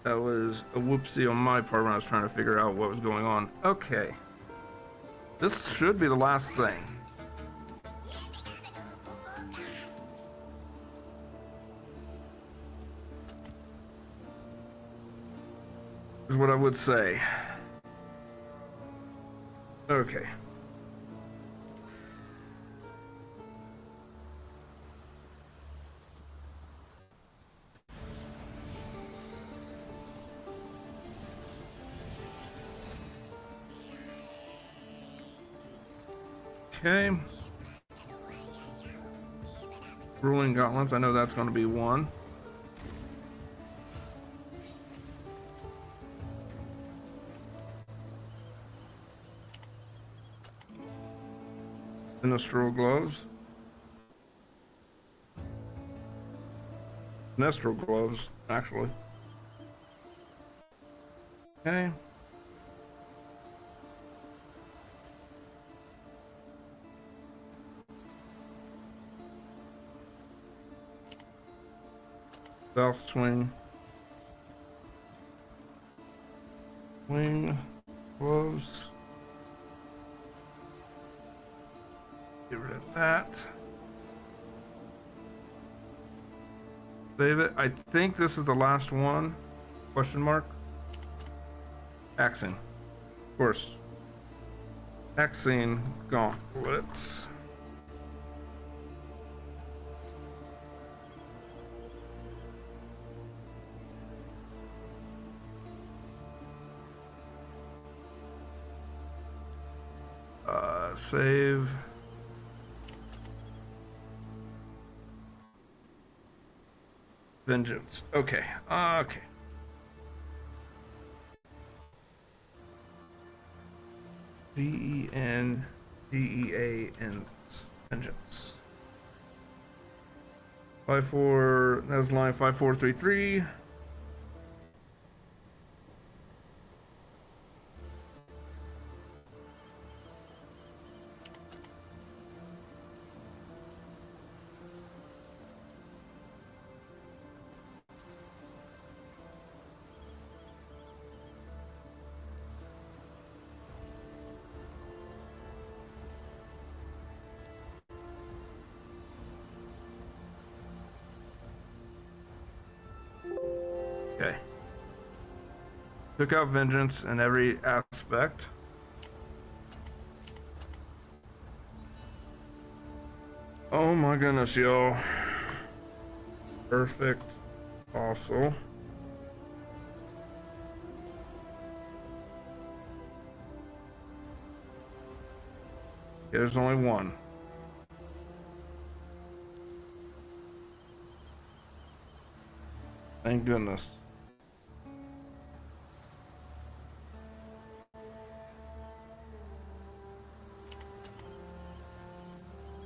S1: That was a whoopsie on my part when I was trying to figure out what was going on. Okay. This should be the last thing. Is what I would say. Okay. Okay. Ruling gauntlets, I know that's going to be one. Sinestral gloves. Sinestral gloves, actually. Okay. South swing. Swing gloves. Get rid of that. Save it. I think this is the last one. Question mark. Axing. Of course. Axing gauntlets. Save. Vengeance. Okay. Okay. V-E-N-D-E-A-N. Vengeance. 5-4. That was line 5433. Okay. Took out vengeance in every aspect. Oh my goodness, y'all. Perfect. Also. There's only one. Thank goodness.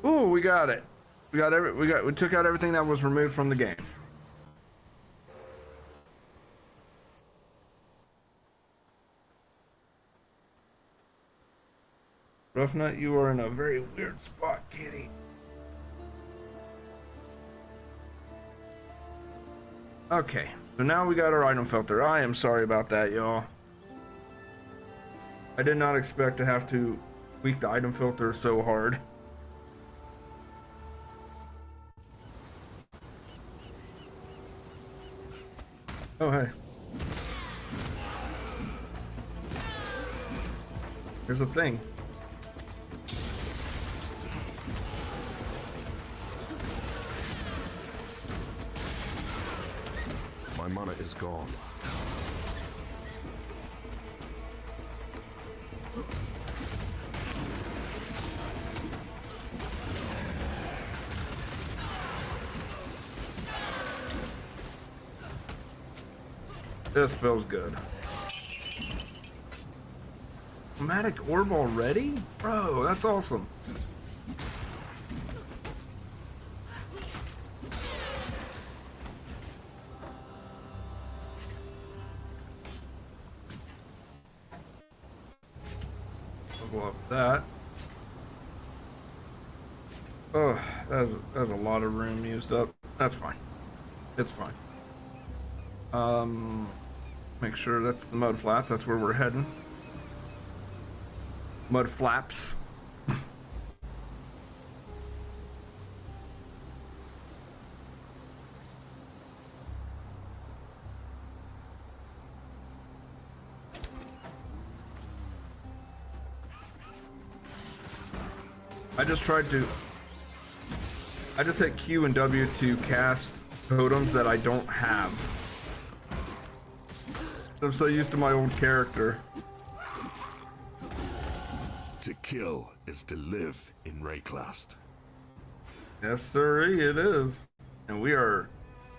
S1: Ooh, we got it. We took out everything that was removed from the game. Roughnut, you are in a very weird spot, kitty. Okay, so now we got our item filter. I am sorry about that, y'all. I did not expect to have to tweak the item filter so hard. Oh, hey. Here's the thing.
S7: My mana is gone.
S1: This feels good. Chromatic orb already? Bro, that's awesome. Level up that. Oh, that's a lot of room used up. That's fine. It's fine. Make sure that's the mud flats. That's where we're heading. Mud flaps. I just hit Q and W to cast totems that I don't have. I'm so used to my old character.
S7: To kill is to live in Rayclast.
S1: Yes, sirree, it is. And we are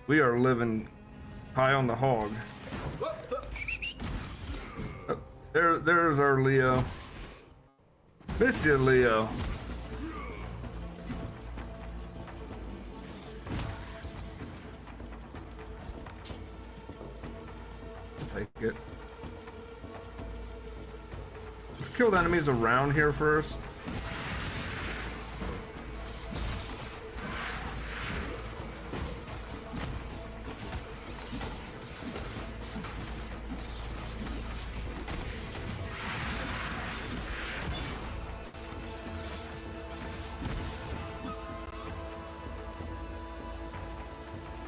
S1: living high on the hog. There's our Leo. Miss you, Leo. take it. Let's kill the enemies around here first.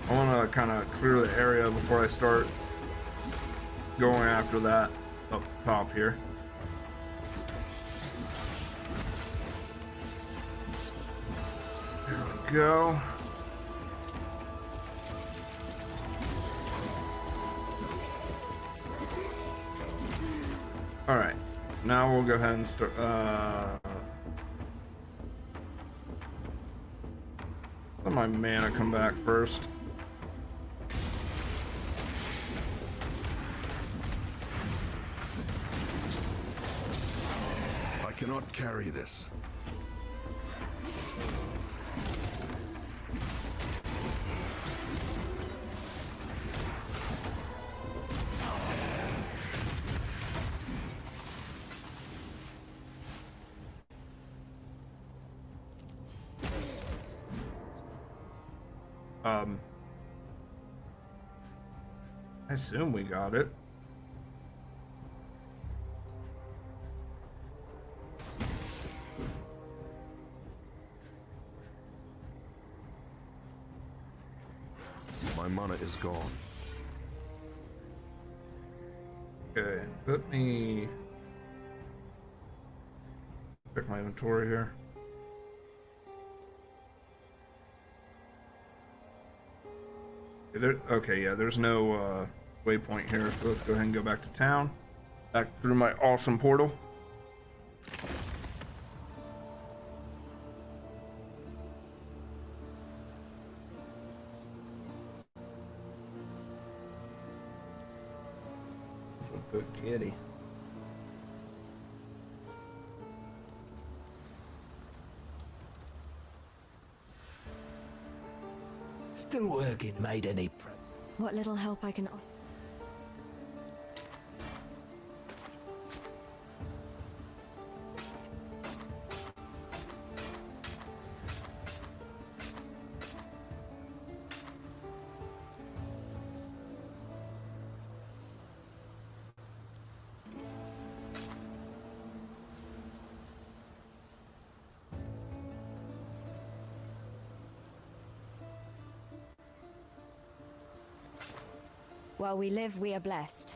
S1: I want to kind of clear the area before I start going after that up top here. There we go. All right, now we'll go ahead and start. Let my mana come back first.
S7: I cannot carry this.
S1: I assume we got it.
S7: My mana is gone.
S1: Okay, let me check my inventory here. Okay, yeah, there's no waypoint here, so let's go ahead and go back to town. Back through my awesome portal. Good kitty.
S12: Still working, made any
S11: What little help I can offer. While we live, we are blessed.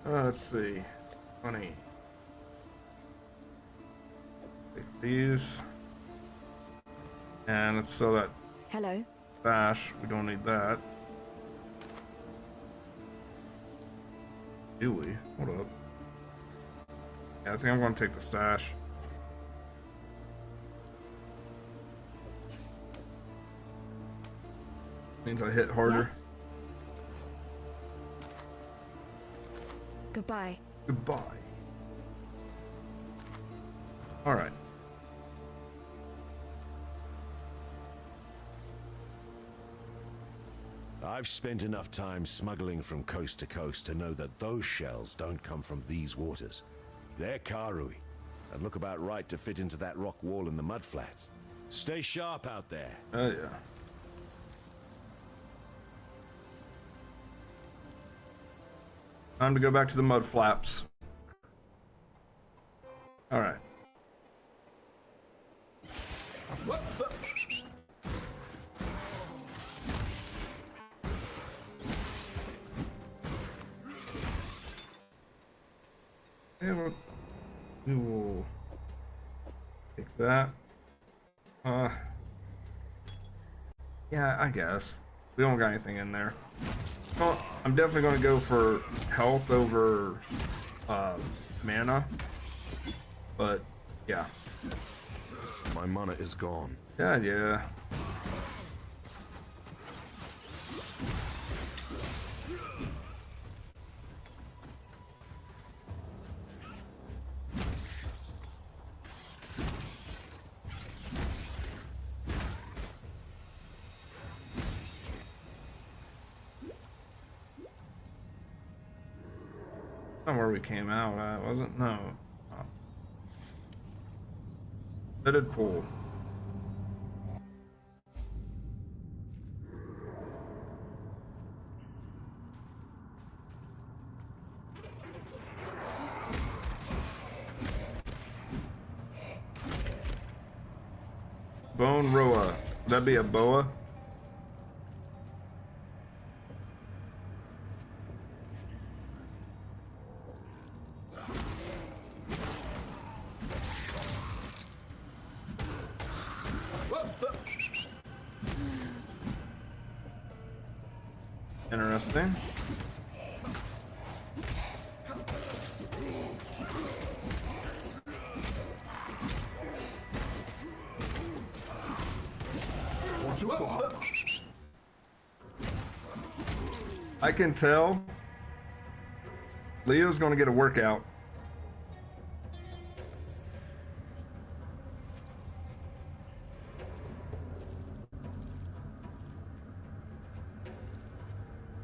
S1: Let's see. 20. Take these. And let's sell that.
S11: Hello.
S1: Stash. We don't need that. Do we? Hold up. Yeah, I think I'm going to take the stash. Means I hit harder.
S11: Yes. Goodbye.
S1: Goodbye. All right.
S7: I've spent enough time smuggling from coast to coast to know that those shells don't come from these waters. They're Karui, and look about right to fit into that rock wall in the mudflats. Stay sharp out there.
S1: Oh, yeah. Time to go back to the mud flaps. All right. And we will take that. Yeah, I guess. We don't got anything in there. Well, I'm definitely going to go for health over mana. But, yeah.
S7: My mana is gone.
S1: Yeah. Not where we came out at, was it? No. Oh. Fitted pool. Bone Roa. Would that be a boa? Interesting. I can tell Leo's going to get a workout.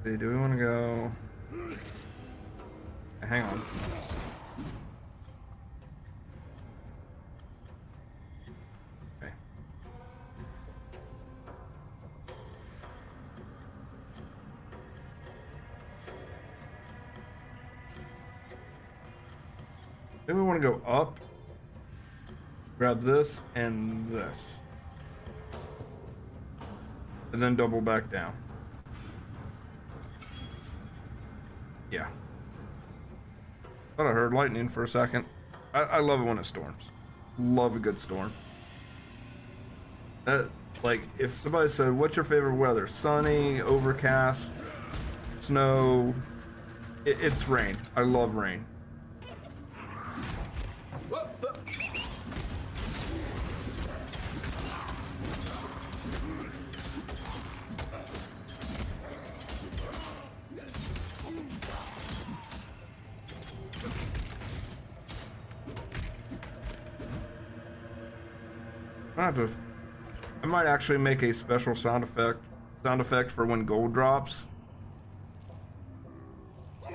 S1: Do we want to go? Hang on. Okay. Then we want to go up, grab this and this, and then double back down. Yeah. Thought I heard lightning for a second. I love it when it storms. Love a good storm. Like, if somebody said, what's your favorite weather? Sunny, overcast, snow. It's rain. I love rain. I might actually make a special sound effect for when gold drops. I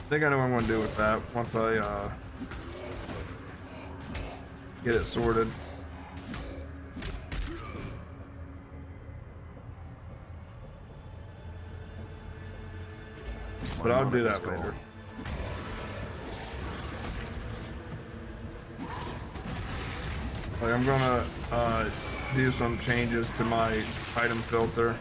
S1: think I know what I'm going to do with that once I get it sorted. But I'll do that later. Like, I'm gonna do some changes to my item filter.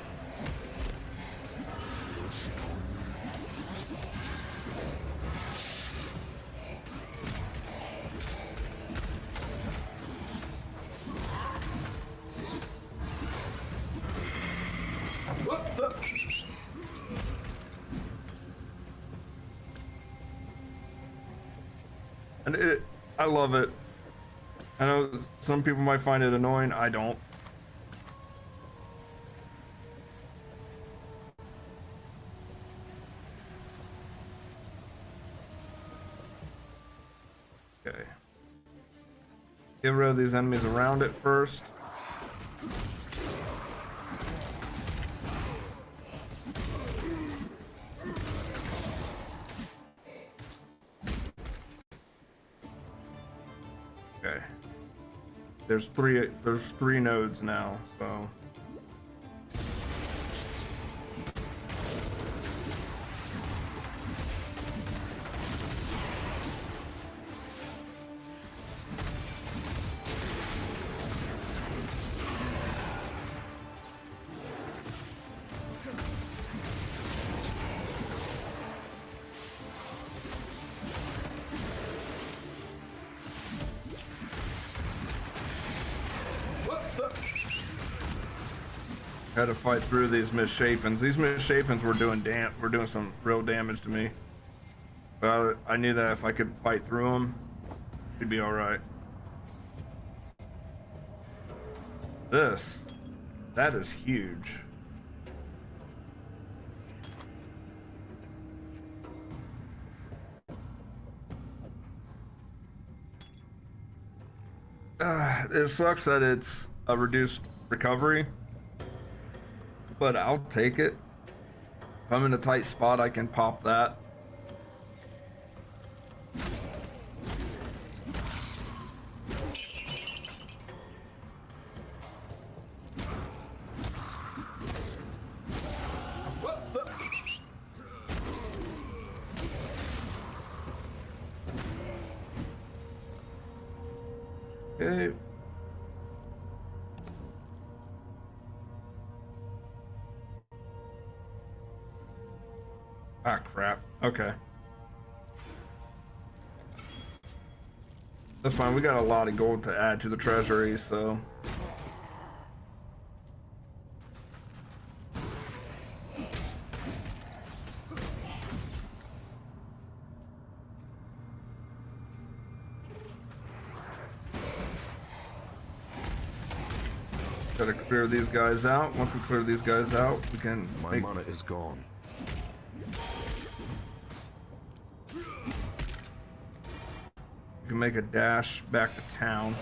S1: And I love it. I know some people might find it annoying. I don't. Okay. Get rid of these enemies around it first. Okay. There's three nodes now, so had to fight through these misshapens. These misshapens were doing some real damage to me. But I knew that if I could fight through them, it'd be all right. That is huge. It sucks that it's a reduced recovery, but I'll take it. If I'm in a tight spot, I can pop that. Okay. Ah, crap. Okay. That's fine. We got a lot of gold to add to the treasury, so. Gotta clear these guys out. Once we clear these guys out, we can.
S7: My mana is gone.
S1: We can make a dash back to town.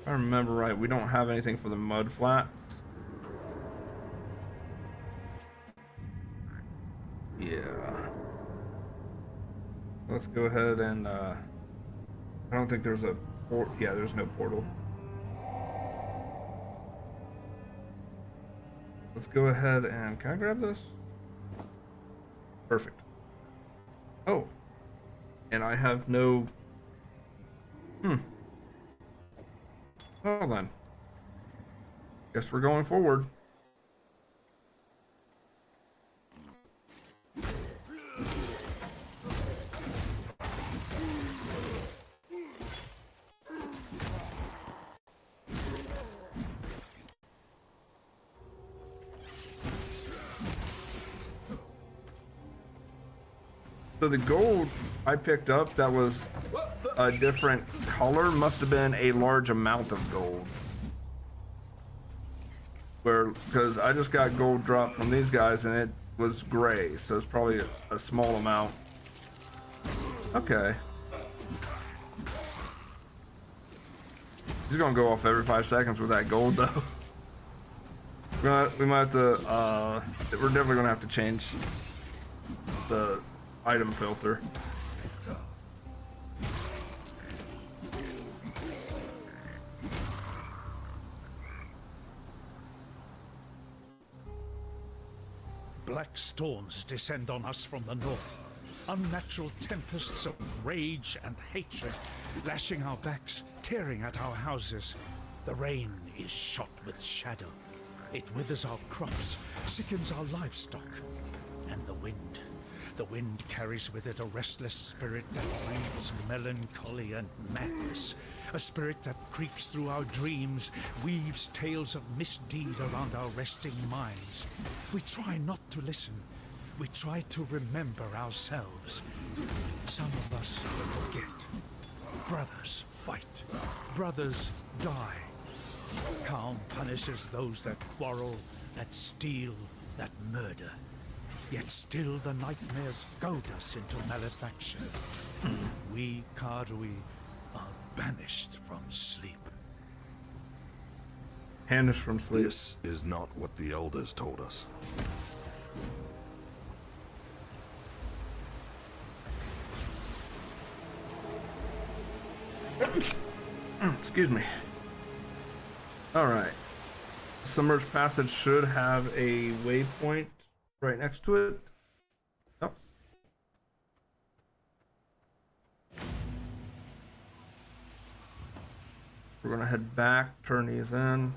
S1: If I remember right, we don't have anything for the mud flats. Yeah. Let's go ahead and I don't think there's a port. Yeah, there's no portal. Let's go ahead and can I grab this? Perfect. Oh. And I have no Well then. Guess we're going forward. So the gold I picked up that was a different color must have been a large amount of gold. Because I just got gold dropped from these guys and it was gray, so it's probably a small amount. Okay. He's gonna go off every 5 seconds with that gold though. We might have to, we're definitely gonna have to change the item filter.
S13: Black storms descend on us from the north. Unnatural tempests of rage and hatred, lashing our backs, tearing at our houses. The rain is shot with shadow. It withers our crops, sickens our livestock. And the wind carries with it a restless spirit that breeds melancholy and madness. A spirit that creeps through our dreams, weaves tales of misdeed around our resting minds. We try not to listen. We try to remember ourselves. Some of us forget. Brothers fight. Brothers die. Calm punishes those that quarrel, that steal, that murder. Yet still the nightmares goad us into malefaction. We Karui are banished from sleep.
S1: Banished from sleep.
S7: This is not what the elders told us.
S1: Excuse me. Alright. Submerged Passage should have a waypoint right next to it. Oh. We're gonna head back, turn these in,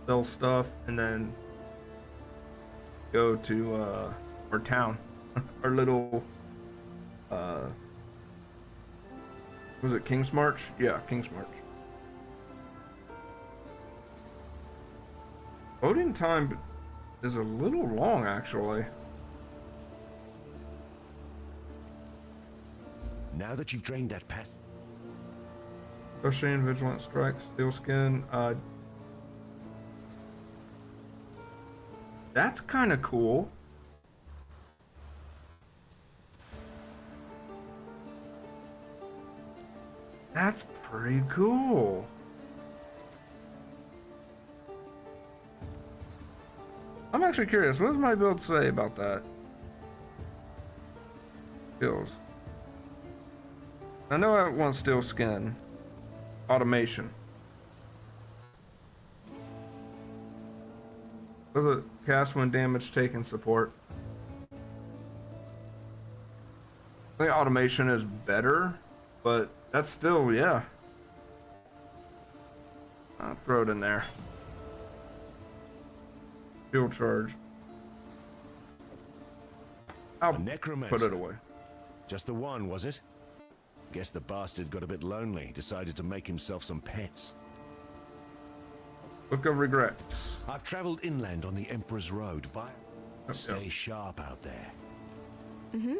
S1: sell stuff, and then go to our town. Our little was it King's March? Yeah, King's March. Loading time is a little long, actually.
S7: Now that you've drained that path,
S1: Especially in Vigilant Strike, Steel Skin. That's kind of cool. That's pretty cool. I'm actually curious. What does my build say about that? Skills. I know I want Steel Skin. automation. Look at cast when damage taken support. I think automation is better, but that's still, yeah. I'll throw it in there. Fuel charge. I'll put it away.
S7: Just the one, was it? Guess the bastard got a bit lonely, decided to make himself some pets.
S1: Book of Regrets.
S7: I've traveled inland on the Emperor's Road. Stay sharp out there.
S11: Mm-hmm.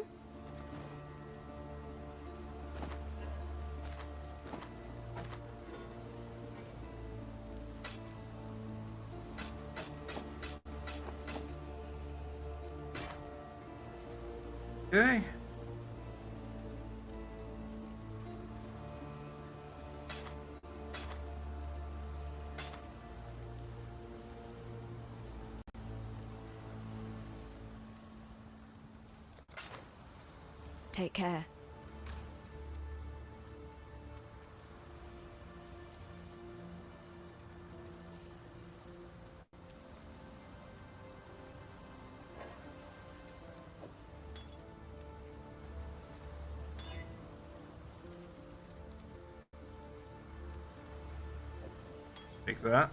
S1: Okay.
S11: Take care.
S1: Take that.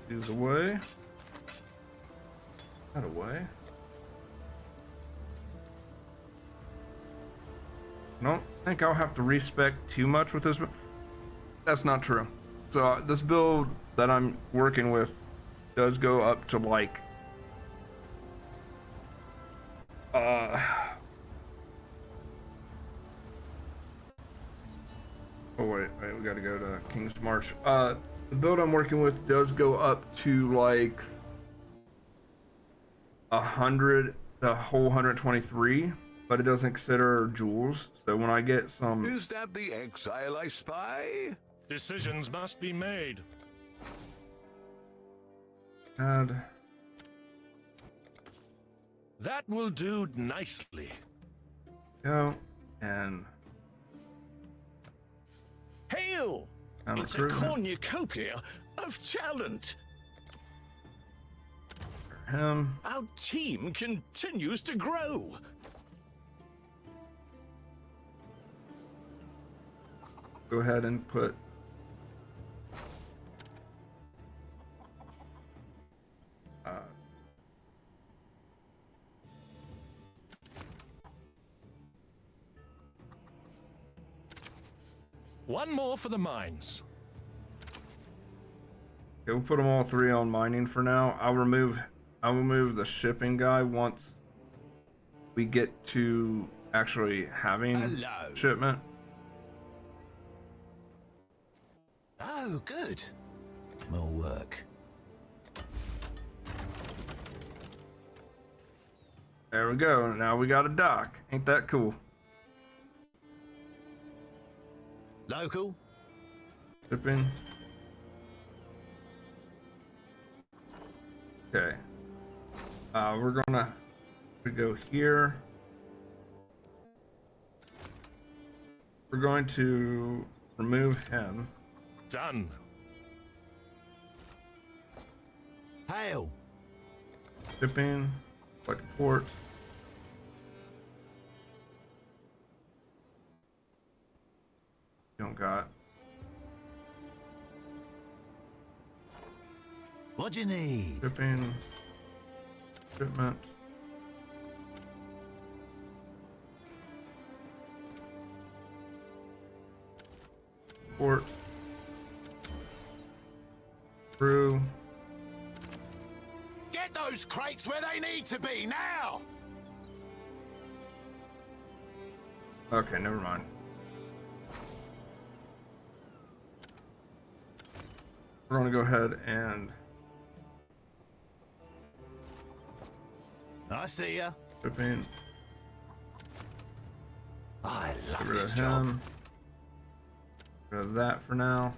S1: These away. That away. Don't think I'll have to respec too much with this. That's not true. So this build that I'm working with does go up to like oh wait, we gotta go to King's March. The build I'm working with does go up to like 100, the whole 123, but it doesn't consider jewels. So when I get some...
S9: Is that the exile I spy?
S6: Decisions must be made.
S1: And...
S6: That will do nicely.
S1: Go, and...
S8: Hail! It's a cornucopia of talent.
S1: Him.
S8: Our team continues to grow.
S1: Go ahead and put
S6: one more for the mines.
S1: okay, we'll put them all three on mining for now. I'll remove the shipping guy once we get to actually having shipment.
S10: Oh, good. More work.
S1: There we go. Now we got a dock. Ain't that cool?
S10: Local?
S1: Shipping. Okay. We go here. We're going to remove him.
S6: Done.
S10: Hail.
S1: Shipping. Like port. You don't got.
S10: What do you need?
S1: Shipping. Shipment. Port. Crew.
S10: Get those crates where they need to be now!
S1: Okay, never mind. We're gonna go ahead and
S10: I see ya.
S1: shipping.
S10: I love
S1: Get rid
S10: this
S1: of
S10: job.
S1: him. Get rid of that for now.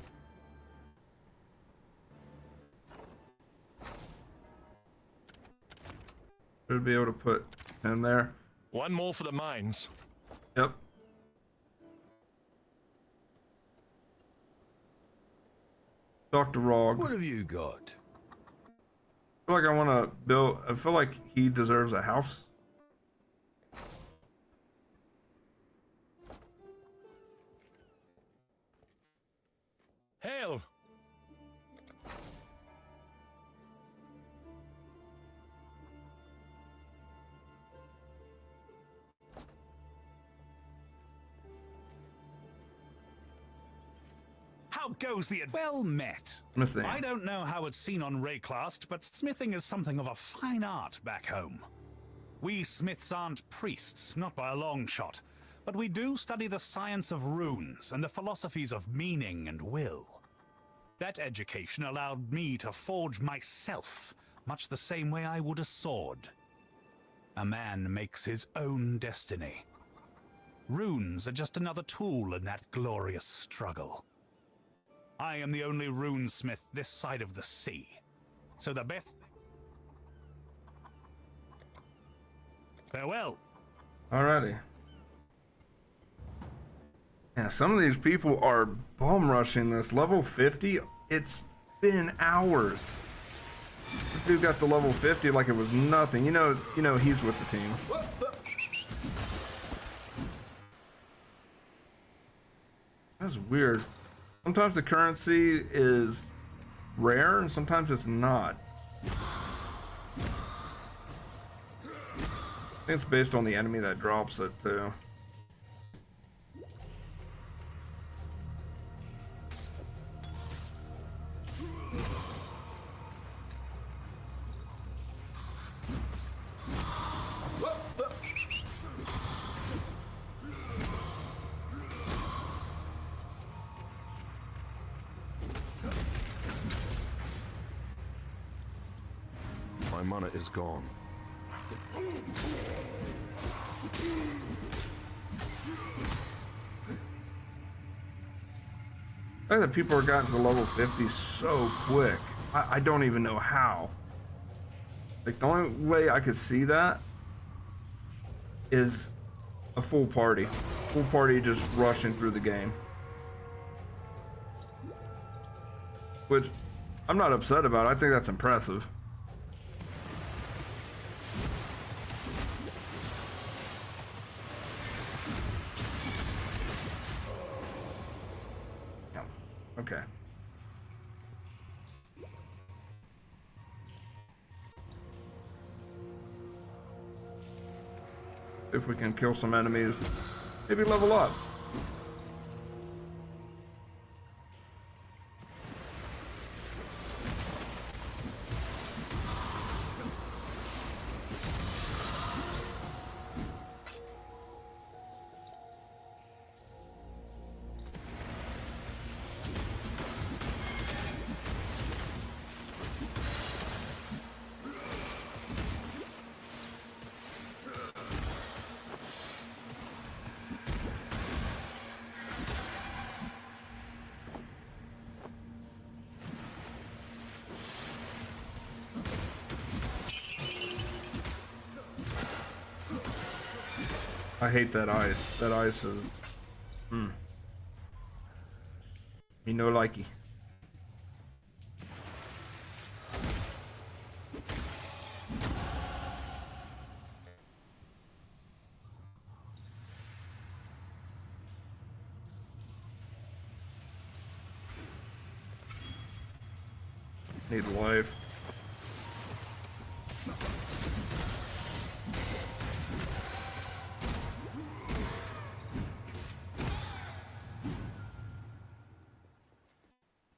S1: Should be able to put him there.
S6: One more for the mines.
S1: Yep. Dr. Rog.
S8: What have you got?
S1: I feel like I want to build. I feel like he deserves a house.
S6: Hail!
S2: How goes the well met?
S1: Smithing.
S2: I don't know how it's seen on Rayclast, but smithing is something of a fine art back home. We smiths aren't priests, not by a long shot, but we do study the science of runes and the philosophies of meaning and will. That education allowed me to forge myself, much the same way I would a sword. A man makes his own destiny. Runes are just another tool in that glorious struggle. I am the only runesmith this side of the sea, so the best... Farewell.
S1: Alrighty. Yeah, some of these people are bum rushing this. Level 50, it's been hours. This dude got the level 50 like it was nothing. You know he's with the team. That's weird. Sometimes the currency is rare and sometimes it's not. I think it's based on the enemy that drops it too.
S7: My mana is gone.
S1: I think that people are gotten to level 50 so quick. I don't even know how. Like, the only way I could see that is a full party. Full party just rushing through the game. Which I'm not upset about. I think that's impressive. Okay. If we can kill some enemies, maybe level up. I hate that ice. That ice is... Me no likey. Need life.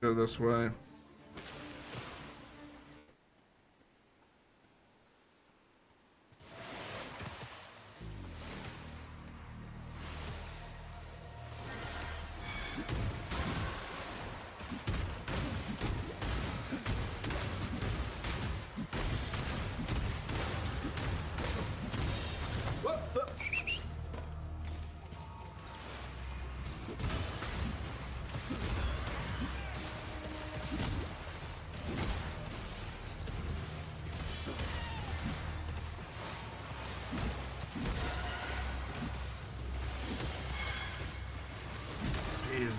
S1: Go this way.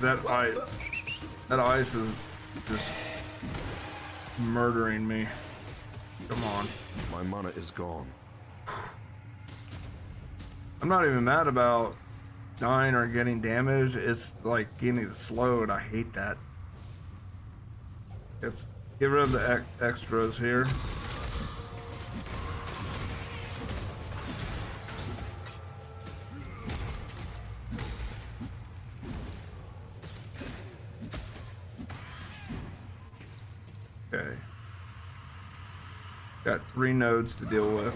S1: Because that ice is just murdering me. Come on.
S7: My mana is gone.
S1: I'm not even mad about dying or getting damaged. It's like getting slowed. I hate that. Let's get rid of the extras here. Okay. Got 3 nodes to deal with.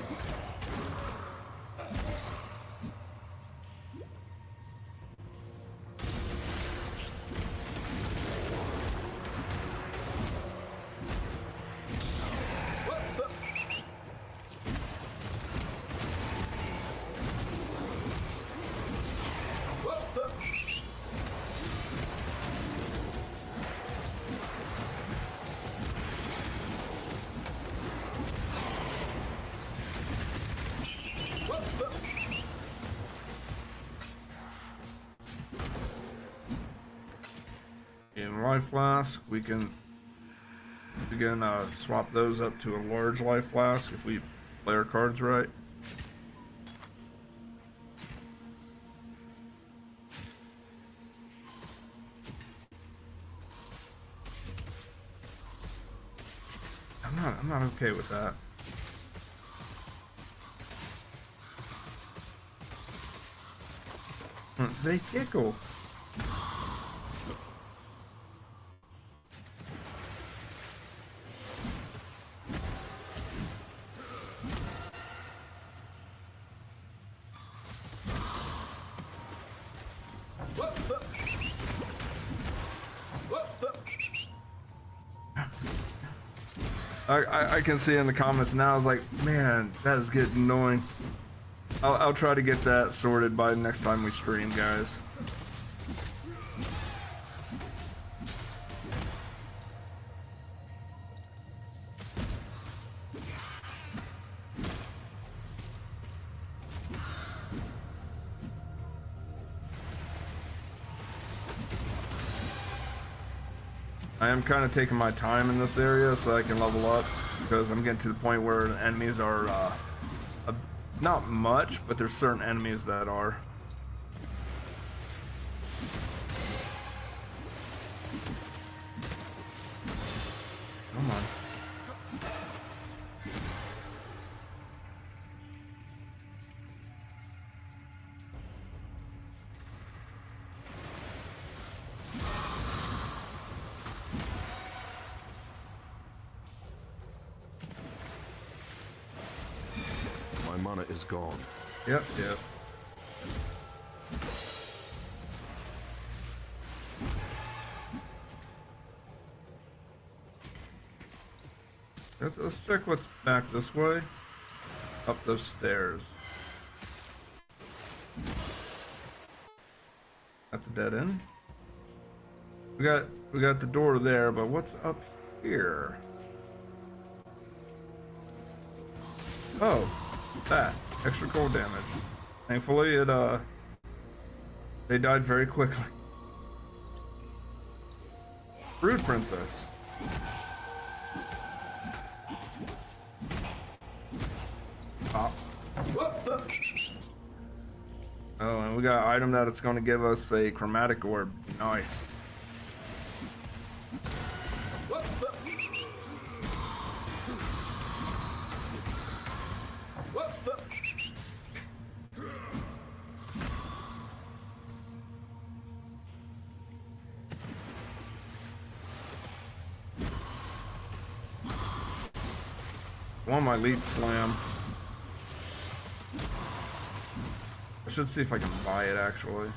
S1: In life flask, we can swap those up to a large life flask if we play our cards right. I'm not okay with that. They tickle. I can see in the comments now. I was like, man, that is getting annoying. I'll try to get that sorted by next time we stream, guys. I am kind of taking my time in this area so I can level up, because I'm getting to the point where the enemies are not much, but there's certain enemies that are. Come on.
S7: Mana is gone.
S1: Yep. Let's check what's back this way. Up those stairs. That's a dead end. We got the door there, but what's up here? Oh. That extra cold damage. Thankfully, they died very quickly. Brood Princess. Pop. Oh, and we got an item that it's going to give us a chromatic orb. Nice. Want my lead slam. I should see if I can buy it actually.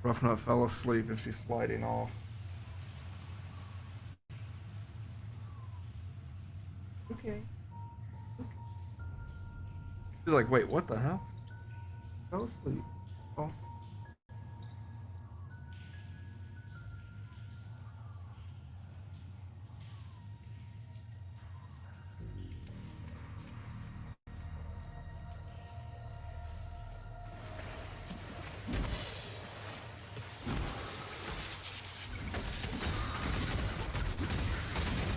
S1: Rough Nut fell asleep and she's sliding off. Okay. She's like, wait, what the hell? Fell asleep. Oh.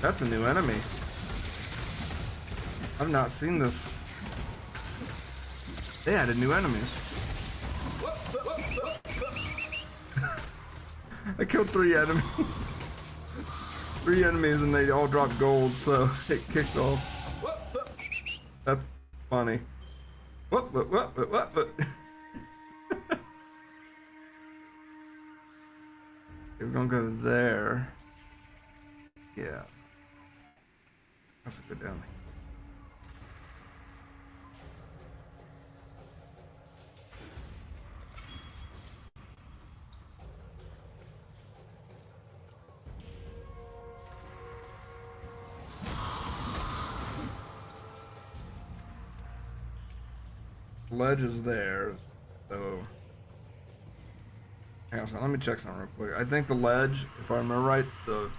S1: That's a new enemy. I've not seen this. They added new enemies. I killed 3 enemies. 3 enemies and they all dropped gold, so it kicked off. That's funny. What? We're gonna go there. Yeah. That's a good down there. Ledge is there, so hang on, let me check something real quick. I think the ledge, if I remember right, there's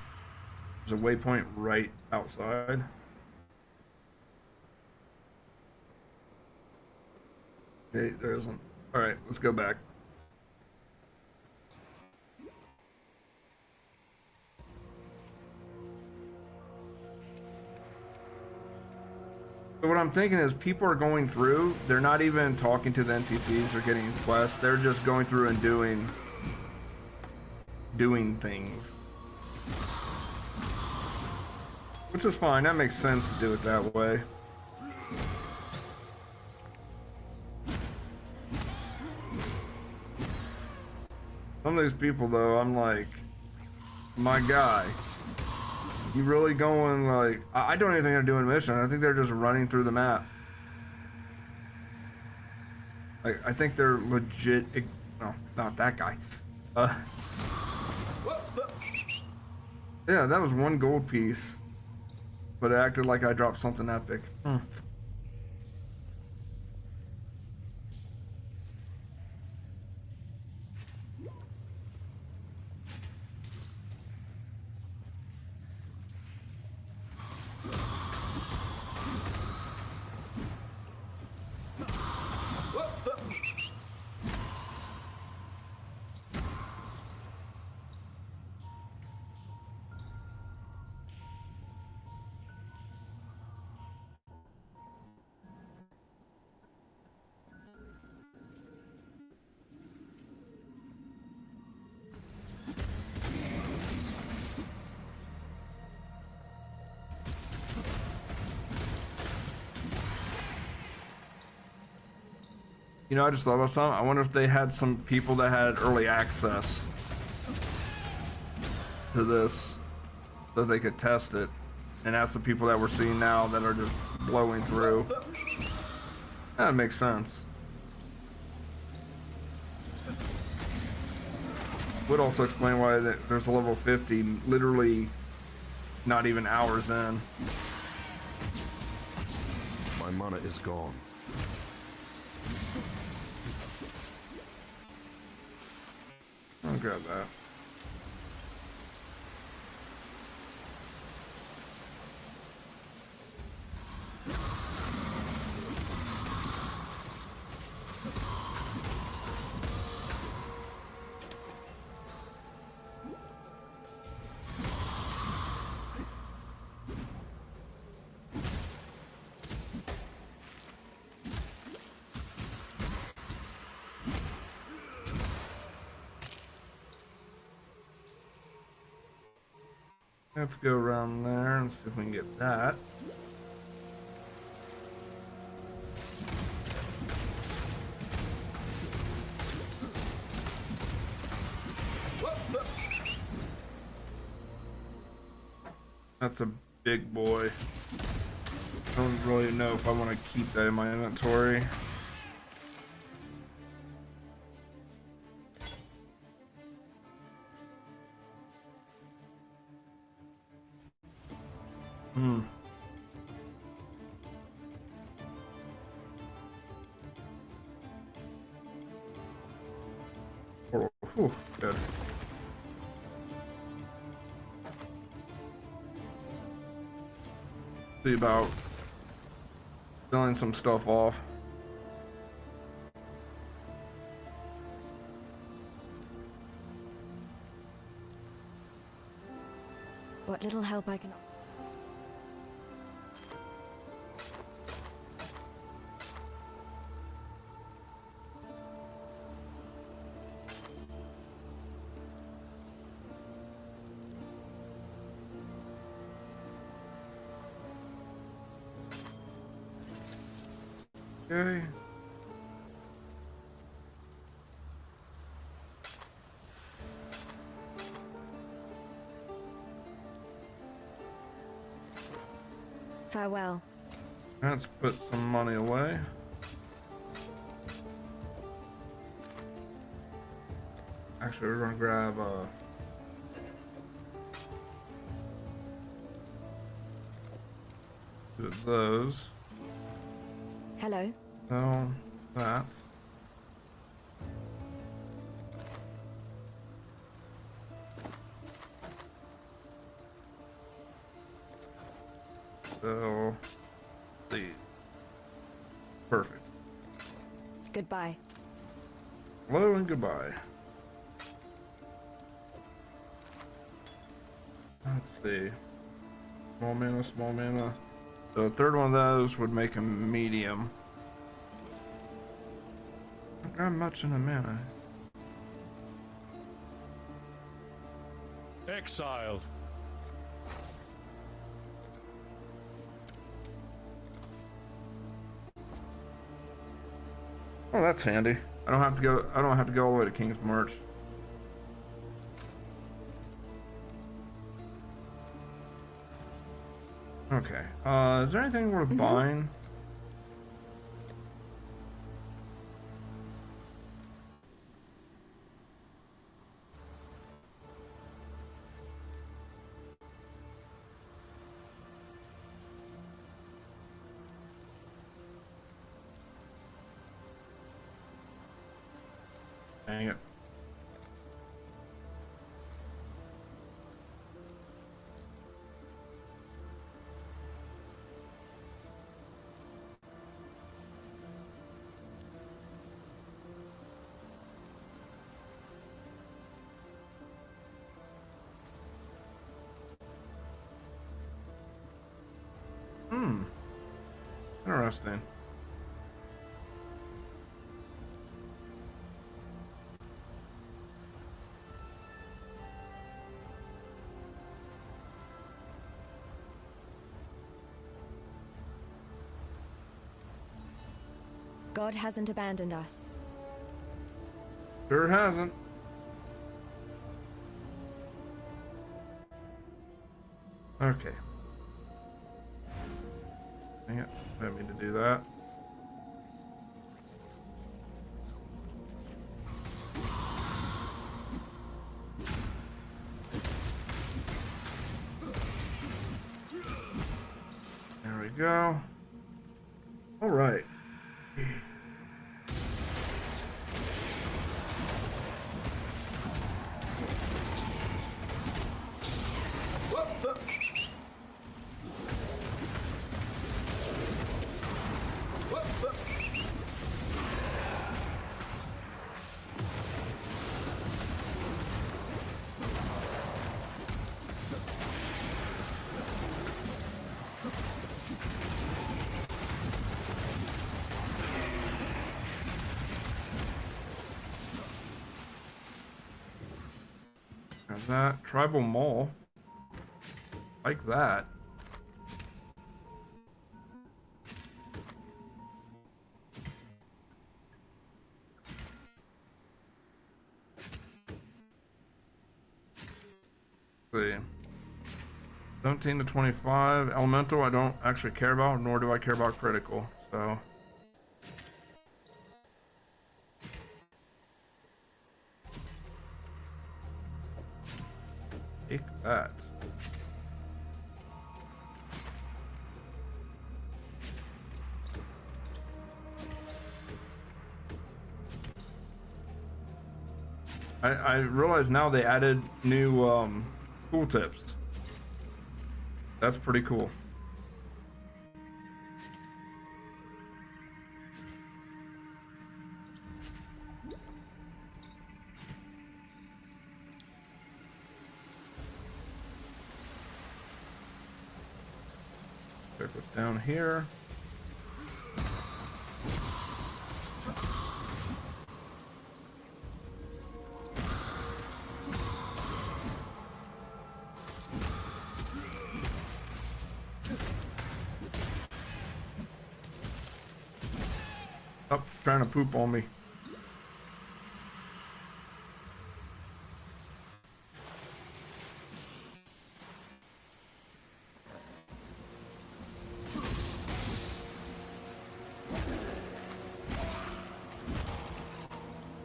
S1: a waypoint right outside. Okay, there isn't. All right, let's go back. So what I'm thinking is people are going through, they're not even talking to the NPCs or getting quests, they're just going through and doing things. Which is fine, that makes sense to do it that way. Some of these people though, I'm like, my guy. You really going like... I don't even think they're doing a mission. I think they're just running through the map. Like, I think they're legit... No, not that guy. Yeah, that was 1 gold piece. But it acted like I dropped something epic. You know, I just thought about something. I wonder if they had some people that had early access to this so they could test it. And that's the people that we're seeing now that are just blowing through. That makes sense. Would also explain why there's a level 50 literally not even hours in.
S7: My mana is gone.
S1: I'll grab that. Let's go around there and see if we can get that. That's a big boy. I don't really know if I want to keep that in my inventory. Whew, good. See about selling some stuff off.
S11: What little help I can...
S1: Okay.
S11: Farewell.
S1: Let's put some money away. Actually, we're gonna grab two of those.
S11: Hello.
S1: No, that. So, see. Perfect.
S11: Goodbye.
S1: Hello and goodbye. Let's see. Small mana, small mana. So the third one of those would make a medium. Not got much in a mana.
S6: Exiled.
S1: Oh, that's handy. I don't have to go all the way to King's March. Okay. Is there anything worth buying? Dang it. Interesting.
S11: God hasn't abandoned us.
S1: Sure hasn't. Okay. Dang it. I didn't mean to do that. There we go. All right. Got that. Tribal Mall. Like that. Let's see. 17 to 25. Elemental I don't actually care about, nor do I care about critical, so. Take that. I realize now they added new tool tips. That's pretty cool. Check what's down here. Stop trying to poop on me.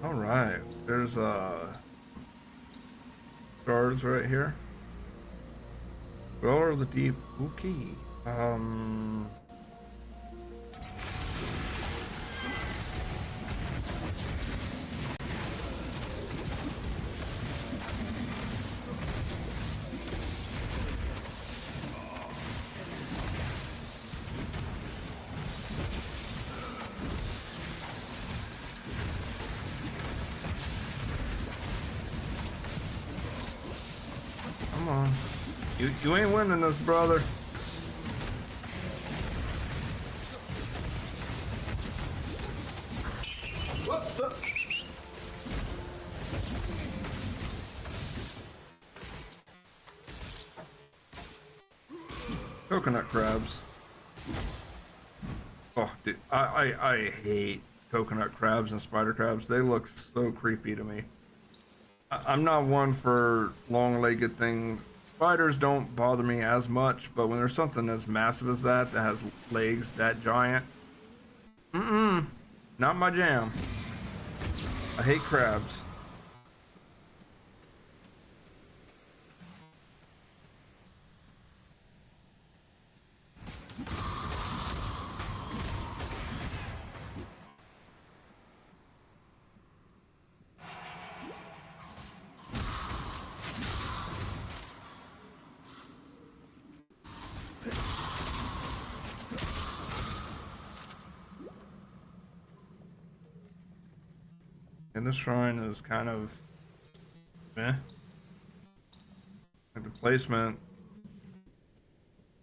S1: All right, there's guards right here. Roller of the deep. Okay. Come on. You ain't winning this, brother. Coconut crabs. Oh, dude, I hate coconut crabs and spider crabs. They look so creepy to me. I'm not one for long-legged things. Spiders don't bother me as much, but when there's something as massive as that has legs that giant, not my jam. I hate crabs. And this shrine is kind of meh. Like the placement,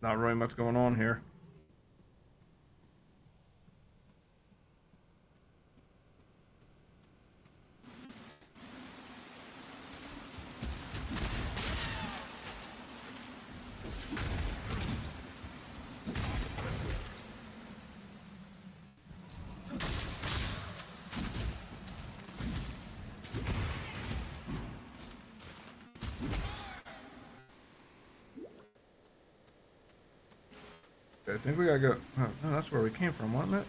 S1: not really much going on here. I think we gotta go. Oh, no, that's where we came from, wasn't it?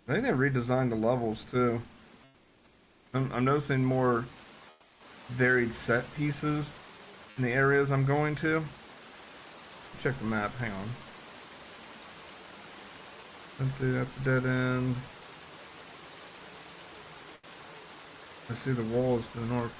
S1: I think they redesigned the levels too. I'm noticing more varied set pieces in the areas I'm going to. Check the map. Hang on. Empty. That's a dead end. I see the walls to the north.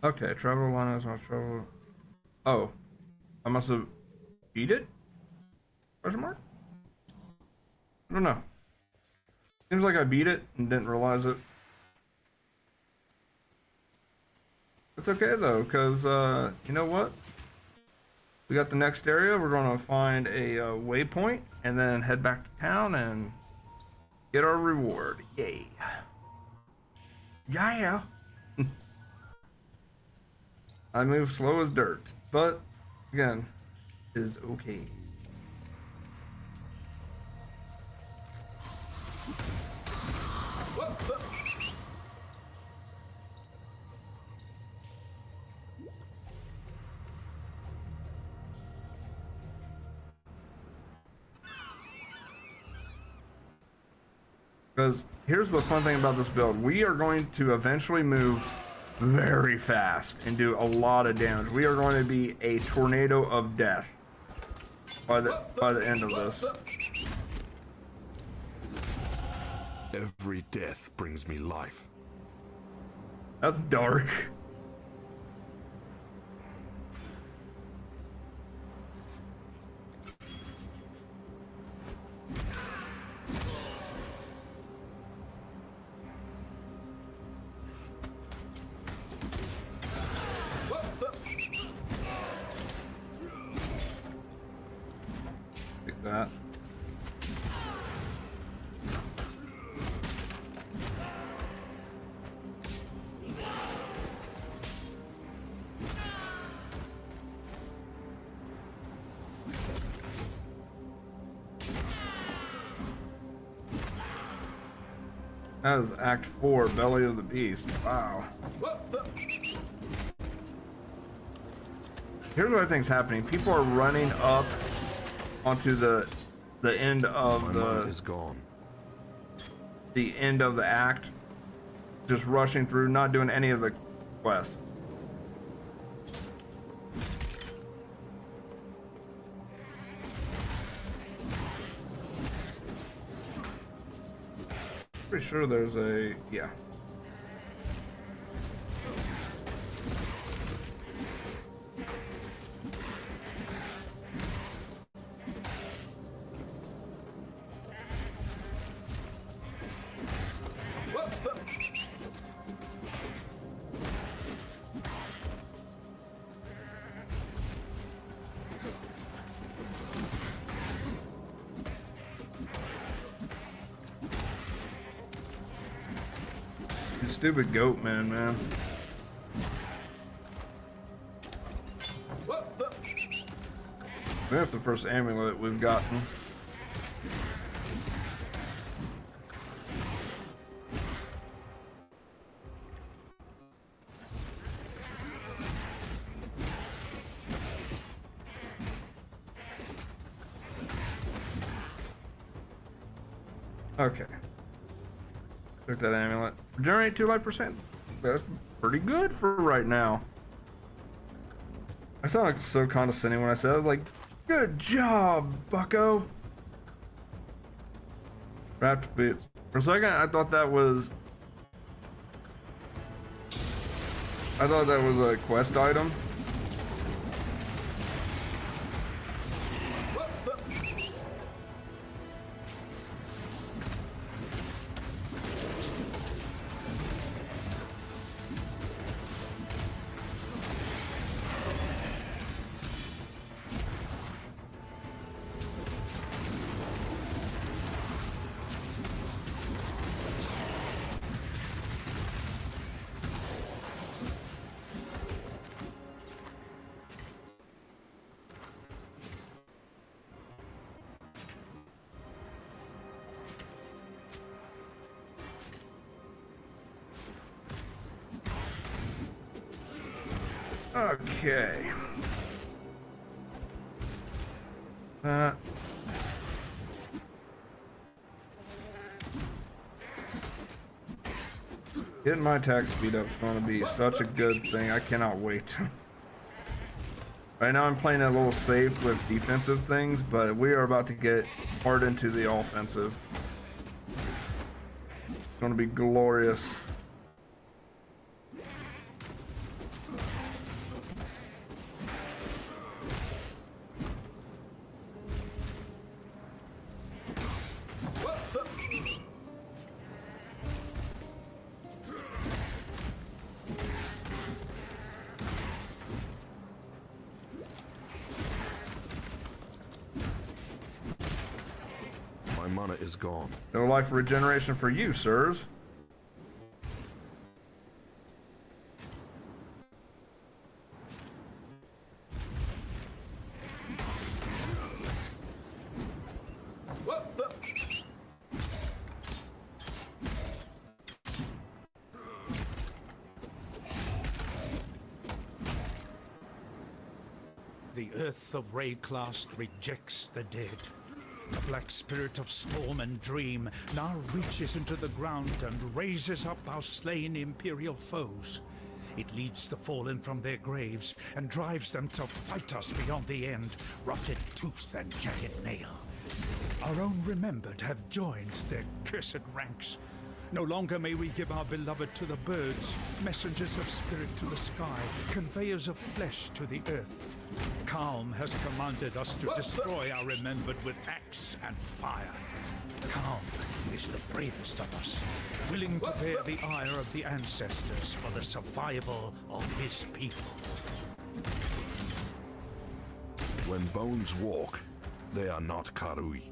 S1: Okay, travel line is not travel. Oh, I must have beat it? Question mark? I don't know. Seems like I beat it and didn't realize it. It's okay though, because you know what? We got the next area. We're going to find a waypoint and then head back to town and get our reward. Yay. Yeah. I move slow as dirt, but again, is okay. Because here's the fun thing about this build. We are going to eventually move very fast and do a lot of damage. We are going to be a tornado of death by the end of this.
S6: Every death brings me life.
S1: That's dark. That is Act 4, Belly of the Beast. Wow. Here's what I think's happening. People are running up onto the end of the end of the act, just rushing through, not doing any of the quests. Pretty sure there's a, yeah. Stupid goat man. That's the first amulet we've gotten. Okay. Took that amulet. Regenerate 2 life percent. That's pretty good for right now. I sound like so condescending when I said it. I was like, good job, bucko. Wrapped bits. For a second, I thought that was a quest item. Okay. Getting my attack speed up is going to be such a good thing. I cannot wait. Right now I'm playing a little safe with defensive things, but we are about to get hard into the offensive. It's going to be glorious.
S7: My mana is gone.
S1: No life regeneration for you, sirs.
S13: The earth of Rayclast rejects the dead. The black spirit of storm and dream now reaches into the ground and raises up our slain imperial foes. It leads the fallen from their graves and drives them to fight us beyond the end, rotted tooth and jagged nail. Our own remembered have joined their cursed ranks. No longer may we give our beloved to the birds, messengers of spirit to the sky, conveyors of flesh to the earth. Calm has commanded us to destroy our remembered with axe and fire. Calm is the bravest of us, willing to bear the ire of the ancestors for the survival of his people.
S7: When bones walk, they are not Karui.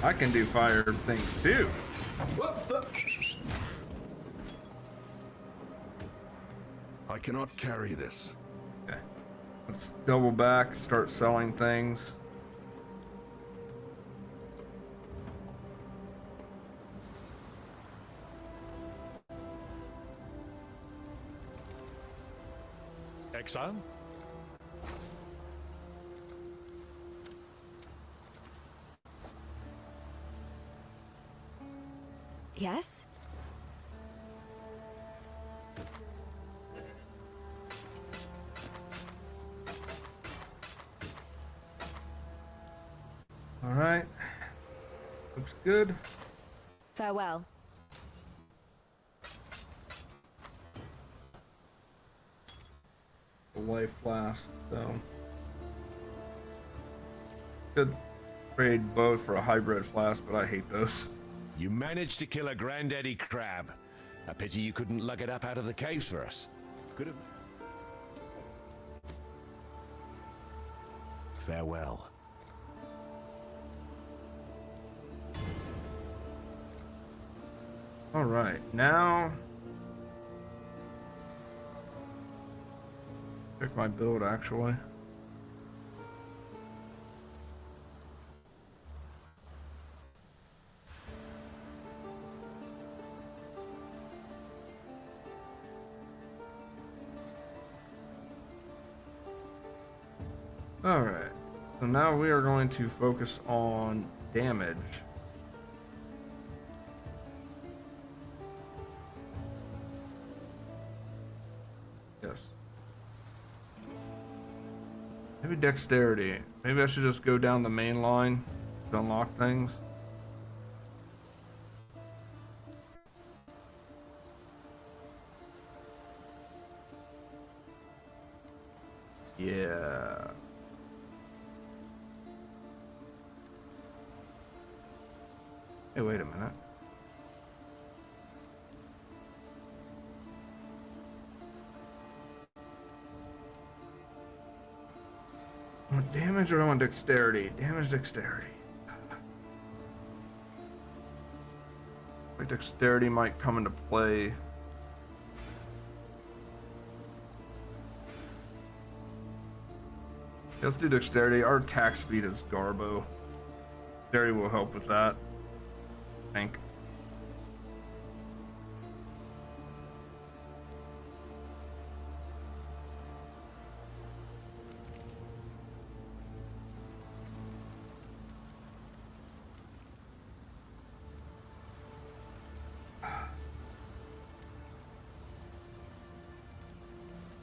S1: I can do fire things too.
S14: I cannot carry this.
S1: Okay. Let's double back, start selling things.
S6: Exile?
S11: Yes?
S1: All right. Looks good.
S11: Farewell.
S1: A life flask, so could trade both for a hybrid flask, but I hate those.
S7: You managed to kill a granddaddy crab. A pity you couldn't lug it up out of the caves for us. Could have. Farewell.
S1: All right, now check my build actually. All right, so now we are going to focus on damage. Yes. Maybe dexterity. Maybe I should just go down the main line to unlock things. Yeah. Hey, wait a minute. I want damage or I want dexterity? Damage, dexterity. Like dexterity might come into play. Let's do dexterity. Our attack speed is Garbo. Dexterity will help with that, I think.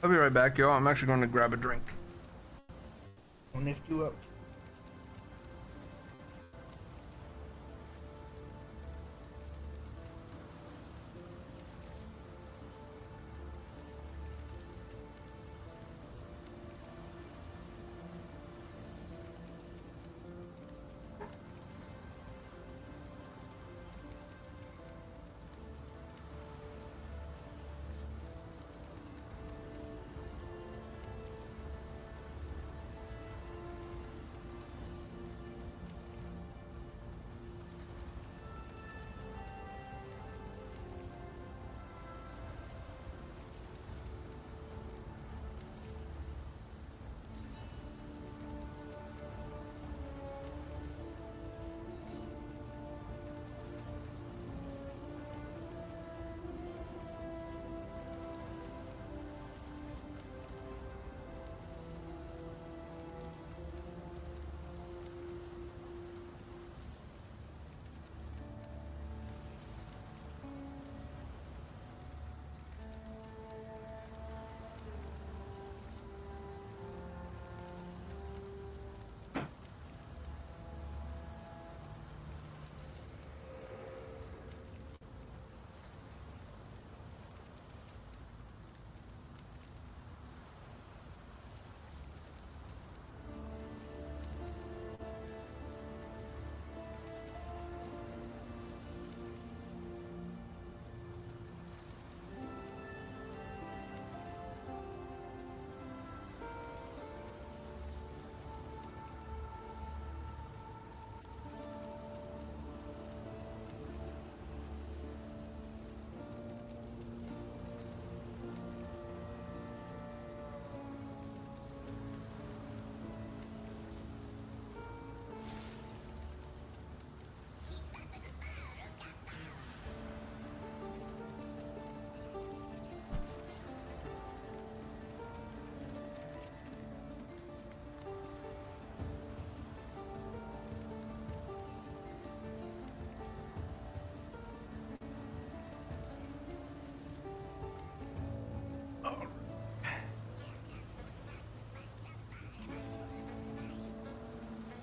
S1: I'll be right back, y'all. I'm actually going to grab a drink. I'll lift you up.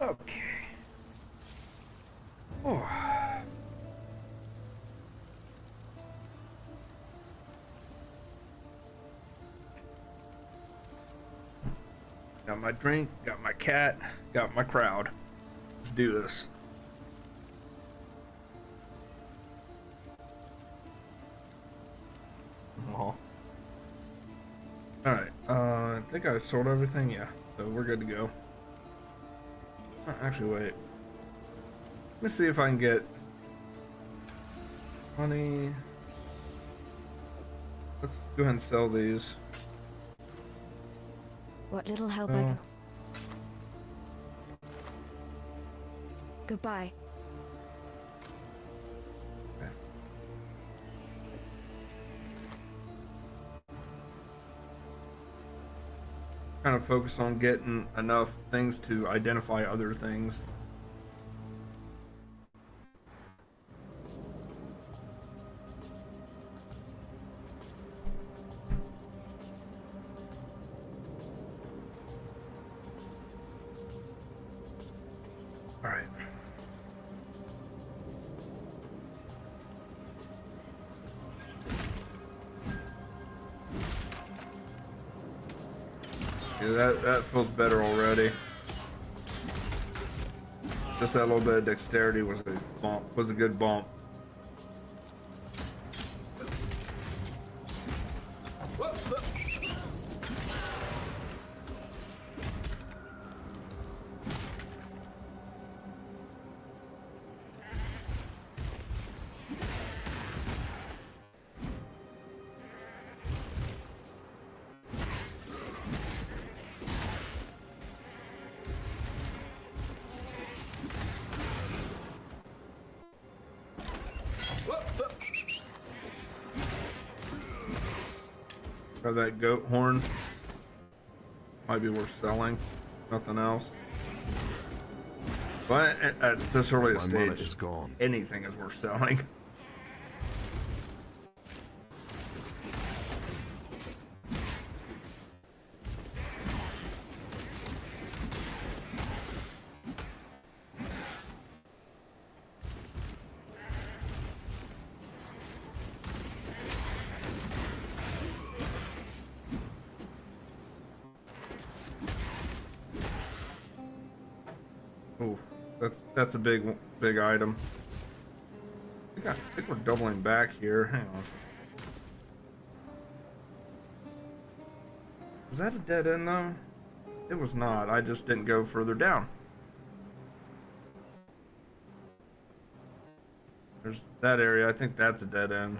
S1: Okay. Oh. Got my drink, got my cat, got my crowd. Let's do this. Oh. Alright, I think I sold everything, yeah. So we're good to go. Actually, wait. Let me see if I can get money. Let's go ahead and sell these.
S11: What little help I can... Goodbye.
S1: Okay. Kind of focus on getting enough things to identify other things. All right. Yeah, that feels better already. Just that little bit of dexterity was a bump, was a good bump. That goat horn might be worth selling. Nothing else. But at this early stage,
S7: is gone.
S1: Anything is worth selling. Oh, that's a big item. I think we're doubling back here. Hang on. Is that a dead end though? It was not. I just didn't go further down. There's that area. I think that's a dead end.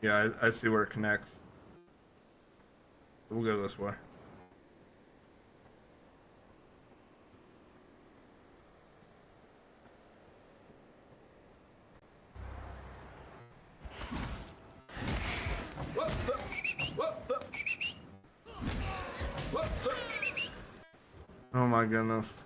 S1: Yeah, I see where it connects. We'll go this way. Oh my goodness.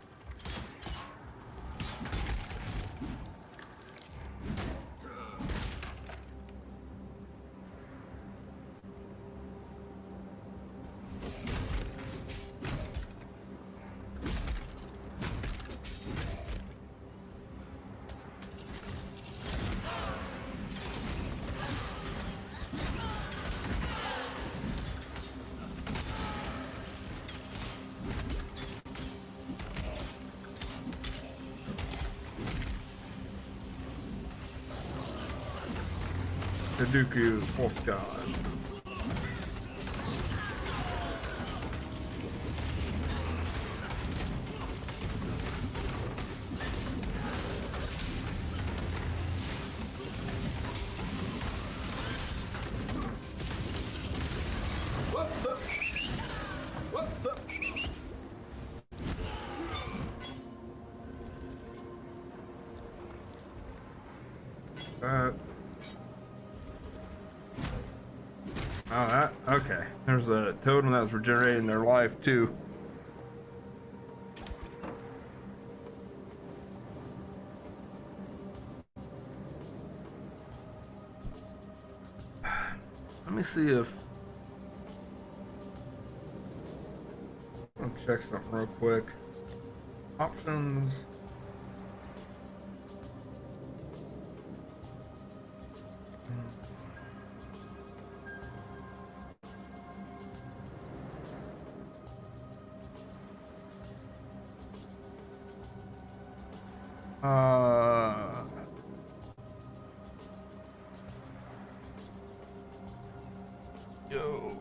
S1: The Dooku Force God. Oh, that, okay. There's a totem that was regenerating their life, too. Let me see if... I'll check something real quick. Options. Yo.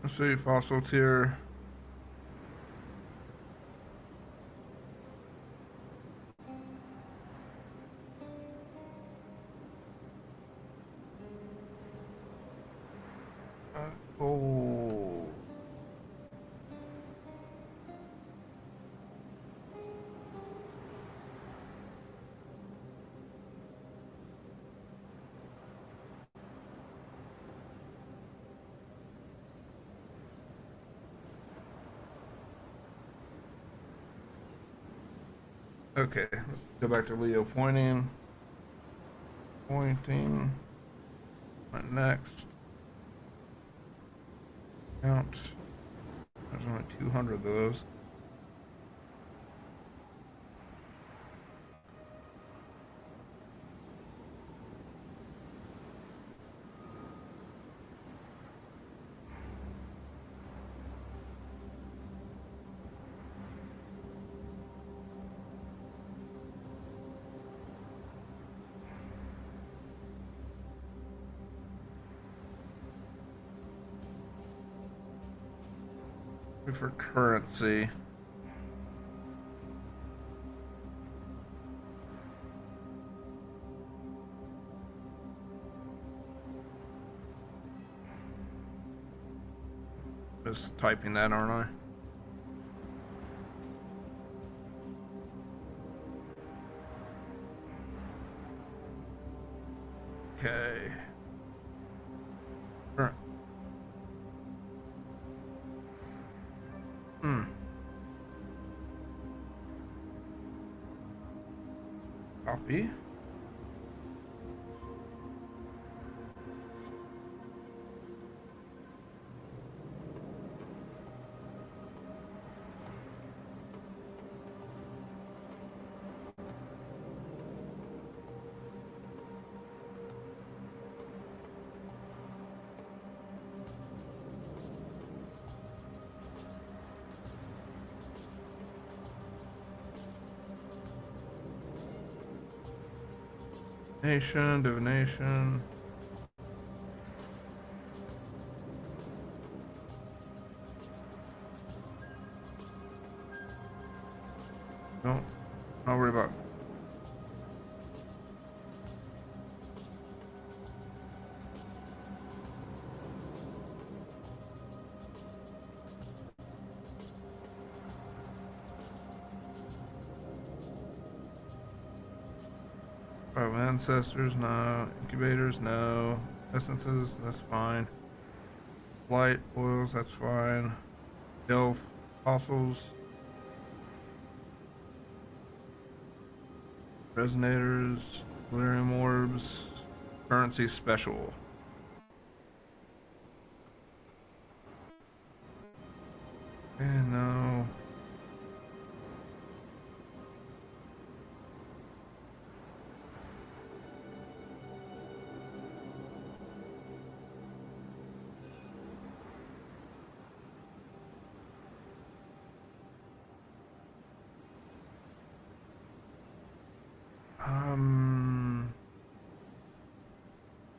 S1: Let's see, fossil tier. Oh. Okay, let's go back to Leo pointing. Pointing. What next? Count. There's only 200 of those. For currency. Just typing that, aren't I? Okay. Sure. Copy. Divination. Don't worry about. Oh, ancestors, no. Incubators, no. Essences, that's fine. Light oils, that's fine. Health, fossils. Resonators, delirium orbs, currency special. And no.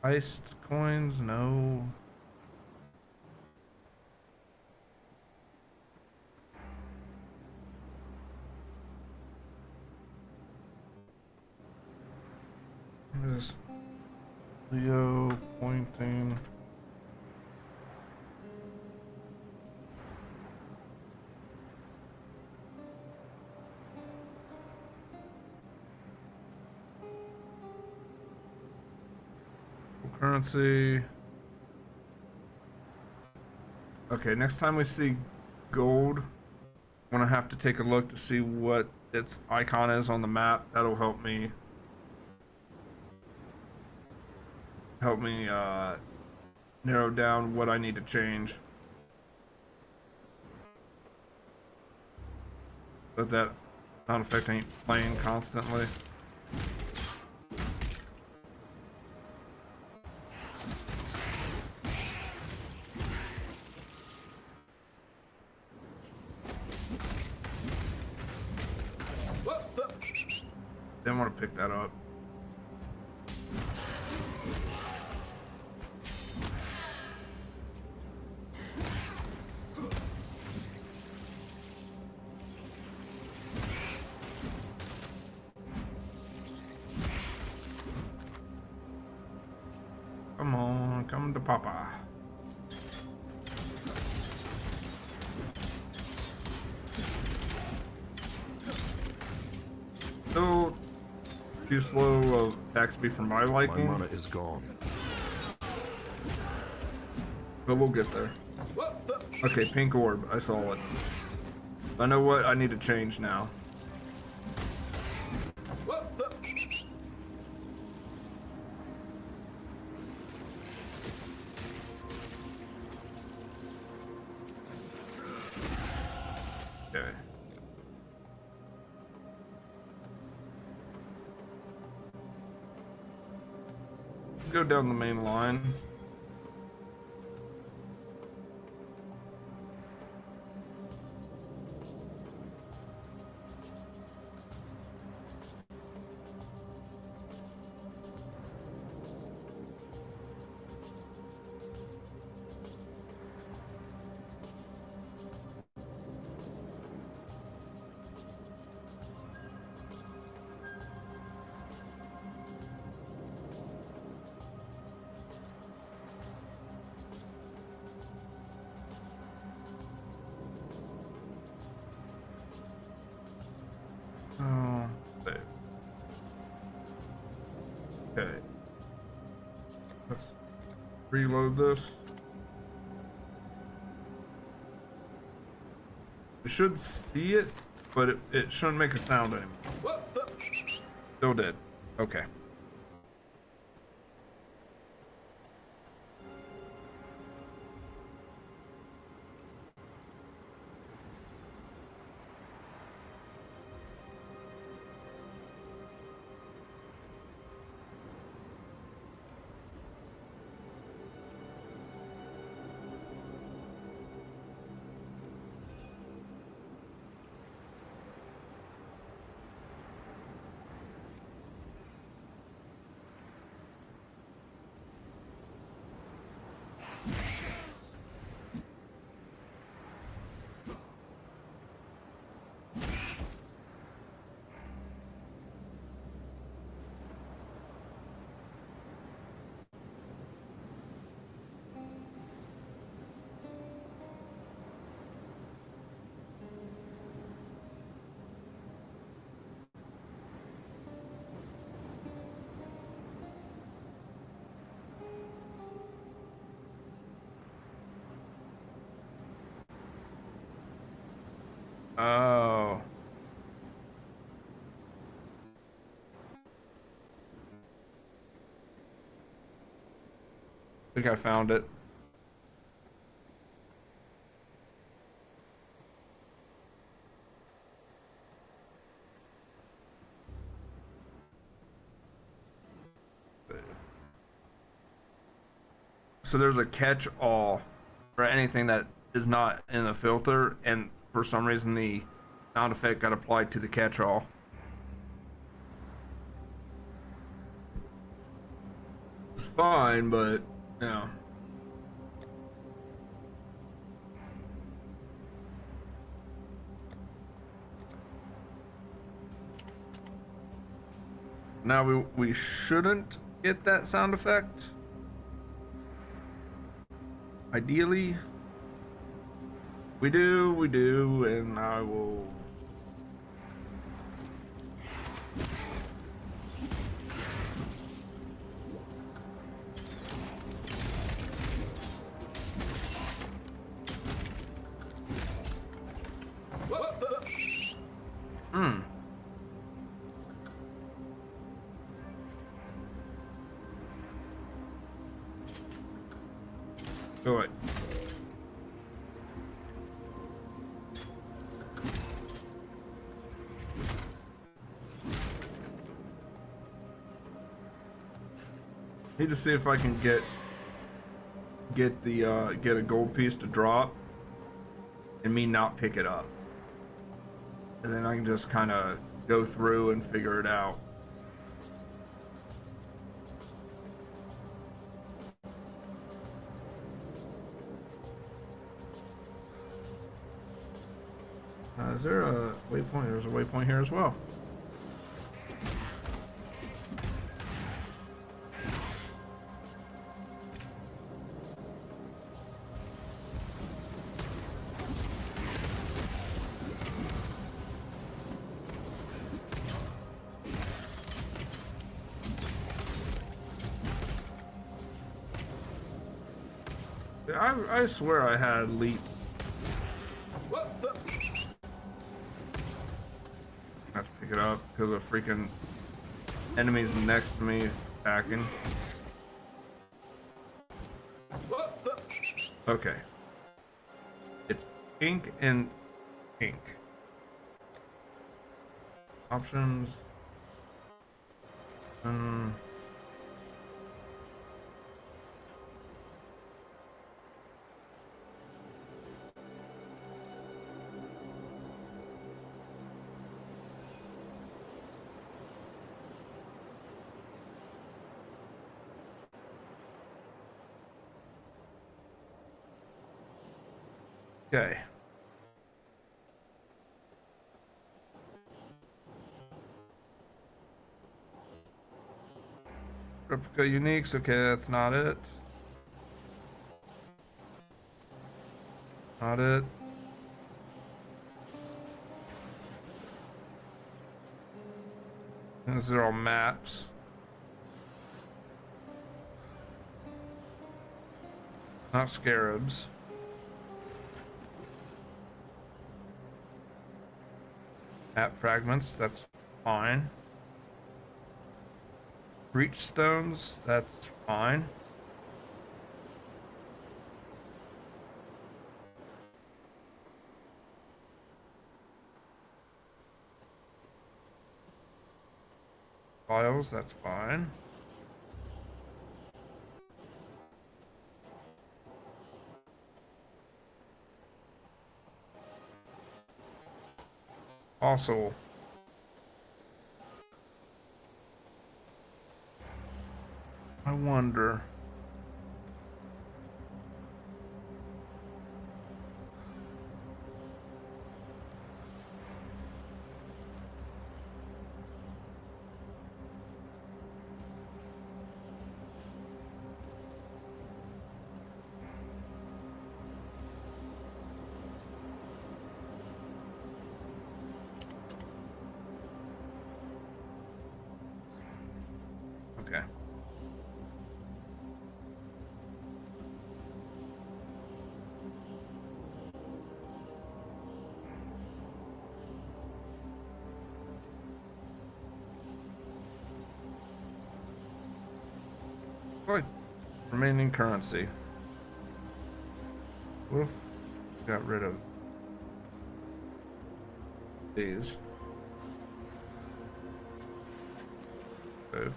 S1: Iced coins, no. What is Leo pointing? Currency. Okay, next time we see gold, I'm gonna have to take a look to see what its icon is on the map. That'll help me narrow down what I need to change. But that sound effect ain't playing constantly. Didn't want to pick that up. Come on, come to Papa. Still too slow of attack speed for my liking.
S7: My mana is gone.
S1: But we'll get there. Okay, pink orb. I saw it. I know what I need to change now. Okay. Go down the main line. Oh, save. Okay. Let's reload this. We should see it, but it shouldn't make a sound anymore. Still did. Okay. Oh. I think I found it. So there's a catch-all for anything that is not in the filter, and for some reason the sound effect got applied to the catch-all. fine, but yeah. Now we shouldn't get that sound effect. Ideally, we do, and I will. Do it. Need to see if I can get a gold piece to drop and me not pick it up, and then I can just kind of go through and figure it out. Is there a waypoint? There's a waypoint here as well. I swear I had leap. I have to pick it up because of freaking enemies next to me attacking. Okay. It's pink and pink. Options. Okay. Replica uniques, okay, that's not it. Not it. And these are all maps. Not scarabs. Map fragments, that's fine. Breach stones, that's fine. Files, that's fine. Also, I wonder. Okay. Right. Remaining currency. What if we got rid of these? So.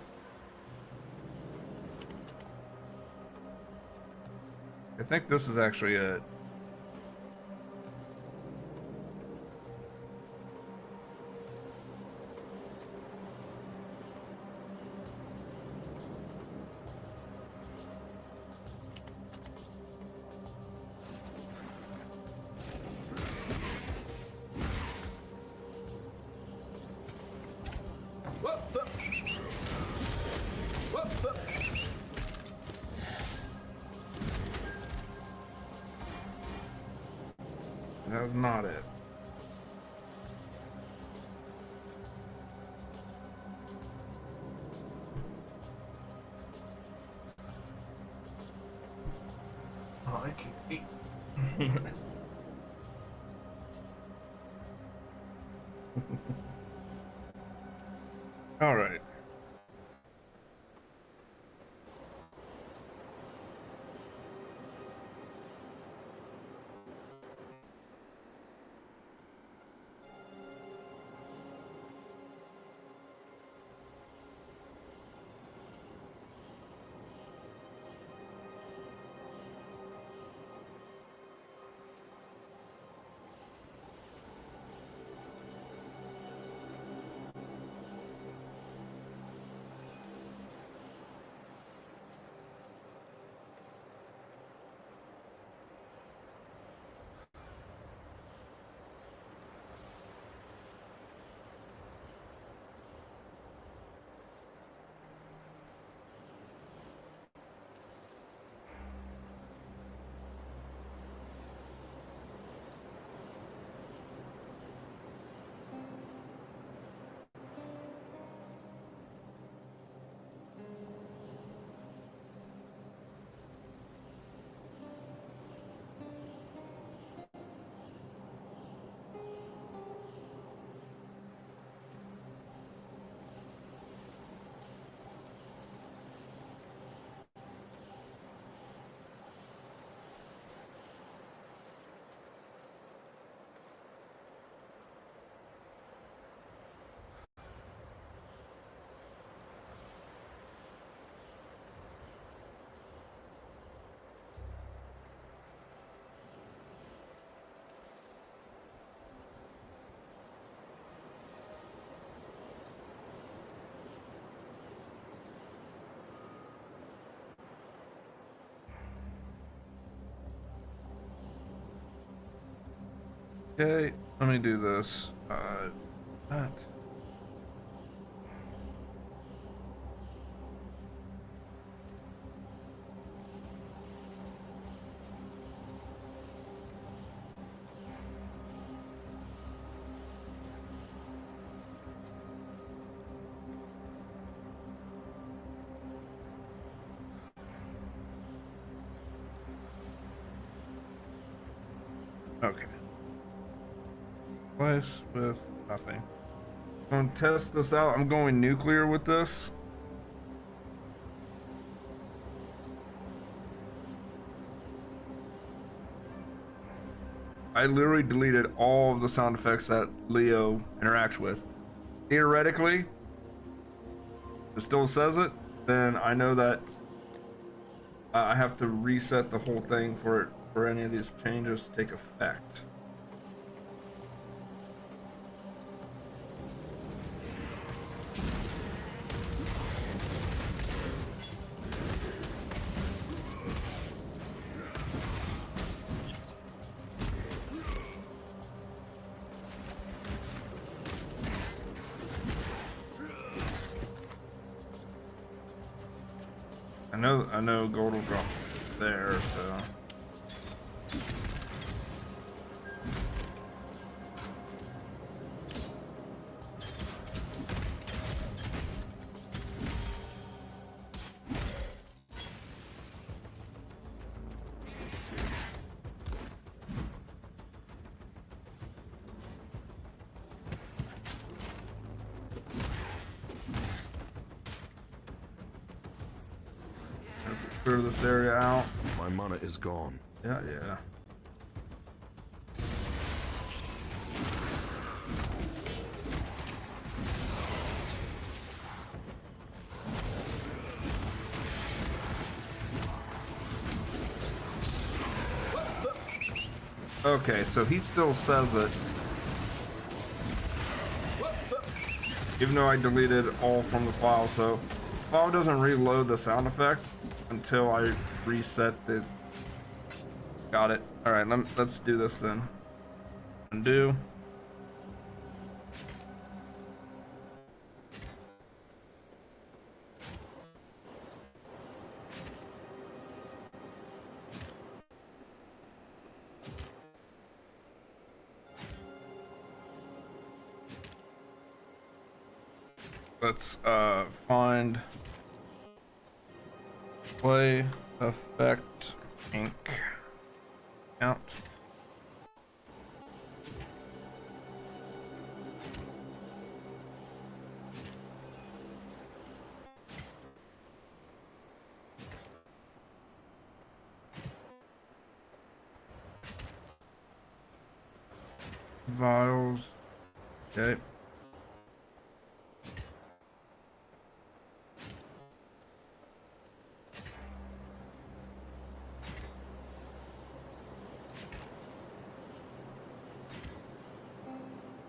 S1: I think this is actually it. is not it. Oh, I can't eat. All right. Okay, let me do this. That. Okay. Place with nothing. I'm gonna test this out. I'm going nuclear with this. I literally deleted all of the sound effects that Leo interacts with. Theoretically, if it still says it, then I know that I have to reset the whole thing for any of these changes to take effect. I know gold will drop there, so. Clear this area out.
S7: My mana is gone.
S1: Yeah, yeah. Okay, so he still says it. Even though I deleted all from the file, so the file doesn't reload the sound effect until I reset the... Got it. Alright, let's do this then. Undo. let's find play effect Inc. Count. Vials. Okay.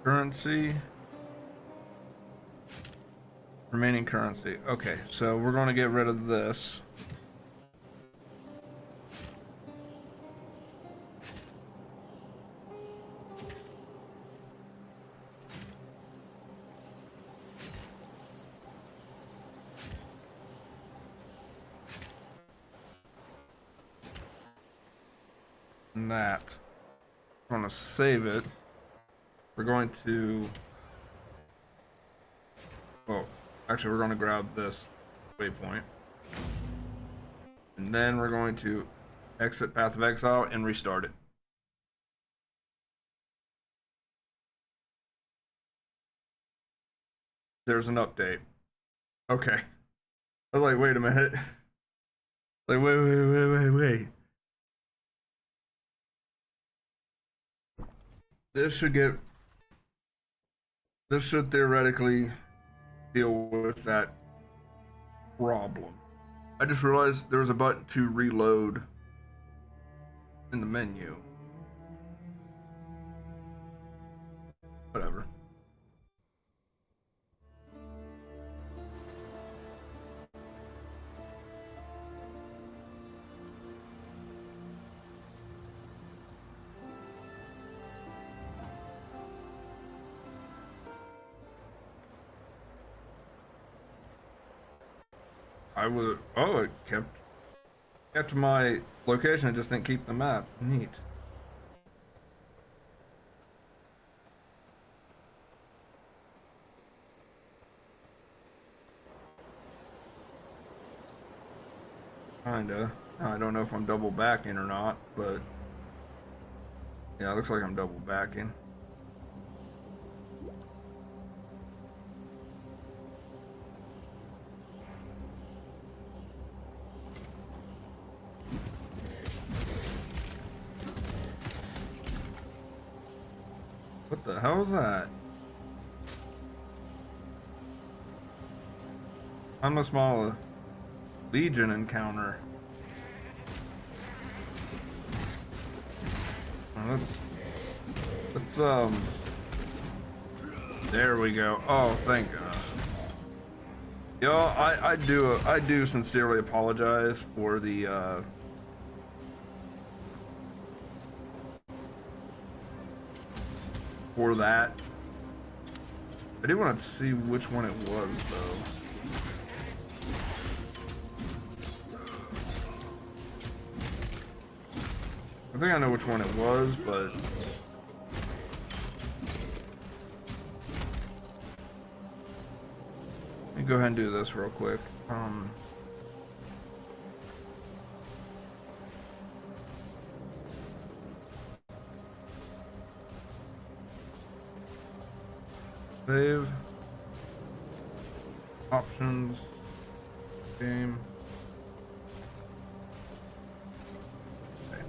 S1: Currency. Remaining currency. Okay, so we're going to get rid of this. And that. I'm going to save it. We're going to, oh, actually we're going to grab this waypoint. And then we're going to exit Path of Exile and restart it. There's an update. Okay. I was like, wait a minute. Like, wait. This should theoretically deal with that problem. I just realized there was a button to reload in the menu. Whatever. I would. Oh, it kept my location. I just didn't keep the map. Neat. Kinda. I don't know if I'm double backing or not, but yeah, it looks like I'm double backing. What the hell is that? I'm a small Legion encounter. Let's there we go. Oh, thank God. Yo, I do sincerely apologize for the for that. I do want to see which one it was, though. I think I know which one it was, but let me go ahead and do this real quick. Save. Options. Game. Okay.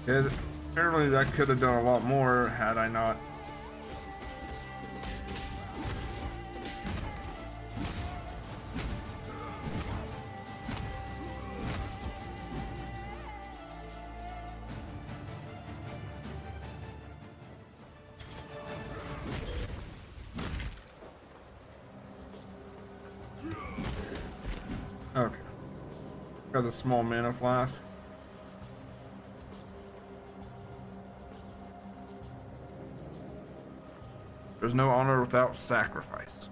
S1: Yeah, apparently that could have done a lot more had I not Got the small mana flask. There's no honor without sacrifice.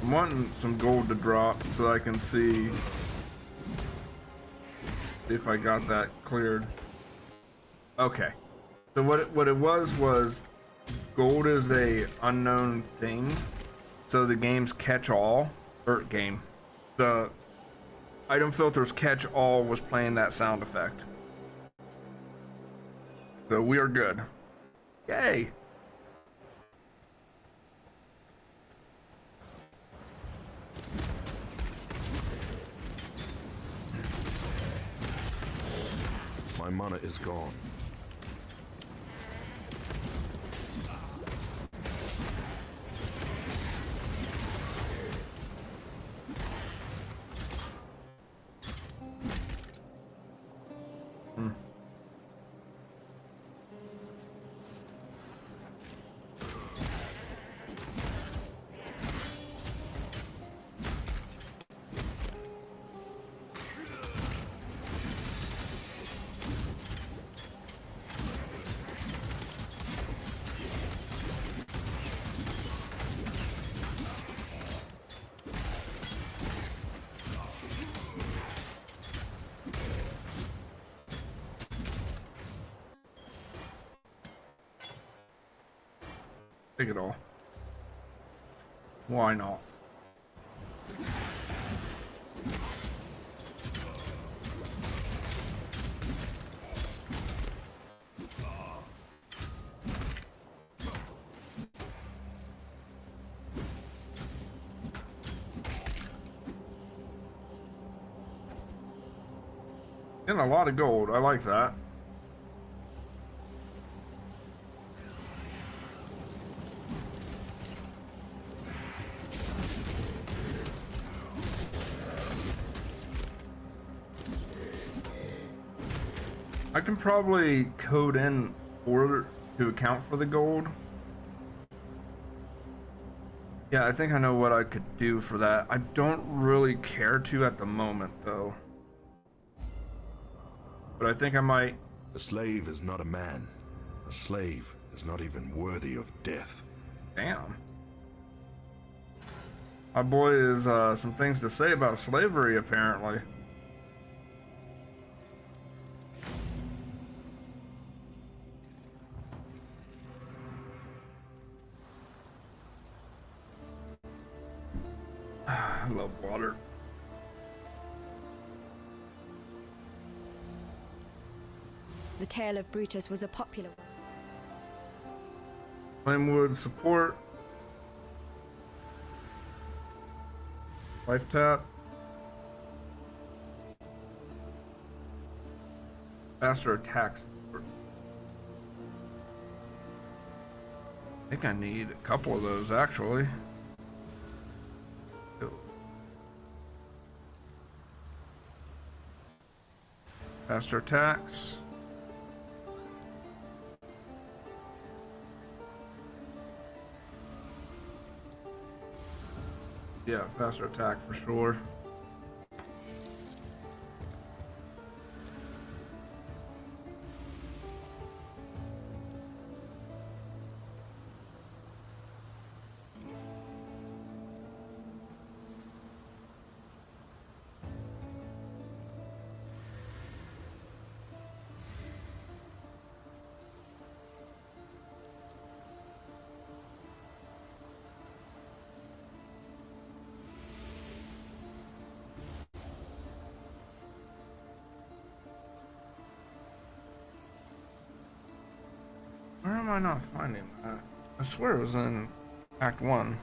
S1: I'm wanting some gold to drop so I can see if I got that cleared. Okay. So what it was gold is a unknown thing. So the game's catch all, the item filter's catch all was playing that sound effect. So we are good. Yay.
S7: My mana is gone.
S1: Take it all. Why not? Getting a lot of gold. I like that. I can probably code in order to account for the gold. Yeah, I think I know what I could do for that. I don't really care to at the moment, though. But I think I might.
S7: A slave is not a man. A slave is not even worthy of death.
S1: Damn. My boy has some things to say about slavery, apparently. I love water.
S11: The tale of Brutus was a popular one.
S1: Flamewood support. Life tap. Faster attacks. I think I need a couple of those actually. Faster attacks. Yeah, faster attack for sure. Where am I not finding that? I swear it was in Act 1.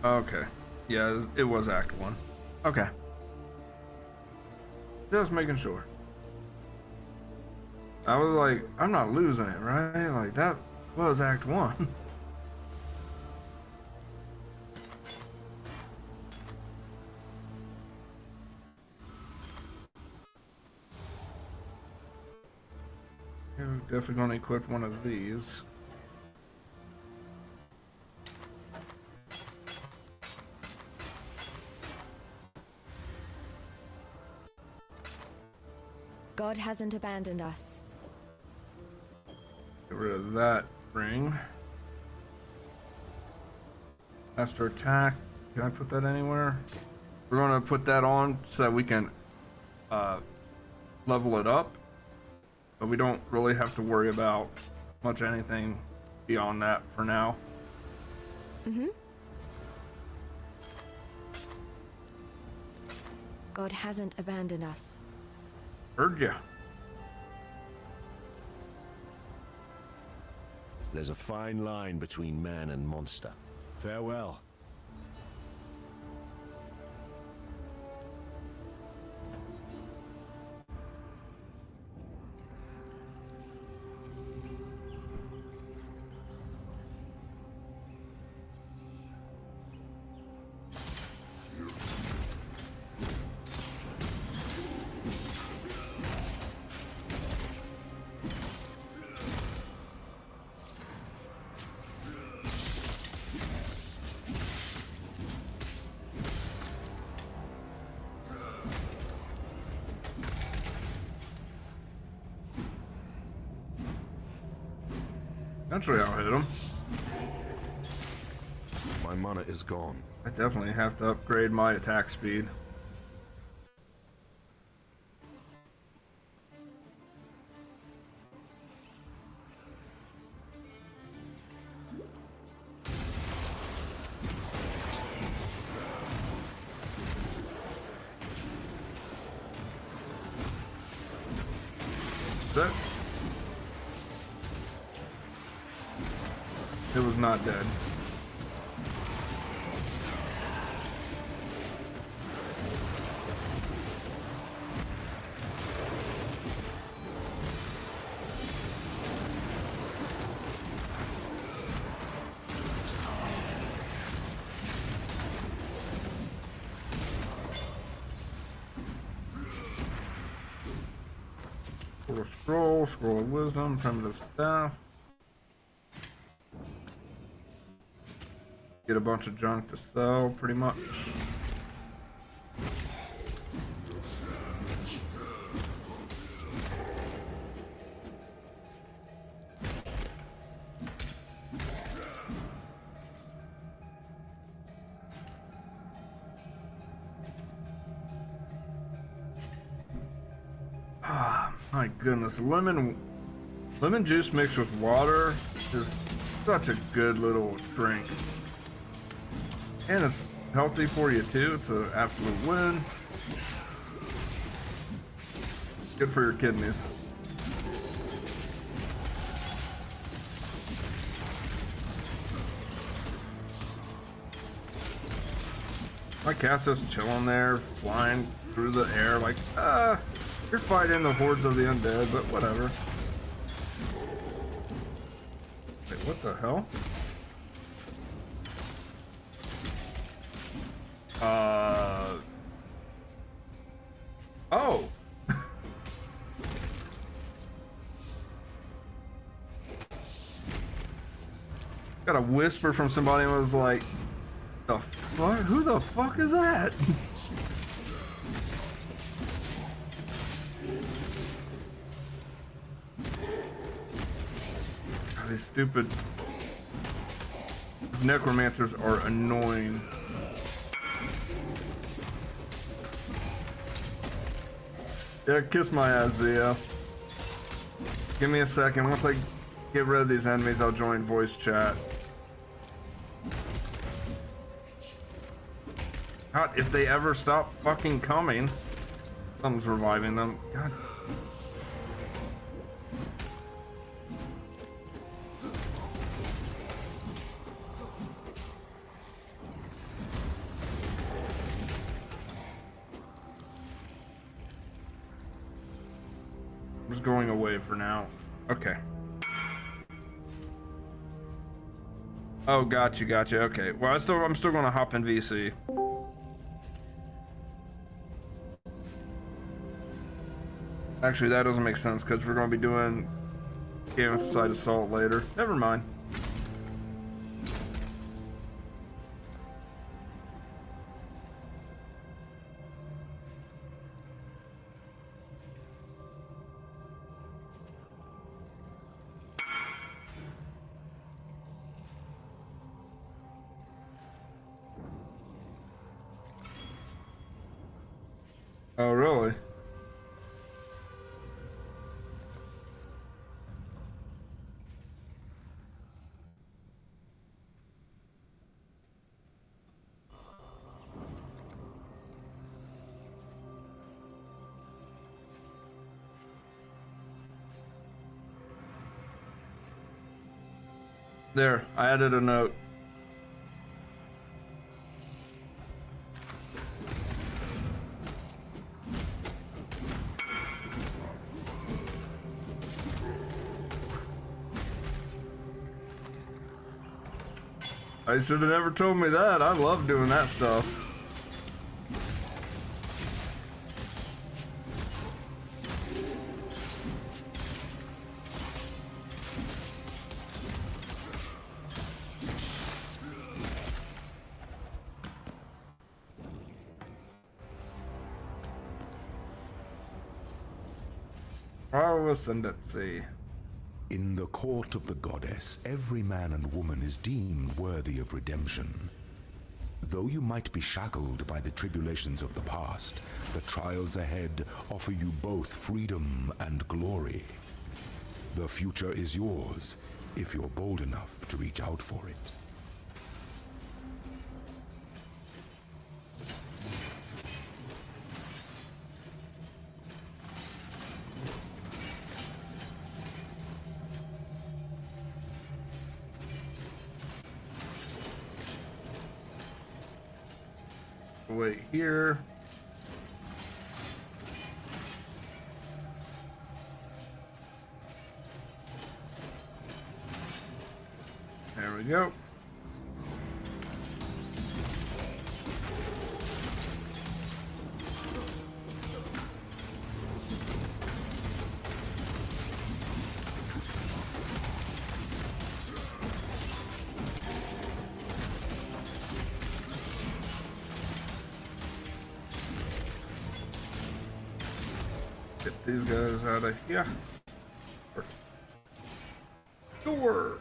S1: Okay. Yeah, it was Act 1. Okay. Just making sure. I was like, I'm not losing it, right? Like, that was Act 1. Yeah, we're definitely going to equip one of these.
S11: God hasn't abandoned us.
S1: Get rid of that ring. Faster attack. Can I put that anywhere? We're going to put that on so that we can level it up. But we don't really have to worry about much anything beyond that for now.
S11: God hasn't abandoned us.
S1: Heard ya.
S7: There's a fine line between man and monster. Farewell.
S1: Eventually I'll hit him.
S7: My mana is gone.
S1: I definitely have to upgrade my attack speed. That it was not dead. Scroll of wisdom, primitive staff. Get a bunch of junk to sell, pretty much. My goodness, lemon juice mixed with water is such a good little drink. And it's healthy for you too. It's an absolute win. Good for your kidneys. My cat's just chilling there, flying through the air like, you're fighting the hordes of the undead, but whatever. Wait, what the hell? Oh! Got a whisper from somebody and was like, the fuck? Who the fuck is that? These stupid necromancers are annoying. Yeah, kiss my ass, Zia. Give me a second. Once I get rid of these enemies, I'll join voice chat. God, if they ever stop fucking coming. Something's reviving them. God. just going away for now. Okay. Oh, gotcha. Okay. Well, I'm still gonna hop in VC. Actually, that doesn't make sense because we're gonna be doing game with side assault later. Never mind. Oh, really? There, I added a note. I should have never told me that. I love doing that stuff. Oh, let's see.
S14: In the court of the goddess, every man and woman is deemed worthy of redemption. Though you might be shackled by the tribulations of the past, the trials ahead offer you both freedom and glory. The future is yours, if you're bold enough to reach out for it.
S1: Wait here. There we go. Get these guys out of here. Door.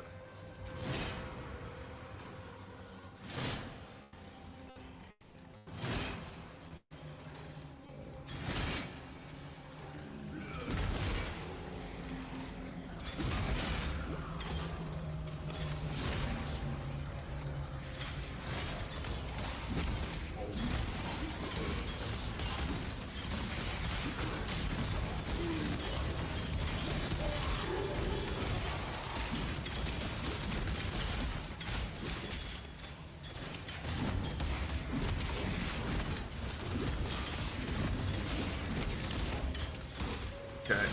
S1: Okay.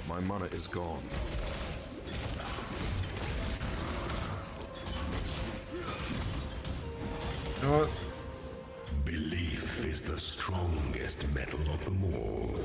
S14: My mana is gone.
S1: You know what?
S14: Belief is the strongest metal of them all.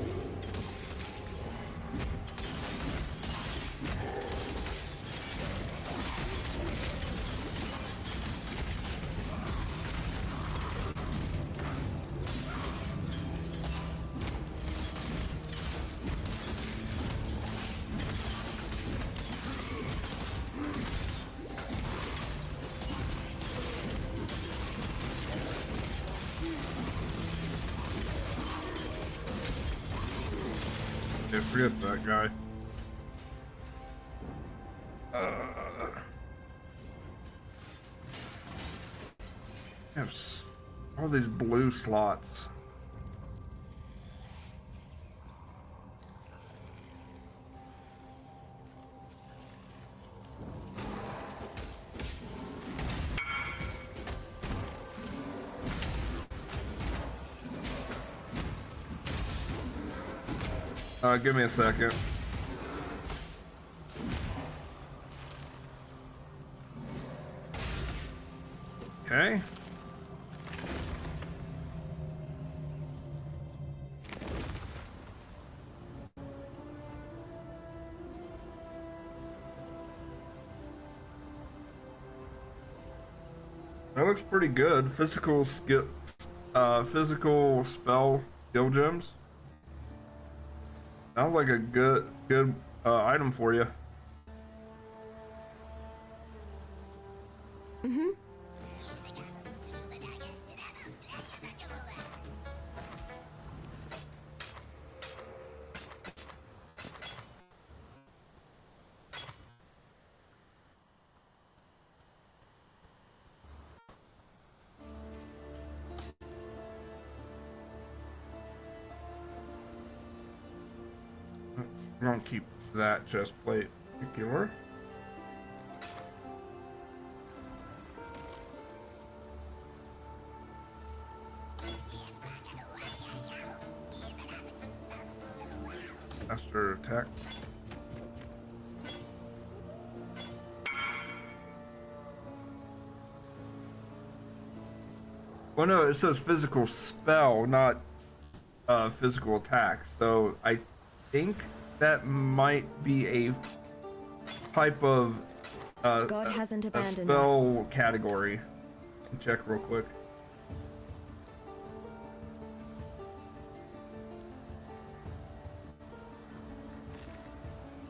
S1: Yeah, forget that guy. Have all these blue slots. Give me a second. Okay. That looks pretty good. Physical skill, physical spell skill gems. Sounds like a good item for you.
S11: Mm-hmm.
S1: I'm gonna keep that chest plate particular. Faster attack. Well, no, it says physical spell, not physical attack. So I think that might be a type of
S11: God hasn't abandoned
S1: spell category. Check real quick.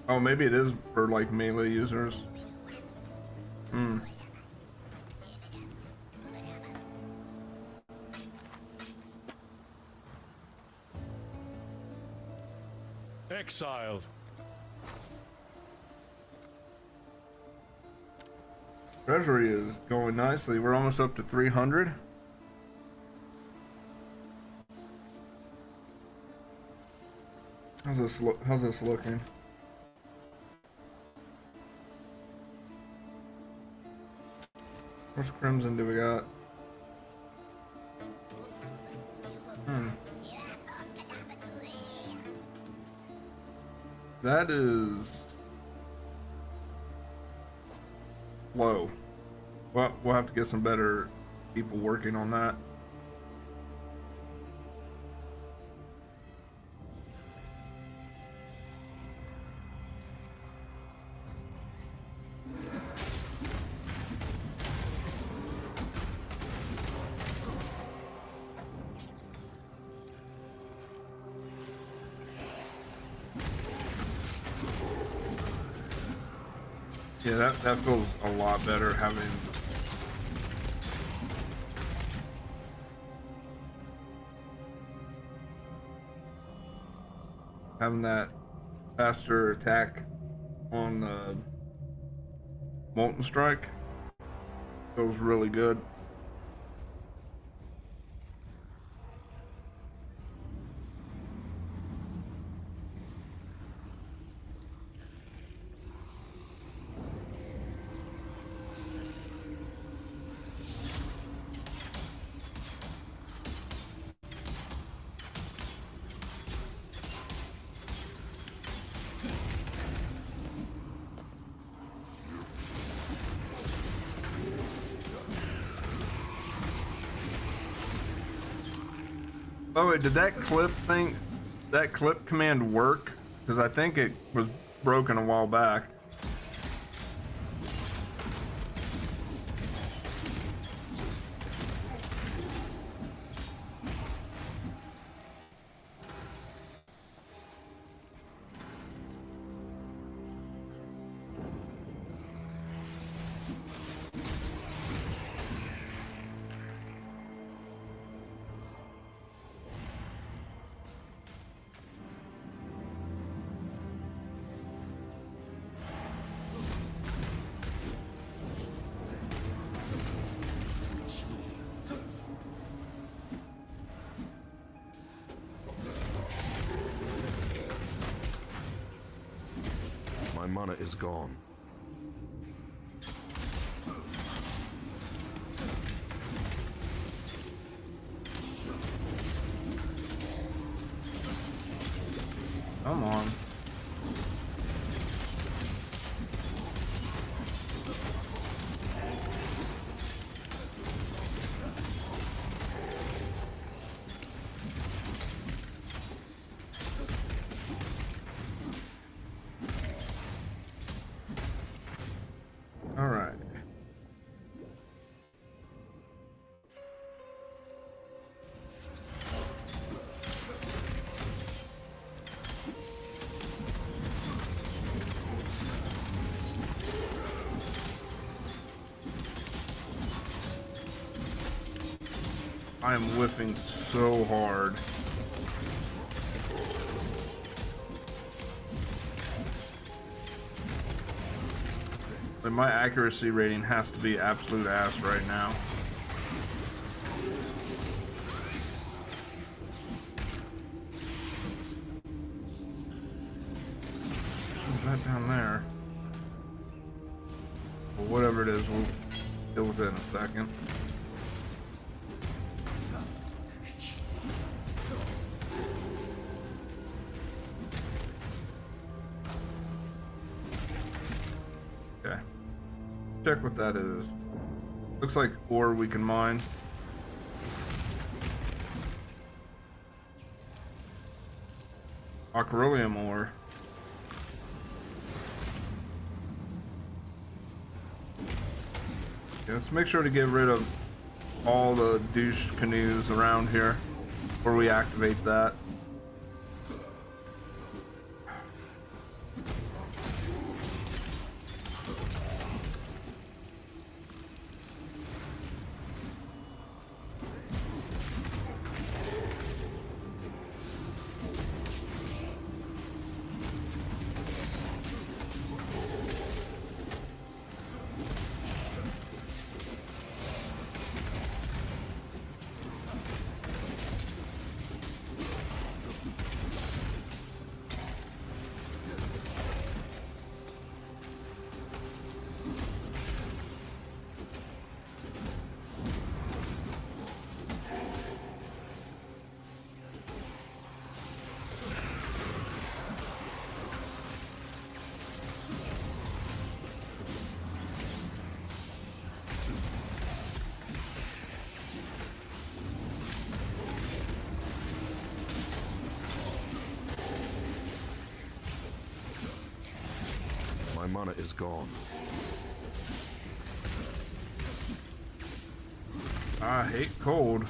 S1: Oh, maybe it is for like melee users. Hmm.
S6: Exiled.
S1: Treasury is going nicely. We're almost up to 300. How's this look? How's this looking? What crimson do we got? That is low. Well, we'll have to get some better people working on that. Yeah, that feels a lot better having that faster attack on the Molten Strike. Feels really good. Oh wait, did that clip command work? Because I think it was broken a while back.
S7: My mana is gone.
S1: Come on. All right. I am whiffing so hard. But my accuracy rating has to be absolute ass right now. What's that down there? Well, whatever it is, we'll deal with it in a second. Okay. Check what that is. Looks like ore we can mine. Aquarillium ore. Okay, let's make sure to get rid of all the douche canoes around here before we activate that.
S7: My mana is gone.
S1: I hate cold.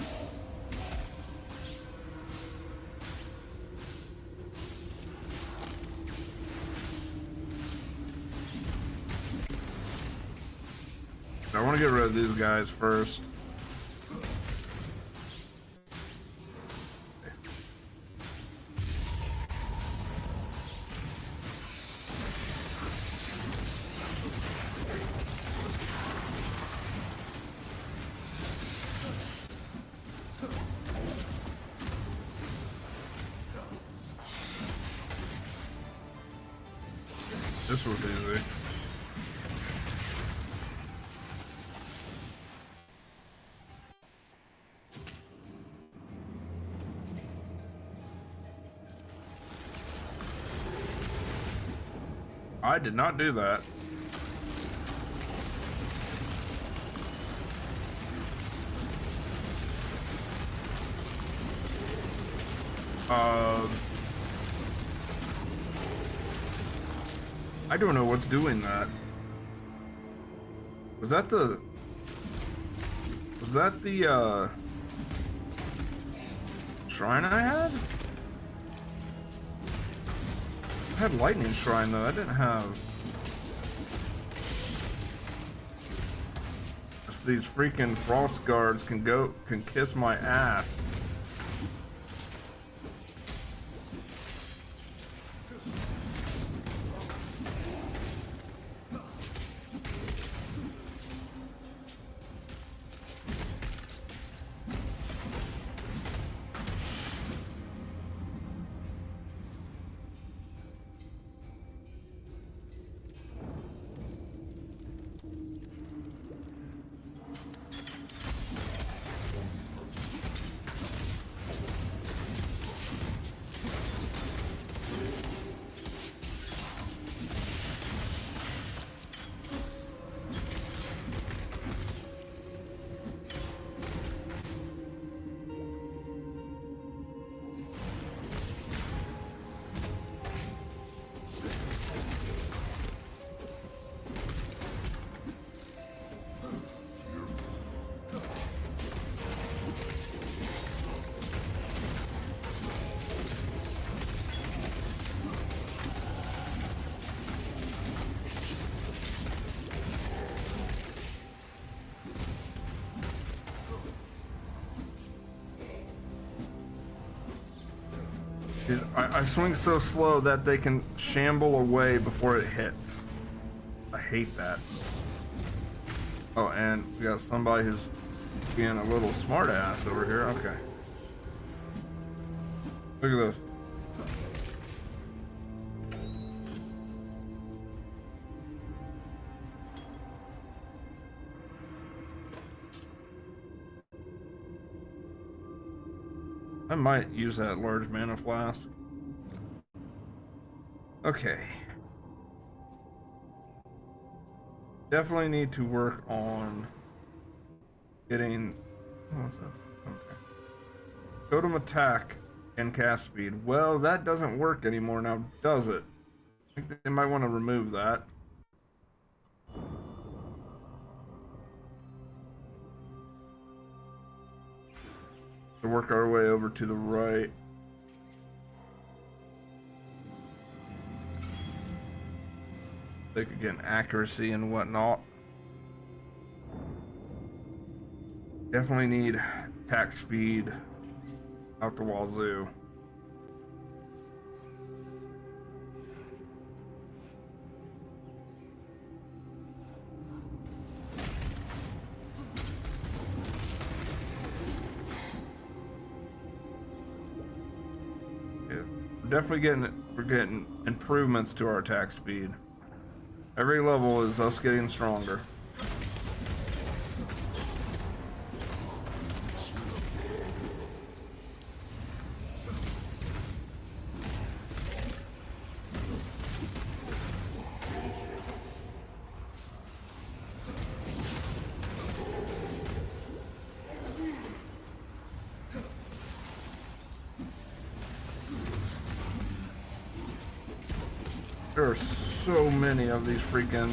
S1: I want to get rid of these guys first. This was easy. I did not do that. I don't know what's doing that. Was that the shrine I had? I had lightning shrine though. I didn't have these freaking frost guards can kiss my ass. Dude, I swing so slow that they can shamble away before it hits. I hate that. Oh, and we got somebody who's being a little smartass over here. Okay. Look at this. I might use that large mana flask. Okay. Definitely need to work on getting... Oh, what's that? Okay. Totem attack and cast speed. Well, that doesn't work anymore now, does it? I think they might want to remove that. To work our way over to the right. They could get accuracy and whatnot. Definitely need attack speed out the wazoo. Definitely we're getting improvements to our attack speed. Every level is us getting stronger. There are so many of these freaking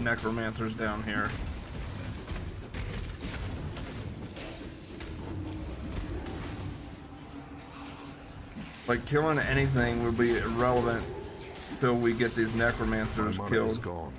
S1: necromancers down here. Like, killing anything would be irrelevant until we get these necromancers killed.
S7: Gone.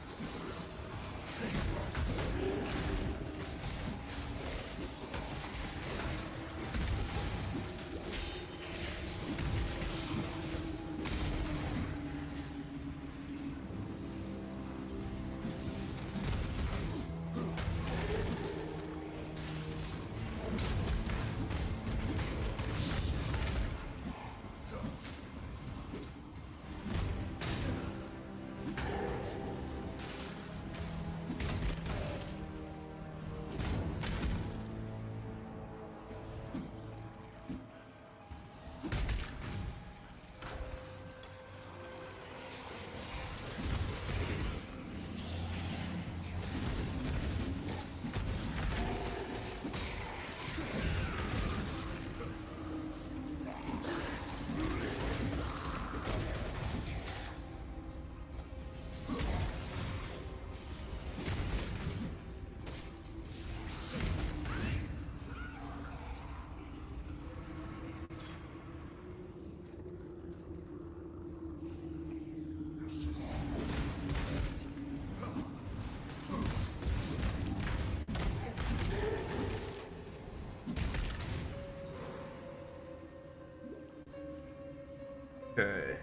S1: Okay,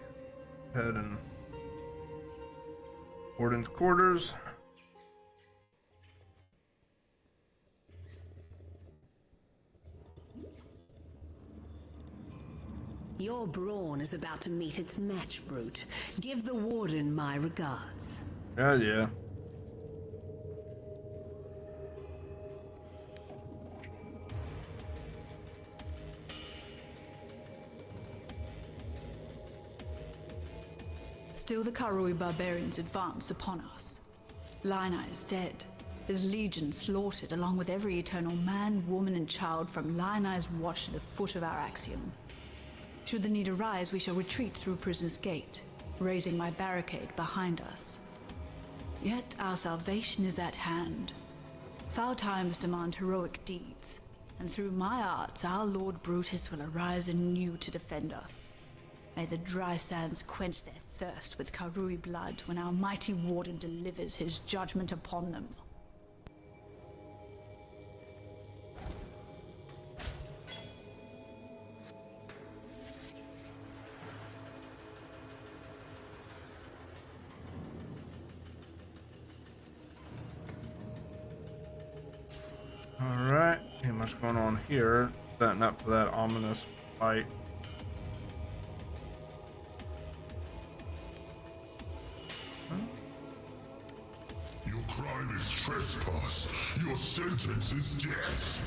S1: head and Warden's quarters.
S15: Your brawn is about to meet its match, Brute. Give the Warden my regards.
S1: Yeah.
S16: Still the Karui barbarians advance upon us. Linai is dead, his legion slaughtered along with every eternal man, woman and child from Linai's watch to the foot of our axiom. Should the need arise, we shall retreat through Prisoner's Gate, raising my barricade behind us. Yet our salvation is at hand. Foul times demand heroic deeds, and through my arts our Lord Brutus will arise anew to defend us. May the dry sands quench their thirst with Karui blood when our mighty Warden delivers his judgment upon them.
S1: Alright, ain't much going on here. Setting up for that ominous fight.
S17: Your crime is trespass. Your sentence is death.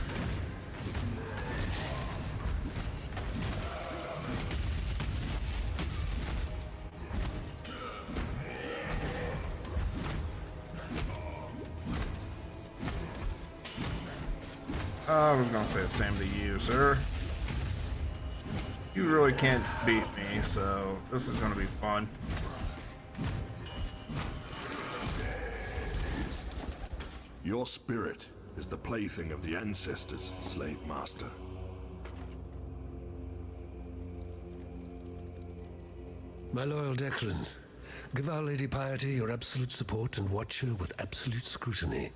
S1: I was gonna say the same to you, sir. You really can't beat me, so this is gonna be fun.
S17: Your spirit is the plaything of the ancestors, slave master.
S12: My loyal Declan, give Our Lady Piety your absolute support and watch her with absolute scrutiny.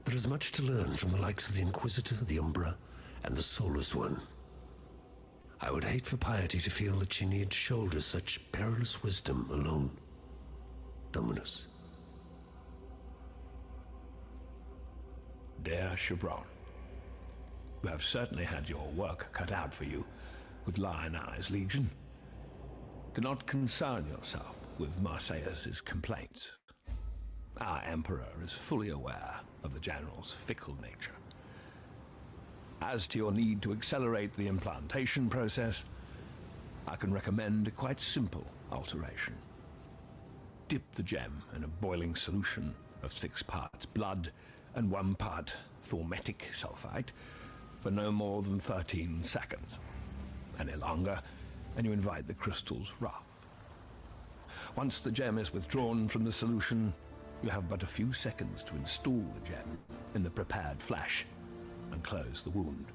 S12: There is much to learn from the likes of the Inquisitor, the Umbra, and the Soulless One. I would hate for Piety to feel that she need shoulder such perilous wisdom alone. Dominus.
S18: Dear Chevron, you have certainly had your work cut out for you with Lion Eye's Legion. Do not concern yourself with Marseilles' complaints. Our Emperor is fully aware of the General's fickle nature. As to your need to accelerate the implantation process, I can recommend a quite simple alteration. Dip the gem in a boiling solution of 6 parts blood and 1 part thaumatic sulfite for no more than 13 seconds. Any longer, and you invite the crystal's wrath. Once the gem is withdrawn from the solution, you have but a few seconds to install the gem in the prepared flesh and close the wound.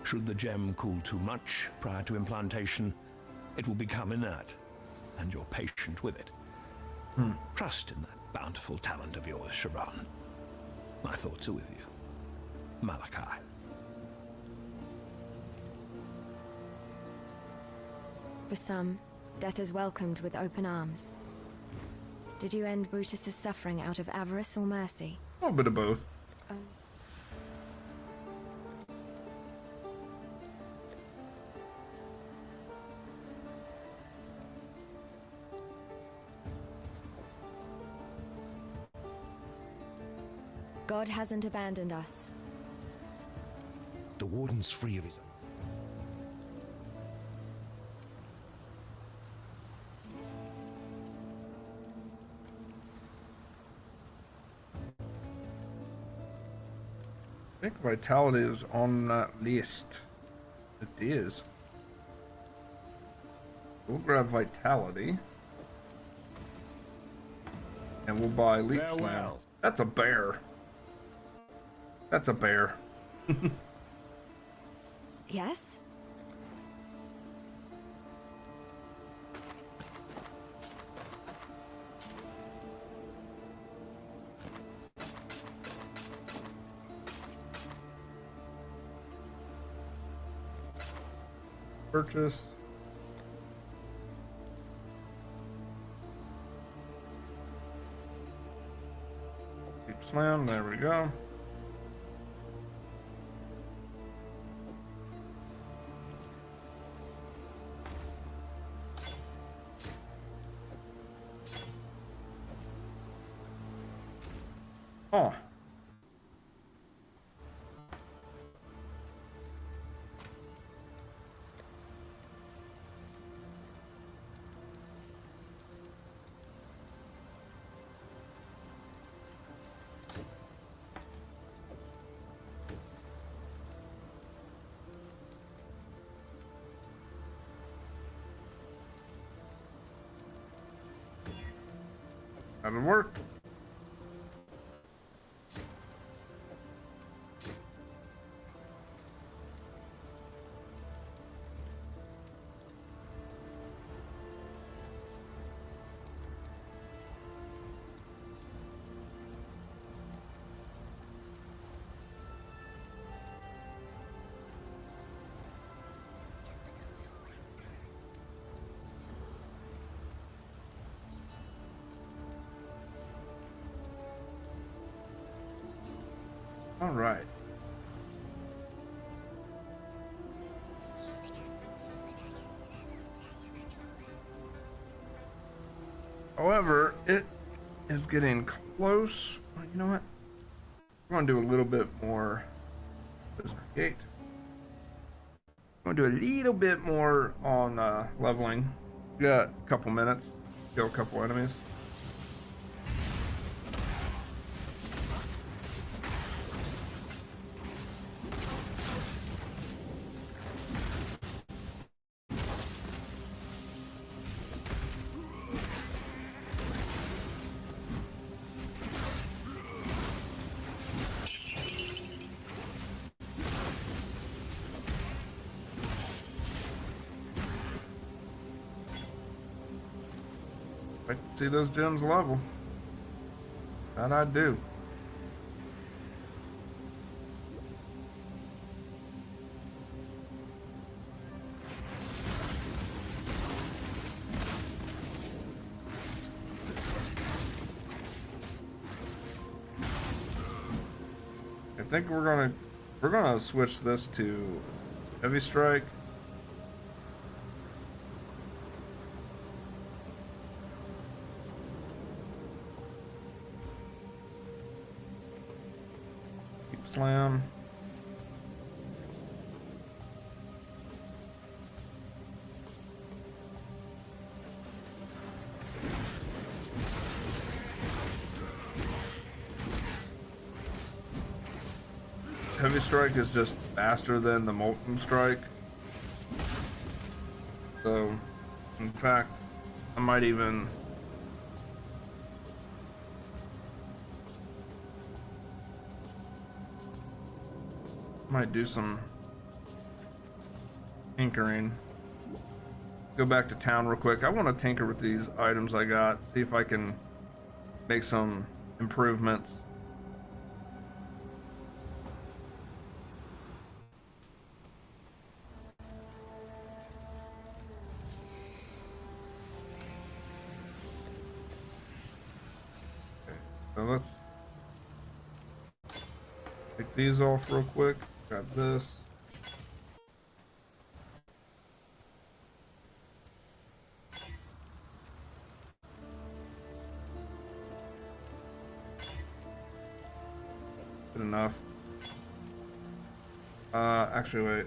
S18: Should the gem cool too much prior to implantation, it will become inert, and you're patient with it. Trust in that bountiful talent of yours, Chevron. My thoughts are with you. Malachi.
S11: For some, death is welcomed with open arms. Did you end Brutus's suffering out of avarice or mercy?
S1: A little bit of both.
S11: Oh. God hasn't abandoned us.
S14: The Warden's free of his own.
S1: I think vitality is on that list. It is. We'll grab vitality. And we'll buy leap slam.
S6: Farewell.
S1: That's a bear. That's a bear.
S11: Yes?
S1: Purchase. Leap slam, there we go. Oh. That'll work. right. However, it is getting close. You know what? We're going to do a little bit more. There's our gate. I'm going to do a little bit more on leveling. We got a couple minutes. Kill a couple enemies. I can see those gems level. And I do. I think we're gonna switch this to heavy strike. Slam. Heavy strike is just faster than the molten strike. So, in fact, I might even do some tinkering. Go back to town real quick. I want to tinker with these items I got, see if I can make some improvements. Okay, so let's take these off real quick. Got this. Good enough. Actually, wait.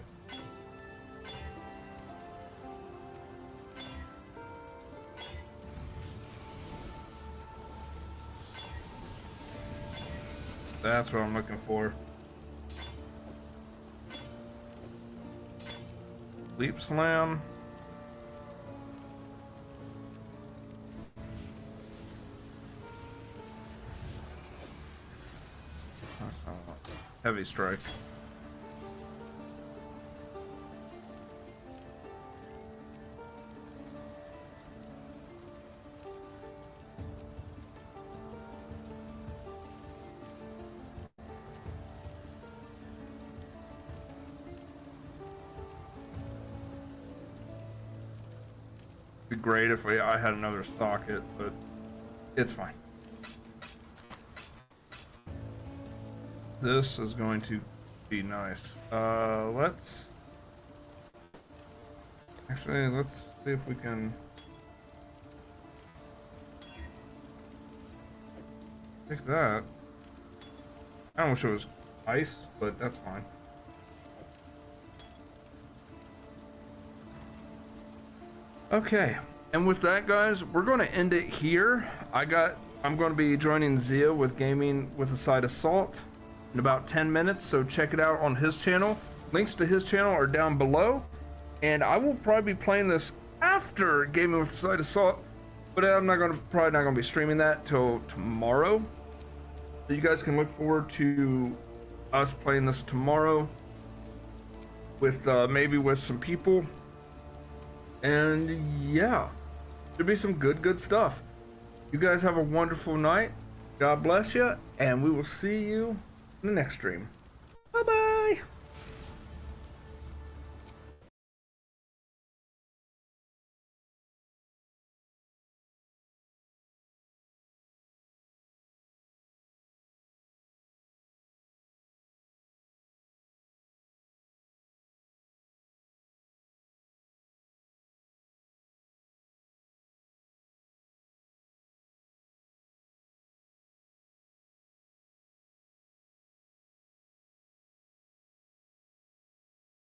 S1: That's what I'm looking for. Leap slam. Heavy strike. Be great if I had another socket, but it's fine. This is going to be nice. Let's see if we can take that. I wish it was ice, but that's fine. Okay, and with that, guys, we're going to end it here. I'm going to be joining Zia with Gaming with a Side of Salt in about 10 minutes, so check it out on his channel. Links to his channel are down below, and I will probably be playing this after Gaming with a Side of Salt, but I'm probably not going to be streaming that till tomorrow. So you guys can look forward to us playing this tomorrow with maybe with some people. And yeah, there'll be some good stuff. You guys have a wonderful night. God bless you, and we will see you in the next stream. Bye bye.